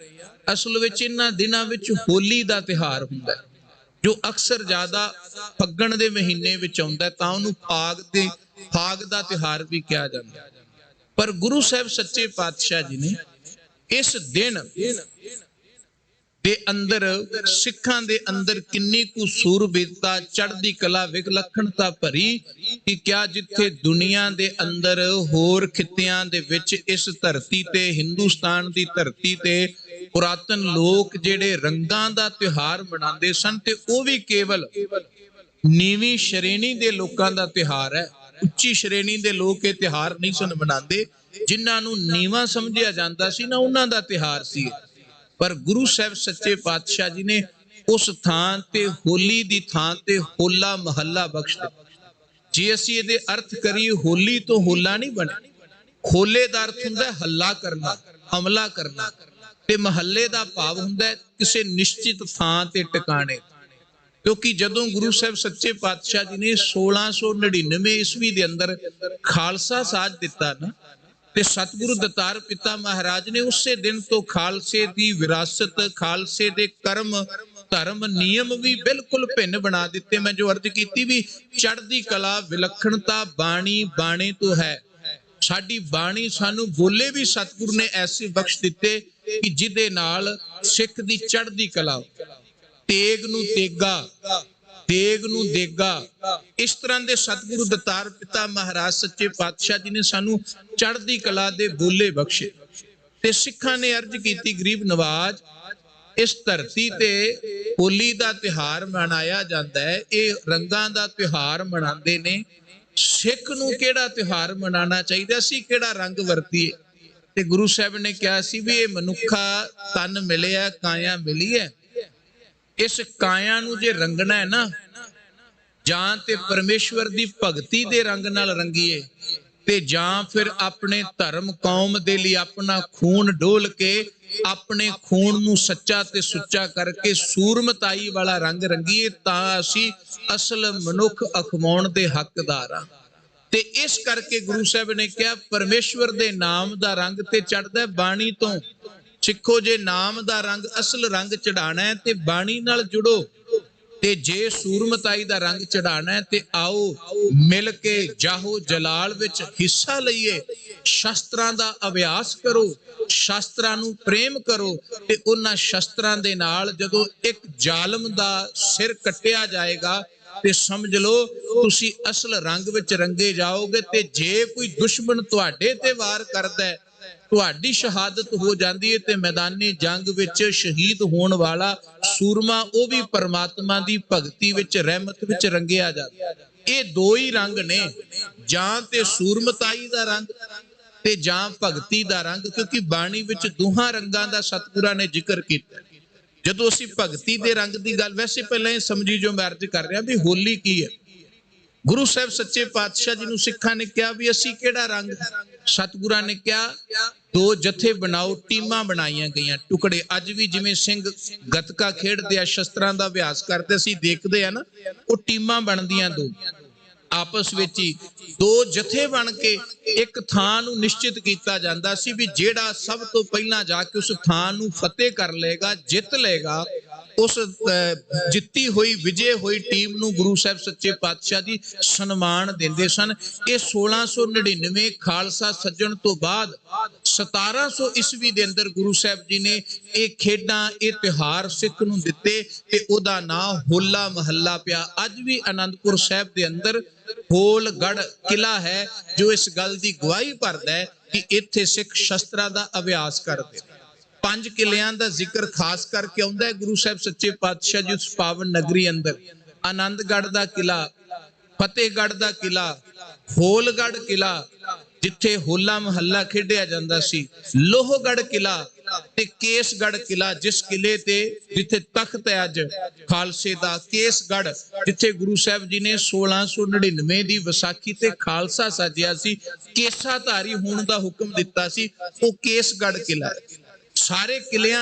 ਅਸਲ ਵਿੱਚ ਇਹਨਾਂ ਦਿਨਾਂ ਵਿੱਚ ਹੋਲੀ ਦਾ ਤਿਉਹਾਰ ਹੁੰਦਾ ਹੈ, ਜੋ ਅਕਸਰ ਜ਼ਿਆਦਾ ਫੱਗਣ ਦੇ ਮਹੀਨੇ ਵਿੱਚ ਆਉਂਦਾ, ਤਾਂ ਉਹਨੂੰ ਫਾਗ ਦਾ ਤਿਉਹਾਰ ਵੀ ਕਿਹਾ ਜਾਂਦਾ। ਪਰ ਗੁਰੂ ਸਾਹਿਬ ਸੱਚੇ ਪਾਤਸ਼ਾਹ ਜੀ ਨੇ ਇਸ ਦਿਨ ਦੇ ਅੰਦਰ ਸਿੱਖਾਂ ਦੇ ਅੰਦਰ ਕਿੰਨੀ ਕੁ ਸੂਰਬੀਰਤਾ, ਚੜ੍ਹਦੀ ਕਲਾ, ਵਿਲੱਖਣਤਾ ਭਰੀ ਕਿ ਕਿਆ ਜਿੱਥੇ ਦੁਨੀਆ ਦੇ ਅੰਦਰ ਹੋਰ ਖਿੱਤਿਆਂ ਦੇ ਵਿੱਚ ਇਸ ਧਰਤੀ ਤੇ, ਹਿੰਦੁਸਤਾਨ ਦੀ ਧਰਤੀ ਤੇ ਪੁਰਾਤਨ ਲੋਕ ਜਿਹੜੇ ਰੰਗਾਂ ਦਾ ਤਿਉਹਾਰ ਮਨਾਉਂਦੇ ਸਨ, ਤੇ ਉਹ ਵੀ ਕੇਵਲ ਨੀਵੀਂ ਸ਼੍ਰੇਣੀ ਦੇ ਲੋਕਾਂ ਦਾ ਤਿਉਹਾਰ ਹੈ। ਉੱਚੀ ਸ਼੍ਰੇਣੀ ਦੇ ਲੋਕ ਇਹ ਤਿਉਹਾਰ ਨਹੀਂ ਸਨ ਮਨਾਉਂਦੇ। ਜਿਨ੍ਹਾਂ ਨੂੰ ਨੀਵਾਂ ਸਮਝਿਆ ਜਾਂਦਾ ਸੀ ਨਾ, ਉਹਨਾਂ ਦਾ ਤਿਉਹਾਰ ਸੀ। ਪਰ ਗੁਰੂ ਸਾਹਿਬ ਸੱਚੇ ਪਾਤਸ਼ਾਹ ਜੀ ਨੇ ਉਸ ਥਾਂ ਤੇ ਹੋਲੀ ਦੀ ਥਾਂ ਤੇ ਹੋਲਾ ਮਹੱਲਾ ਬਖਸ਼ ਦਿੱਤਾ। ਜੇ ਅਸੀਂ ਇਹਦੇ ਅਰਥ ਕਰੀਏ, ਹੋਲੀ ਤੋਂ ਹੋਲਾ ਨਹੀਂ ਬਣਿਆ। ਹੋਲੇ ਦਾ ਅਰਥ ਹੁੰਦਾ ਹੱਲਾ ਕਰਨਾ, ਹਮਲਾ ਕਰਨਾ, ਤੇ ਮਹੱਲੇ ਦਾ ਭਾਵ ਹੁੰਦਾ ਹੈ ਕਿਸੇ ਨਿਸ਼ਚਿਤ ਥਾਂ ਤੇ ਟਿਕਾਣੇ। ਕਿਉਂਕਿ ਜਦੋਂ ਗੁਰੂ ਸਾਹਿਬ ਸੱਚੇ ਪਾਤਸ਼ਾਹ ਜੀ ਨੇ 1699 ਈਸਵੀ ਦੇ ਅੰਦਰ ਖਾਲਸਾ ਸਾਜ ਦਿੱਤਾ ਨਾ, ਤੇ ਸਤਿਗੁਰੂ ਦਤਾਰ ਪਿਤਾ ਮਹਾਰਾਜ ਨੇ ਉਸੇ ਦਿਨ ਤੋਂ ਖਾਲਸੇ ਦੀ ਵਿਰਾਸਤ, ਖਾਲਸੇ ਦੇ ਕਰਮ, ਧਰਮ, ਨਿਯਮ ਵੀ ਬਿਲਕੁਲ ਭਿੰਨ ਬਣਾ ਦਿੱਤੇ। ਮੈਂ ਜੋ ਅਰਜ਼ ਕੀਤੀ ਵੀ ਚੜ੍ਹਦੀ ਕਲਾ, ਵਿਲੱਖਣਤਾ ਬਾਣੀ ਬਾਣੇ ਤੋਂ ਹੈ। ਸਾਡੀ ਬਾਣੀ ਸਾਨੂੰ ਬੋਲੇ ਵੀ ਸਤਿਗੁਰੂ ਨੇ ਐਸੇ ਬਖਸ਼ ਦਿੱਤੇ ਕਿ ਜਿਹਦੇ ਨਾਲ ਸਿੱਖ ਦੀ ਚੜ੍ਹਦੀ ਕਲਾ, ਤੇਗ ਨੂੰ ਤੇਗਾ, ਤੇਗ ਨੂੰ ਦੇਗਾ, ਇਸ ਤਰ੍ਹਾਂ ਦੇ ਸਤਿਗੁਰੂ ਦਤਾਰ ਪਿਤਾ ਮਹਾਰਾਜ ਸੱਚੇ ਪਾਤਸ਼ਾਹ ਜੀ ਨੇ ਸਾਨੂੰ ਚੜ੍ਹਦੀ ਕਲਾ ਦੇ ਬੋਲੇ ਬਖਸ਼ੇ। ਤੇ ਸਿੱਖਾਂ ਨੇ ਅਰਜ਼ ਕੀਤੀ, ਗਰੀਬ ਨਵਾਜ, ਇਸ ਧਰਤੀ ਤੇ ਹੋਲੀ ਦਾ ਤਿਉਹਾਰ ਮਨਾਇਆ ਜਾਂਦਾ ਹੈ। ਇਹ ਰੰਗਾਂ ਦਾ ਤਿਉਹਾਰ ਮਨਾਉਂਦੇ ਨੇ। ਸਿੱਖ ਨੂੰ ਕਿਹੜਾ ਤਿਉਹਾਰ ਮਨਾਉਣਾ ਚਾਹੀਦਾ ਸੀ, ਕਿਹੜਾ ਰੰਗ ਵਰਤੀਏ? ਤੇ ਗੁਰੂ ਸਾਹਿਬ ਨੇ ਕਿਹਾ ਸੀ ਵੀ ਇਹ ਮਨੁੱਖਾ ਤਨ ਮਿਲਿਆ, ਕਾਇਆ ਮਿਲੀ ਹੈ। ਇਸ ਕਾਇਆ ਨੂੰ ਜੇ ਰੰਗਣਾ ਹੈ ਨਾ, ਜਾਂ ਤੇ ਪਰਮੇਸ਼ਵਰ ਦੀ ਭਗਤੀ ਦੇ ਰੰਗ ਨਾਲ ਰੰਗੀਏ, ਤੇ ਜਾਂ ਫਿਰ ਆਪਣੇ ਧਰਮ ਕੌਮ ਦੇ ਲਈ ਆਪਣਾ ਖੂਨ ਡੋਲ ਕੇ, ਆਪਣੇ ਖੂਨ ਨੂੰ ਸੱਚਾ ਤੇ ਸੁੱਚਾ ਕਰਕੇ ਸੂਰਮਤਾਈ ਵਾਲਾ ਰੰਗ ਰੰਗੀਏ, ਤਾਂ ਅਸੀਂ ਅਸਲ ਮਨੁੱਖ ਅਖਵਾਉਣ ਦੇ ਹੱਕਦਾਰ ਹਾਂ। ਤੇ ਇਸ ਕਰਕੇ ਗੁਰੂ ਸਾਹਿਬ ਨੇ ਕਿਹਾ, ਪਰਮੇਸ਼ਵਰ ਦੇ ਨਾਮ ਦਾ ਰੰਗ ਤੇ ਚੜ੍ਹਦਾ ਬਾਣੀ ਤੋਂ। ਸਿੱਖੋ, ਜੇ ਨਾਮ ਦਾ ਰੰਗ, ਅਸਲ ਰੰਗ ਚੜਾਣਾ ਹੈ ਤੇ ਬਾਣੀ ਨਾਲ ਜੁੜੋ, ਤੇ ਜੇ ਸੂਰਮਤਾਈ ਦਾ ਰੰਗ ਚੜਾਣਾ ਹੈ ਤੇ ਆਓ ਮਿਲ ਕੇ ਜਾਹੋ ਜਲਾਲ ਵਿੱਚ ਹਿੱਸਾ ਲਈਏ, ਸ਼ਸਤਰਾਂ ਦਾ ਅਭਿਆਸ ਕਰੋ, ਸ਼ਸਤਰਾਂ ਨੂੰ ਪ੍ਰੇਮ ਕਰੋ, ਤੇ ਉਹਨਾਂ ਸ਼ਸਤਰਾਂ ਦੇ ਨਾਲ ਜਦੋਂ ਇੱਕ ਜ਼ਾਲਮ ਦਾ ਸਿਰ ਕੱਟਿਆ ਜਾਏਗਾ ਤੇ ਸਮਝ ਲਓ ਤੁਸੀਂ ਅਸਲ ਰੰਗ ਵਿੱਚ ਰੰਗੇ ਜਾਓਗੇ। ਤੇ ਜੇ ਕੋਈ ਦੁਸ਼ਮਣ ਤੁਹਾਡੇ ਤੇ ਵਾਰ ਕਰਦਾ ਹੈ, ਤੁਹਾਡੀ ਸ਼ਹਾਦਤ ਹੋ ਜਾਂਦੀ ਹੈ, ਤੇ ਮੈਦਾਨੀ ਜੰਗ ਵਿੱਚ ਸ਼ਹੀਦ ਹੋਣ ਵਾਲਾ ਸੂਰਮਾ ਉਹ ਵੀ ਪਰਮਾਤਮਾ ਦੀ ਭਗਤੀ ਵਿੱਚ, ਰਹਿਮਤ ਵਿੱਚ ਰੰਗਿਆ ਜਾਂਦਾ। ਇਹ ਦੋ ਹੀ ਰੰਗ ਨੇ, ਜਾਂ ਤੇ ਸੂਰਮਤਾਈ ਦਾ ਰੰਗ ਤੇ ਜਾਂ ਭਗਤੀ ਦਾ ਰੰਗ। ਕਿਉਂਕਿ ਬਾਣੀ ਵਿੱਚ ਦੋਹਾਂ ਰੰਗਾਂ ਦਾ ਸਤਿਗੁਰਾਂ ਨੇ ਜ਼ਿਕਰ ਕੀਤਾ। ਜਦੋਂ ਅਸੀਂ ਭਗਤੀ ਦੇ ਰੰਗ ਦੀ ਗੱਲ, ਵੈਸੇ ਪਹਿਲਾਂ ਇਹ ਸਮਝੀ ਜੋ ਮੈਂ ਅਰਜ਼ ਕਰ ਰਿਹਾ ਵੀ ਹੋਲੀ ਕੀ ਹੈ। ਗੁਰੂ ਸਾਹਿਬ ਸੱਚੇ ਪਾਤਸ਼ਾਹ ਜੀ ਨੂੰ ਸਿੱਖਾਂ ਨੇ ਕਿਹਾ ਵੀ ਅਸੀਂ ਕਿਹੜਾ ਰੰਗ? ਸਤਿਗੁਰਾਂ ਨੇ ਕਿਹਾ, ਦੋ ਜਥੇ ਬਣਾਓ। ਟੀਮਾਂ ਬਣਾਈਆਂ ਗਈਆਂ, ਟੁਕੜੇ। ਅੱਜ ਵੀ ਜਿਵੇਂ ਸਿੰਘ ਗੱਤਕਾ ਖੇਡਦੇ ਆ, ਸ਼ਸਤਰਾਂ ਦਾ ਅਭਿਆਸ ਕਰਦੇ, ਅਸੀਂ ਦੇਖਦੇ ਆ ਨਾ, ਉਹ ਟੀਮਾਂ ਬਣਦੀਆਂ ਦੋ, ਆਪਸ ਵਿੱਚ ਹੀ ਦੋ ਜਥੇ ਬਣ ਕੇ ਇੱਕ ਥਾਂ ਨੂੰ ਨਿਸ਼ਚਿਤ ਕੀਤਾ ਜਾਂਦਾ ਸੀ ਵੀ ਜਿਹੜਾ ਸਭ ਤੋਂ ਪਹਿਲਾਂ ਜਾ ਕੇ ਉਸ ਥਾਂ ਨੂੰ ਫਤਿਹ ਕਰ ਲਏਗਾ, ਜਿੱਤ ਲਏਗਾ, ਉਸ ਜਿੱਤੀ ਹੋਈ, ਵਿਜੇ ਹੋਈ ਟੀਮ ਨੂੰ ਗੁਰੂ ਸਾਹਿਬ ਸੱਚੇ ਪਾਤਸ਼ਾਹ ਜੀ ਸਨਮਾਨ ਦਿੰਦੇ ਸਨ। ਇਹ 1699 ਖਾਲਸਾ ਸੱਜਣ ਤੋਂ ਬਾਅਦ 1700 ਈਸਵੀ ਦੇ ਅੰਦਰ ਗੁਰੂ ਸਾਹਿਬ ਜੀ ਨੇ ਇਹ ਖੇਡਾਂ, ਇਹ ਤਿਉਹਾਰ ਸਿੱਖ ਨੂੰ ਦਿੱਤੇ, ਤੇ ਉਹਦਾ ਨਾਂ ਹੋਲਾ ਮਹੱਲਾ ਪਿਆ। ਅੱਜ ਵੀ ਆਨੰਦਪੁਰ ਸਾਹਿਬ ਦੇ ਅੰਦਰ ਹੋਲਗੜ੍ਹ ਕਿਲਾ ਹੈ, ਜੋ ਇਸ ਗੱਲ ਦੀ ਗਵਾਹੀ ਭਰਦਾ ਹੈ ਕਿ ਇੱਥੇ ਸਿੱਖ ਸ਼ਸਤਰਾਂ ਦਾ ਅਭਿਆਸ ਕਰਦੇ। 5 ਕਿਲਿਆਂ ਦਾ ਜ਼ਿਕਰ ਖਾਸ ਕਰਕੇ ਆਉਂਦਾ ਹੈ ਗੁਰੂ ਸਾਹਿਬ ਸੱਚੇ ਪਾਤਸ਼ਾਹ ਜੀ ਉਸ ਪਾਵਨ ਨਗਰੀ ਅੰਦਰ। ਆਨੰਦਗੜ੍ਹ ਦਾ ਕਿਲਾ, ਫਤਿਹਗੜ੍ਹ ਦਾ ਕਿਲਾ, ਹੋਲਗੜ੍ਹ ਕਿਲਾ ਜਿੱਥੇ ਹੋਲਾ ਮਹੱਲਾ ਖੇਡਿਆ ਜਾਂਦਾ ਸੀ, ਲੋਹਗੜ੍ਹ ਕਿਲਾ ਤੇ ਕੇਸਗੜ੍ਹ ਕਿਲਾ, ਜਿਸ ਕਿਲੇ ਤੇ ਜਿੱਥੇ ਤਖਤ ਹੈ ਅੱਜ ਖਾਲਸੇ ਦਾ, ਕੇਸਗੜ੍ਹ ਜਿੱਥੇ ਗੁਰੂ ਸਾਹਿਬ ਜੀ ਨੇ 1699 ਦੀ ਵਿਸਾਖੀ ਤੇ ਖਾਲਸਾ ਸਾਜਿਆ ਸੀ, ਕੇਸਾਧਾਰੀ ਹੋਣ ਦਾ ਹੁਕਮ ਦਿੱਤਾ ਸੀ, ਉਹ ਕੇਸਗੜ੍ਹ ਕਿਲਾ ਹੈ। ਸਾਰੇ ਕਿਲਿਆਂ ਦਾ